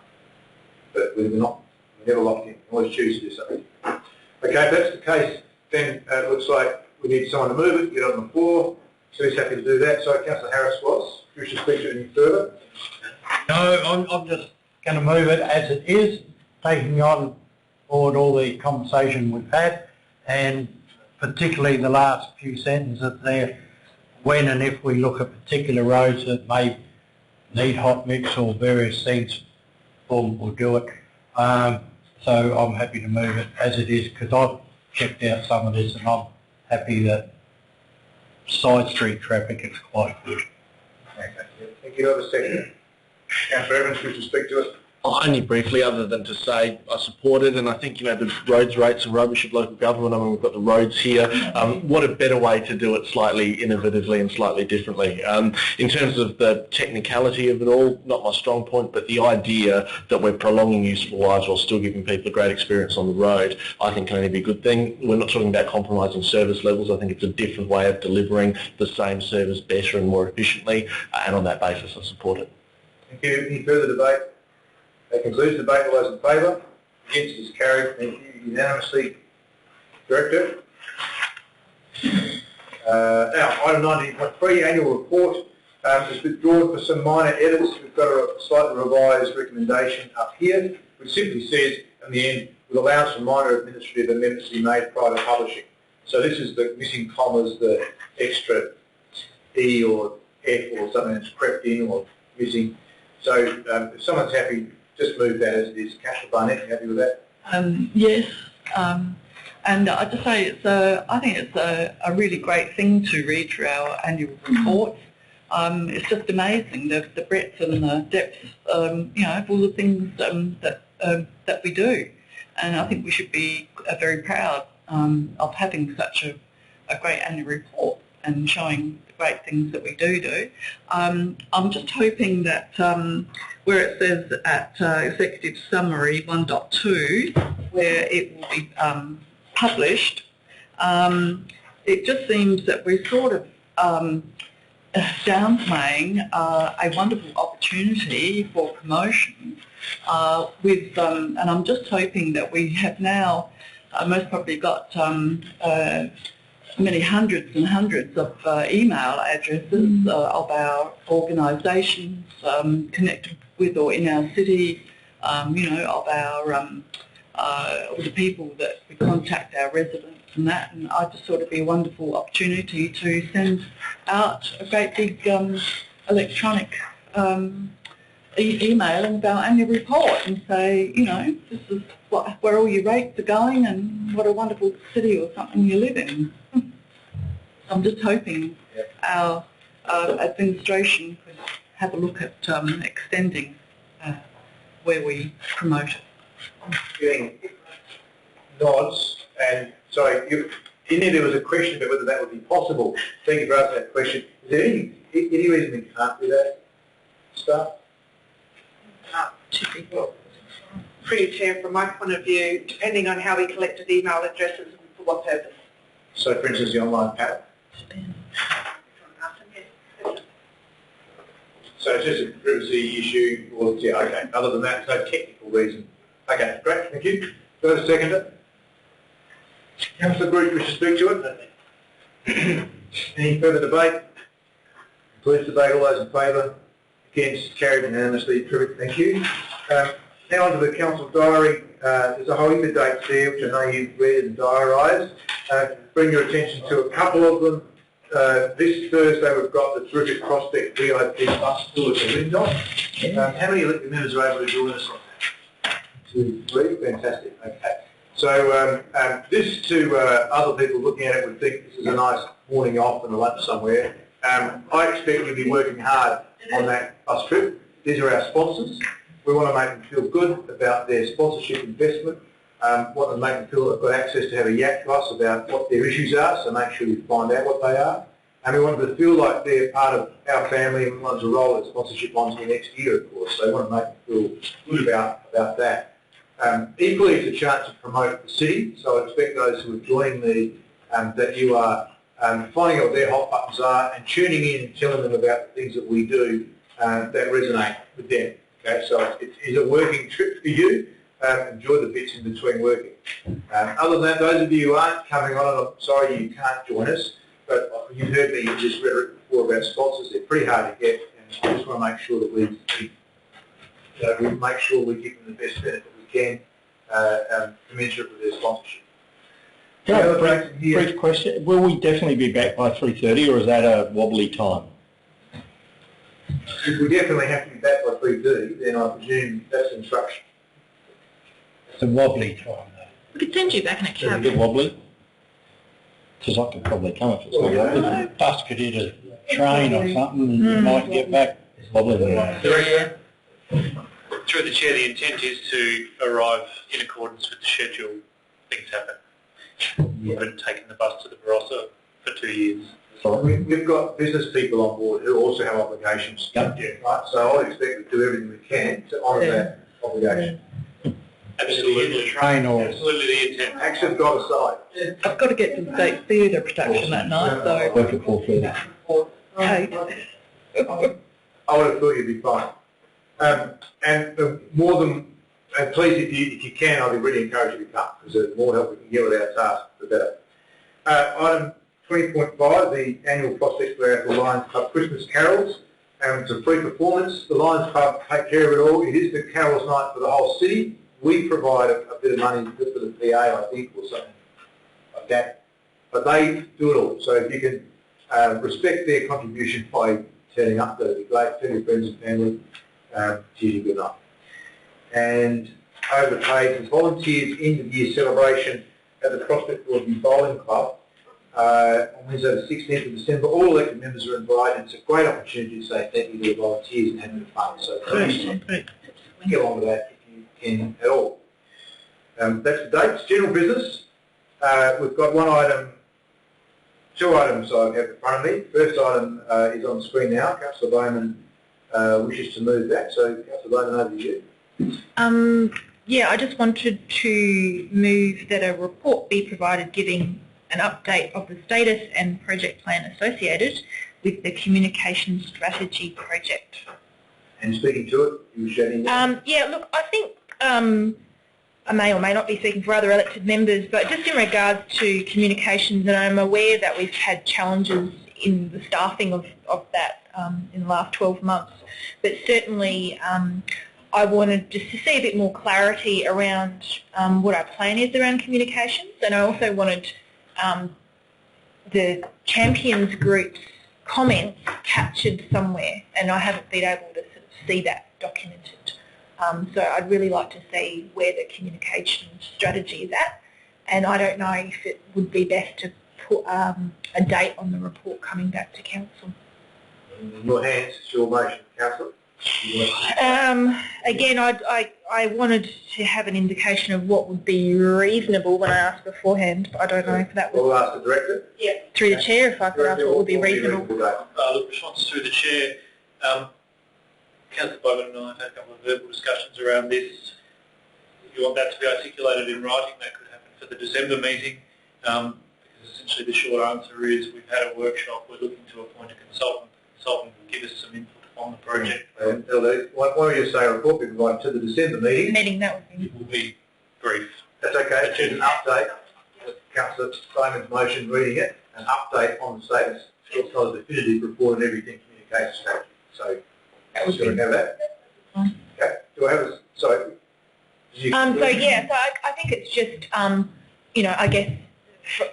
But we're never locked in. We always choose to do something. Okay, if that's the case, then it looks like we need someone to move it, get on the floor. So he's happy to do that. So Councillor Harris was. Do you wish to speak to it any further? No, I'm just going to move it as it is, taking on board all the conversation we've had, and particularly the last few sentences there, when and if we look at particular roads that may need hot mix or various things, we'll do it. So I'm happy to move it as it is, because I've checked out some of this and I'm happy that side street traffic is quite good. Okay. Thank you. Have a second. Councillor Evans, wish to speak to us? Only briefly, other than to say I support it, and I think, the roads rates are rubbish at local government. I mean, we've got the roads here. What a better way to do it slightly innovatively and slightly differently. In terms of the technicality of it all, not my strong point, but the idea that we're prolonging useful lives while still giving people a great experience on the road, I think can only be a good thing. We're not talking about compromising service levels. I think it's a different way of delivering the same service better and more efficiently, and on that basis I support it. Thank you. Any further debate? That concludes the debate. All those in favour? Against is carried. Thank you unanimously. Director. Now, item 19.3, annual report is withdrawn for some minor edits. We've got a slightly revised recommendation up here, which simply says, in the end, will allow some minor administrative amendments to be made prior to publishing. So this is the missing commas, the extra E or F or something that's crept in or missing. So if someone's happy, just move that as it is. Councillor Barnett, you happy with that? Yes, and I'd just say I think it's a really great thing to read through our annual reports. It's just amazing the breadth and the depth, of all the things that we do, and I think we should be very proud of having such a great annual report and showing the great things that we do. I'm just hoping that where it says at Executive Summary 1.2, where it will be published, it just seems that we're sort of downplaying a wonderful opportunity for promotion and I'm just hoping that we have now most probably got many hundreds and hundreds of email addresses of our organisations connected with or in our city, you know, of our all the people that we contact, our residents and that, and I just thought it'd be a wonderful opportunity to send out a great big electronic email about our annual report and say, you know, this is where all your rates are going and what a wonderful city or something you live in. I'm just hoping our administration could have a look at extending where we promote it. Getting nods, and sorry, in there was a question about whether that would be possible. Thank you for asking that question. Is there any reason we can't do that stuff? Well, through Chair, from my point of view, depending on how we collected email addresses and for what purpose. So, for instance, the online panel. So it's just a privacy issue, or yeah, okay. Other than that, no technical reason. Okay, great, thank you. Go to seconder. Councillor Group, wish to speak to it? Any further debate? Please debate. All those in favour? Against? Carried unanimously. Terrific, thank you. Now on to the council diary. There's a whole heap of dates there, which I know you've read and diarised. Bring your attention to a couple of them. This Thursday we've got the terrific Prospect VIP bus tour to Lindon. How many elected members are able to join us on that? 2, 3, fantastic, okay. So this to other people looking at it would think this is a nice morning off and a lunch somewhere. I expect you'll be working hard on that bus trip. These are our sponsors. We want to make them feel good about their sponsorship investment. Want to make them feel they've got access to have a yak to us about what their issues are, so make sure you find out what they are. And we want them to feel like they're part of our family, and we want to roll that sponsorship on to the next year, of course. So we want to make them feel good about that. Equally, it's a chance to promote the city, so I expect those who are joining that you are finding out what their hot buttons are and tuning in and telling them about the things that we do that resonate with them. Okay, so it is a working trip for you. Enjoy the bits in between working. Other than that, those of you who aren't coming on, and I'm sorry you can't join us, but you've heard me just read before about sponsors. They're pretty hard to get, and I just want to make sure that we make sure we give them the best benefit we can, commensurate with their sponsorship. Brief question. Will we definitely be back by 3:30, or is that a wobbly time? If we definitely have to be back by 3:30, then I presume that's instruction. It's a wobbly time, though. We could send you back in a Is it a cab. bit wobbly? Because I could probably come if it's not wobbly. Bus could hit a train or something and you might get back. It's wobbly. Through the Chair, the intent is to arrive in accordance with the schedule. Things happen. We've been taking the bus to the Barossa for 2 years. We've got business people on board who also have obligations. Yep. Yeah, right? So I would expect to do everything we can to honour that obligation. Absolutely. Train or... Absolutely the intent. Action got aside. I've got to get to the State Theatre production that night, so... Work at 4:30. Hey. I would have thought you'd be fine. And more than, and please, if you can, I'd really encourage you to come, because the more help we can get with our task, the better. Item 20.5, the annual Prospect for Lions Club Christmas Carols. It's a free performance. The Lions Club take care of it all. It is the carols night for the whole city. We provide a bit of money for the PA, I think, or something like that. But they do it all. So if you can respect their contribution by turning up, that'd be great. Tell your friends and family. Cheers and good night. And over the page, the volunteers end of year celebration at the Prospect Broadview Bowling Club on Wednesday the 16th of December. All elected members are invited. It's a great opportunity to say thank you to the volunteers and have a bit of fun. So please get along with that if you can at all. That's the dates. General business. We've got one item, 2 items I have in front of me. First item is on the screen now. Councillor Bowman wishes to move that. So Councillor Bowman, over to you. Yeah, I just wanted to move that a report be provided giving an update of the status and project plan associated with the communication strategy project. And speaking to it, you were shouting. Yeah, look, I think I may or may not be speaking for other elected members, but just in regards to communications, and I'm aware that we've had challenges in the staffing of that in the last 12 months, but certainly I wanted just to see a bit more clarity around what our plan is around communications, and I also wanted the Champions Group's comments captured somewhere, and I haven't been able to sort of see that documented. So I'd really like to see where the communication strategy is at, and I don't know if it would be best to put a date on the report coming back to Council. In your hands, it's your motion, Councillor. Again, I wanted to have an indication of what would be reasonable when I asked beforehand, but I don't know if that was... We'll ask the Director. Yeah, through the Chair, if I could ask what would be reasonable. The response through the Chair, Councillor Bogan and I have had a couple of verbal discussions around this. If you want that to be articulated in writing, that could happen for the December meeting, because essentially the short answer is we've had a workshop, we're looking to appoint a consultant. The consultant will give us some input on the project. Why don't you say a report be provided to the December meeting? That would be... It will be brief. That's okay. It's an update. Councillor Simon's motion, reading it, an update on the status. It's not a definitive report on everything communication strategy. So, just going to have that. Okay. Do I have a... Sorry. So yeah, so I think it's just, you know, I guess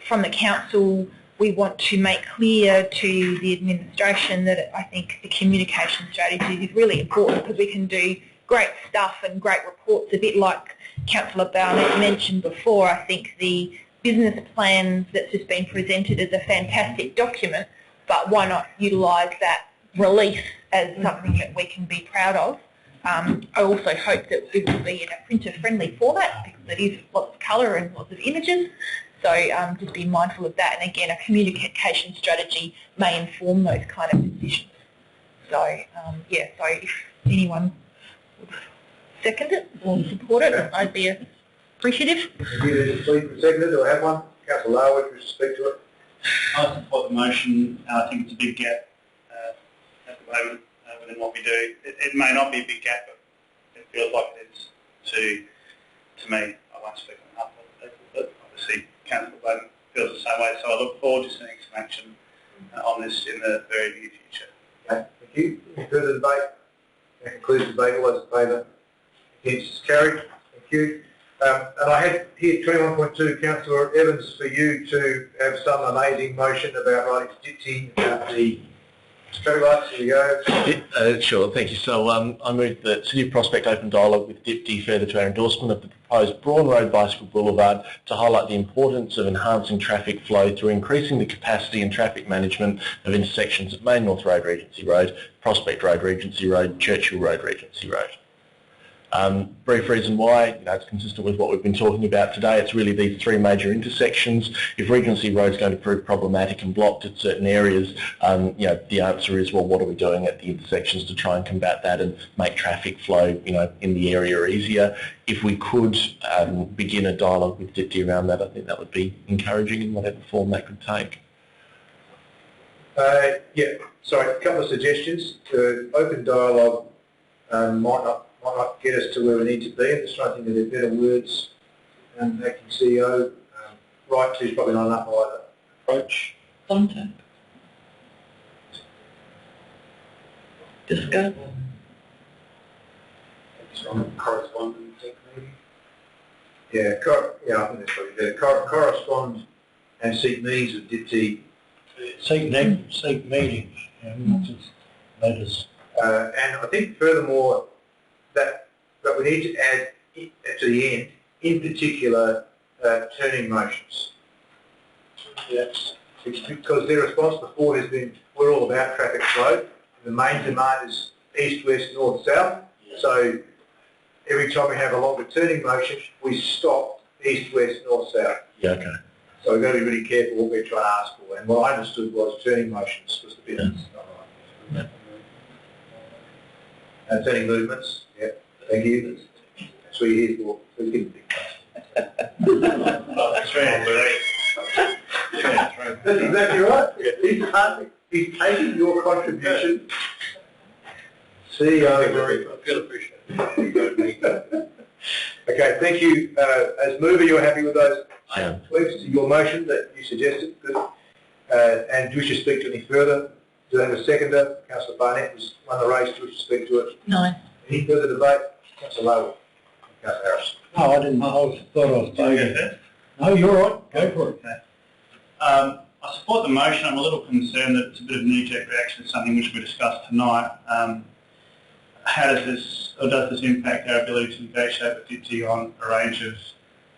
from the Council we want to make clear to the administration that I think the communication strategy is really important, because we can do great stuff and great reports, a bit like Councillor Barnett mentioned before. I think the business plans that's just been presented is a fantastic document, but why not utilise that release as something that we can be proud of. I also hope that it will be in a printer-friendly format, because it is lots of colour and lots of images. So just be mindful of that. And again, a communication strategy may inform those kind of decisions. So yeah, so if anyone would second it or support it, I'd be appreciative. Seconded, do I have one? Councillor Larwood, wish to speak to it? I support the motion. I think it's a big gap at the moment within what we do. It may not be a big gap, but it feels like it is to me. I won't speak on behalf of people, but obviously Councillor Bowden feels the same way. So I look forward to seeing some action on this in the very near future. Okay, thank you. Any further debate? That concludes the debate. All those in favour? Against is carried. Thank you. And I had here 21.2, Councillor Evans, for you to have some amazing motion about writing to DIPTI about the traffic lights. Here you go. Sure, thank you. So I move that City of Prospect open dialogue with DIPTI further to our endorsement of the proposed Braun Road Bicycle Boulevard to highlight the importance of enhancing traffic flow through increasing the capacity and traffic management of intersections at Main North Road, Regency Road, Prospect Road, Regency Road, Churchill Road, Regency Road. Brief reason why, it's consistent with what we've been talking about today. It's really these three major intersections. If Regency Road is going to prove problematic and blocked at certain areas, the answer is, well, what are we doing at the intersections to try and combat that and make traffic flow, in the area easier? If we could begin a dialogue with DIPTI around that, I think that would be encouraging in whatever form that could take. Yeah, sorry, a couple of suggestions. Open dialogue might not get us to where we need to be. I'm just trying to think of the better words. Acting CEO, right to is probably not enough either. Approach. Contact. Discuss. Correspondence maybe? Yeah, I think that's probably better. Correspond and seek meetings with DIPTI. Seek meetings, not just letters. And I think furthermore that we need to add to the end, in particular, turning motions. Yes. Because their response before has been, we're all about traffic flow. The main demand is east, west, north, south. So every time we have a longer turning motion, we stop east, west, north, south. Yeah, okay. So we've got to be really careful what we're trying to ask for. And what I understood was turning motions was the bit that's not right. And turning movements, yeah, thank you. That's what you're here for. So we can That's right. That's exactly right. He's taking your contribution. CEO, I feel appreciated. Okay, thank you. As mover, you're happy with those I am. tweaks to your motion that you suggested? Good. And do you wish to speak to any further? Do they have a seconder? Councillor Barnett was one of the raised. Do you wish to speak to it? No. Any further debate? Councillor Lowe. Councillor Harris. No, I didn't. Thought I was voting. No, you're all right. Go for it. I support the motion. I'm a little concerned that it's a bit of a knee-jerk reaction to something which we discussed tonight. How does this, or does this impact our ability to negotiate with DIPTI on a range of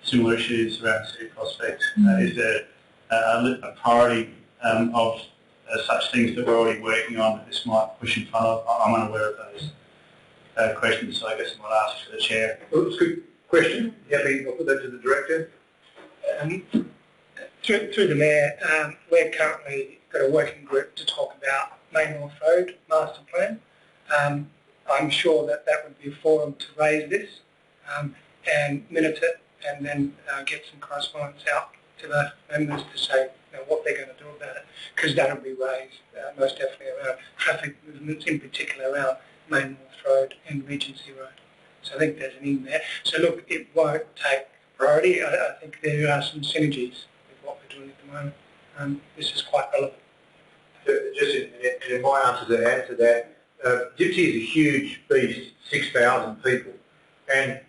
similar issues around city prospects? Is there a priority of such things that we're already working on that this might push in front of? I'm unaware of those questions, so I guess I might ask for the Chair. Well, that's a good question. Happy, I'll put that to the Director. Through the Mayor, we're currently got a working group to talk about Main North Road Master Plan. I'm sure that would be a forum to raise this and minute it and then get some correspondence out to the members to say what they're going to do about it, because that will be raised most definitely around traffic movements, in particular around Main North Road and Regency Road. So I think there's an in there. So look, it won't take priority. I think there are some synergies with what we're doing at the moment. This is quite relevant. Just in my answer to add to that, DIPTI is a huge beast, 6,000 people, and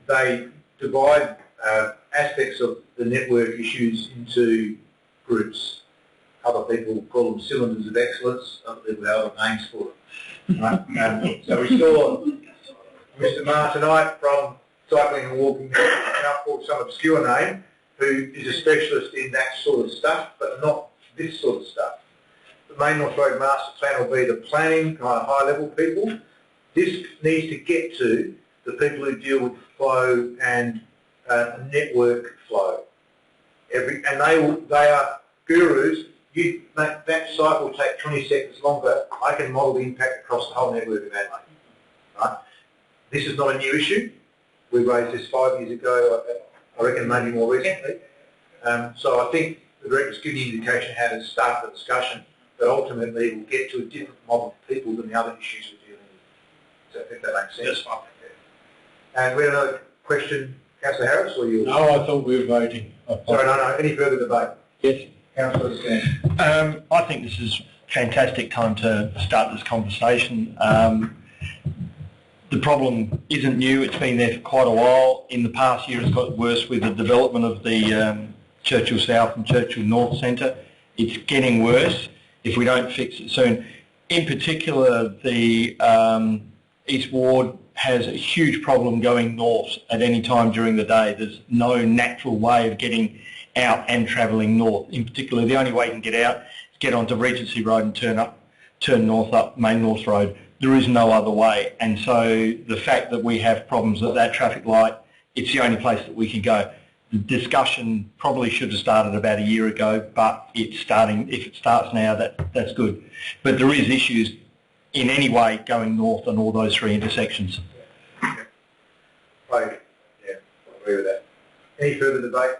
they divide aspects of the network issues into groups. Other people call them cylinders of excellence, other people have other names for them. Right? So we saw Mr. Marr tonight from Cycling and Walking, now called some obscure name, who is a specialist in that sort of stuff, but not this sort of stuff. The Main North Road Master Plan will be the planning, kind of high-level people. This needs to get to the people who deal with flow and network flow. And they are gurus. That site will take 20 seconds longer. I can model the impact across the whole network of Adelaide. Right? This is not a new issue. We raised this 5 years ago, I reckon maybe more recently. So I think the Director's given the indication how to start the discussion, but ultimately we'll get to a different model of people than the other issues we're dealing with. So I think that makes sense. Yes, fine. And we have another question, Councillor Harris, or you? No, I thought we were voting. Sorry, no. Any further debate? Yes. Councillor Stan. I think this is a fantastic time to start this conversation. The problem isn't new. It's been there for quite a while. In the past year, it's got worse with the development of the Churchill South and Churchill North Centre. It's getting worse if we don't fix it soon. In particular, the East Ward has a huge problem going north at any time during the day. There's no natural way of getting out and travelling north. In particular, the only way you can get out is get onto Regency Road and turn north up Main North Road. There is no other way, and so the fact that we have problems at that traffic light, it's the only place that we can go. The discussion probably should have started about a year ago, but it's starting. If it starts now, that's good. But there is issues in any way going north on all those three intersections. Right. Yeah, I agree with that. Any further debate?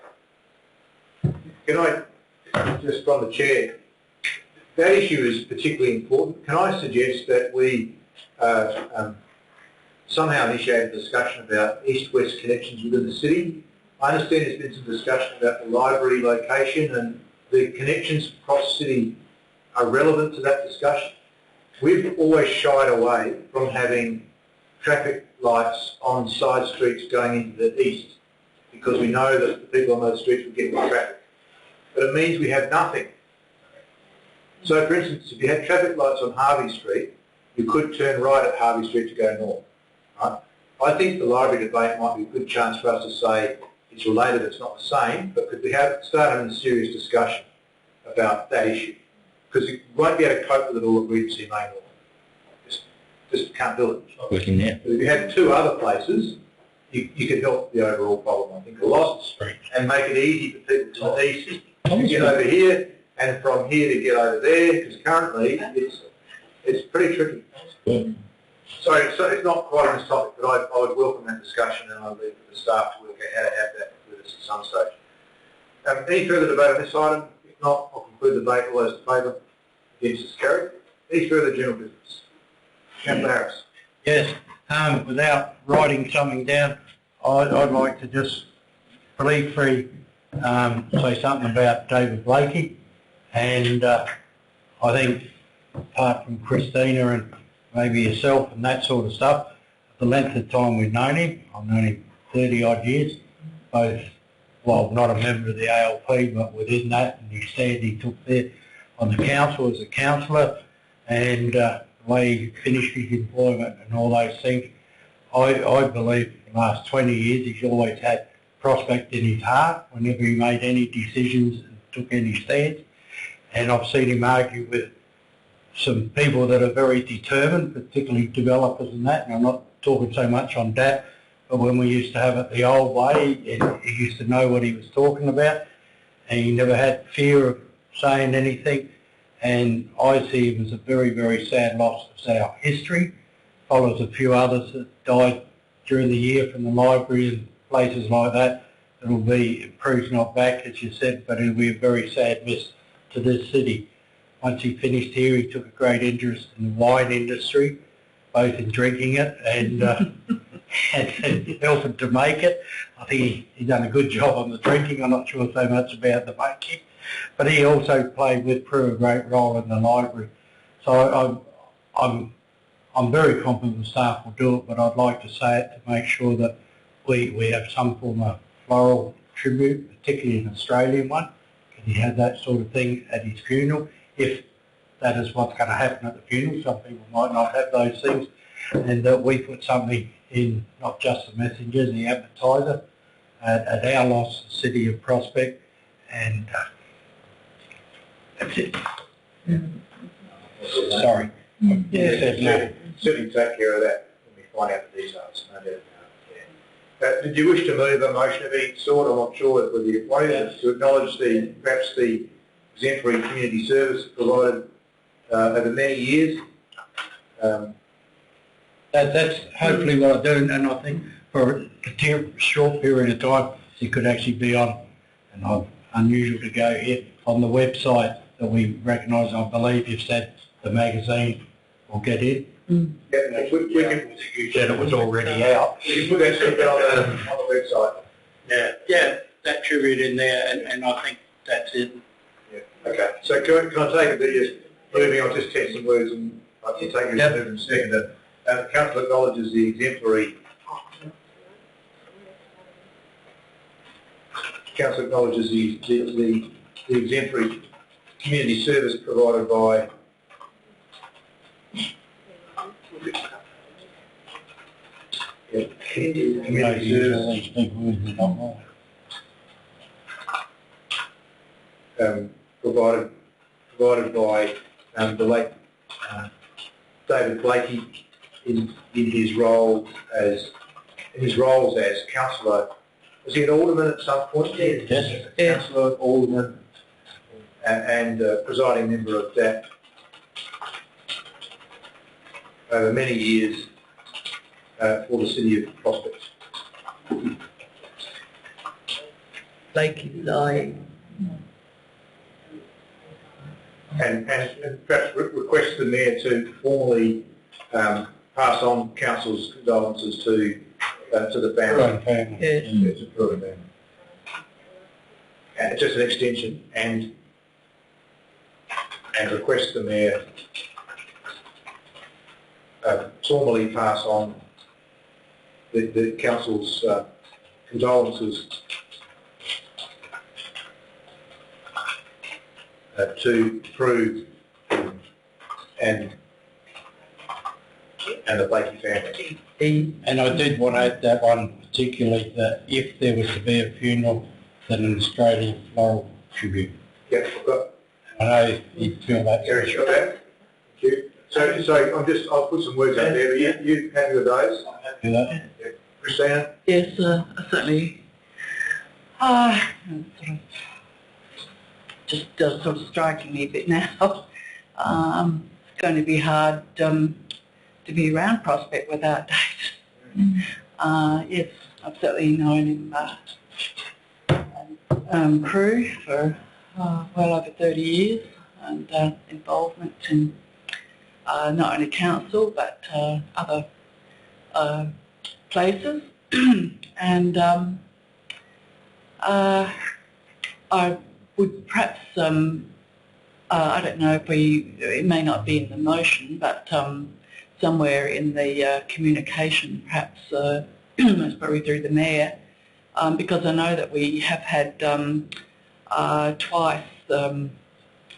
Can I, just from the Chair, that issue is particularly important. Can I suggest that we somehow initiate a discussion about east-west connections within the city? I understand there's been some discussion about the library location, and the connections across the city are relevant to that discussion. We've always shied away from having traffic lights on side streets going into the east because we know that the people on those streets will get more traffic. But it means we have nothing. So, for instance, if you had traffic lights on Harvey Street, you could turn right at Harvey Street to go north. Right? I think the library debate might be a good chance for us to say it's related, it's not the same, but could we start having a serious discussion about that issue? Because you won't be able to cope with it all at Regency Main North. Just can't do it. It's not working now. But if you had two other places, you could help the overall problem, I think, a lot, and make it easy for people to the east to get over here, and from here to get over there, because currently it's pretty tricky. So it's not quite on this topic, but I would welcome that discussion, and I'd leave it to the staff to work out how to have that with us at some stage. Any further debate on this item? If not, I'll conclude the debate. All those in favour? Against is carried. Any further general business? Councillor Harris. Yes. Without writing something down, I'd like to just briefly say something about David Blakey, and I think apart from Christina and maybe yourself and that sort of stuff, the length of time we've known him, I've known him 30 odd years, both, well, not a member of the ALP, but within that, and he said he took there on the council as a councillor, and the way he finished his employment and all those things. I believe for the last 20 years he's always had Prospect in his heart whenever he made any decisions and took any stands, and I've seen him argue with some people that are very determined, particularly developers and that, and I'm not talking so much on that, but when we used to have it the old way, he used to know what he was talking about, and he never had fear of saying anything, and I see him as a very, very sad loss of our history. Follows a few others that died during the year from the library and places like that. It'll be improved, not back, as you said, but it'll be a very sad miss to this city. Once he finished here, he took a great interest in the wine industry, both in drinking it and, and helping to make it. I think he done a good job on the drinking. I'm not sure so much about the making, but he also played with Prue a great role in the library. So I'm very confident the staff will do it, but I'd like to say it to make sure that we have some form of floral tribute, particularly an Australian one, because he had that sort of thing at his funeral. If that is what's going to happen at the funeral, some people might not have those things, and that we put something in, not just the Messenger, the Advertiser, at our loss, the City of Prospect, and that's it. Sorry. Certainly take care of that when we find out the details. No doubt. Did you wish to move a motion of any sort? I'm not sure whether you wanted to acknowledge perhaps the exemplary community service provided over many years. That's hopefully what I do, and I think for a short period of time it could actually be on, and I'm unusual to go here, on the website that we recognise. I believe you've said the magazine will get in. Yeah, we can, you said it was already out. You can put that stuff on the website. Yeah, that tribute in there, and I think that's it. Yeah. Okay. So can I take it that you're moving on, just take some words, and I can take it in a second. The Council acknowledges the exemplary. Council acknowledges the exemplary community service provided by community service provided by the late David Blakey in his roles as councillor. Was he an alderman at some point? Yes. Councillor, alderman, and presiding member of that over many years for the City of Prospect. Blakey lying. And perhaps request the Mayor to formally pass on Council's condolences to the family. Yes. It's a Bruin family. And just an extension, and request the Mayor formally pass on the Council's condolences to Prue and the Blakey family. And I did want to add that one particularly, that if there was to be a funeral, then an Australian floral tribute. Yeah, I've got. I know you feel that. Gary, sure that. Thank you. So I'll put some words out there. You happy with those? I'm happy with that. Yeah. Christina? Yes, certainly. Just sort of striking me a bit now. It's going to be hard to be around Prospect without David. Yes, I've certainly known him Prue for well over 30 years, and involvement in not only council but other places, and I would perhaps, I don't know if it may not be in the motion, but somewhere in the communication, perhaps most probably through the Mayor, because I know that we have had twice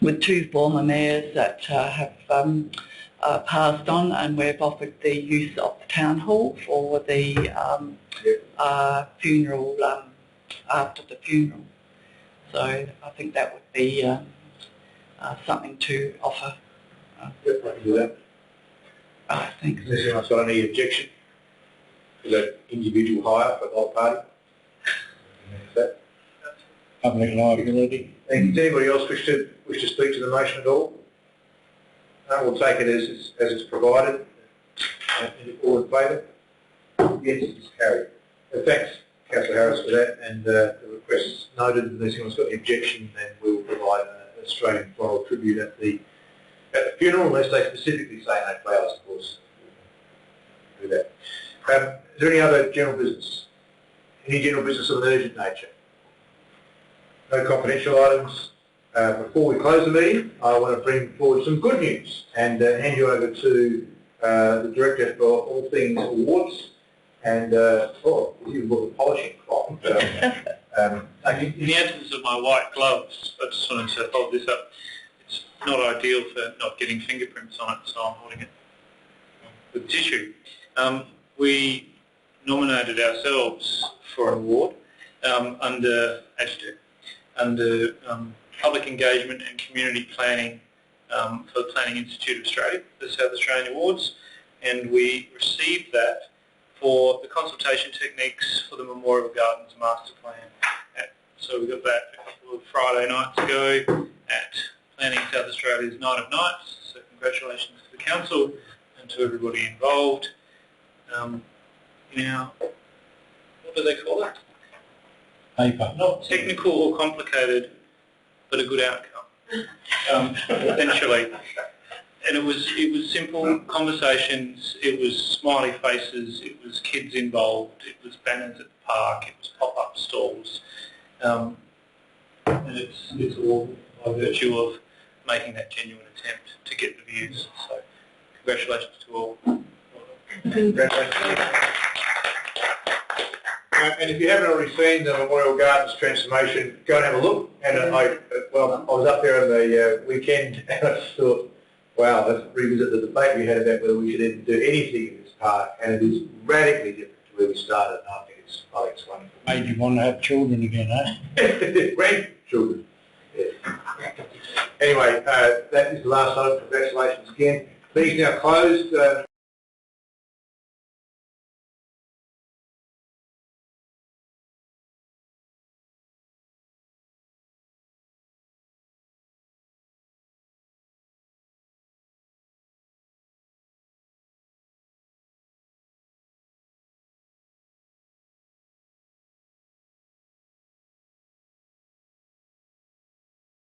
with two former mayors that have passed on, and we've offered the use of the town hall for the funeral, after the funeral. So I think that would be something to offer. Yep, I can do that. Thanks. Has anyone got any objection to that individual hire for the whole party? That? Public liability. And does anybody else wish to speak to the motion at all? No, we'll take it as it's provided. All in favour? Yes, it's carried. Thanks, Councillor Harris, for that, and the request's noted. Unless anyone's got any objection, then we will provide an Australian floral tribute at the funeral, unless they specifically say no flowers, of course. Do that. Is there any other general business? Any general business of an urgent nature? No confidential items. Before we close the meeting, I want to bring forward some good news and hand you over to the Director for all things awards. And, you brought the polishing cloth. In the absence of my white gloves, I just wanted to hold this up. It's not ideal for not getting fingerprints on it, so I'm holding it with tissue. We nominated ourselves for an award under Public Engagement and Community Planning for the Planning Institute of Australia, the South Australian Awards, and we received that for the consultation techniques for the Memorial Gardens Master Plan. So we got that a couple of Friday nights ago at Planning South Australia's Night of Nights, so congratulations to the Council and to everybody involved. Now, what do they call it? Paper. Not technical or complicated, but a good outcome, essentially. And it was simple conversations, it was smiley faces, it was kids involved, it was banners at the park, it was pop-up stalls. And it's all by virtue of making that genuine attempt to get the views. So congratulations to all. Congratulations. And if you haven't already seen the Memorial Gardens transformation, go and have a look. And I was up there on the weekend and I just thought, wow, let's revisit the debate we had about whether we should even do anything in this park, and it is radically different to where we started, and I think it's wonderful. Made you want to have children again, eh? Grandchildren, yes. Anyway, that is the last item. Congratulations again. Meeting's now closed.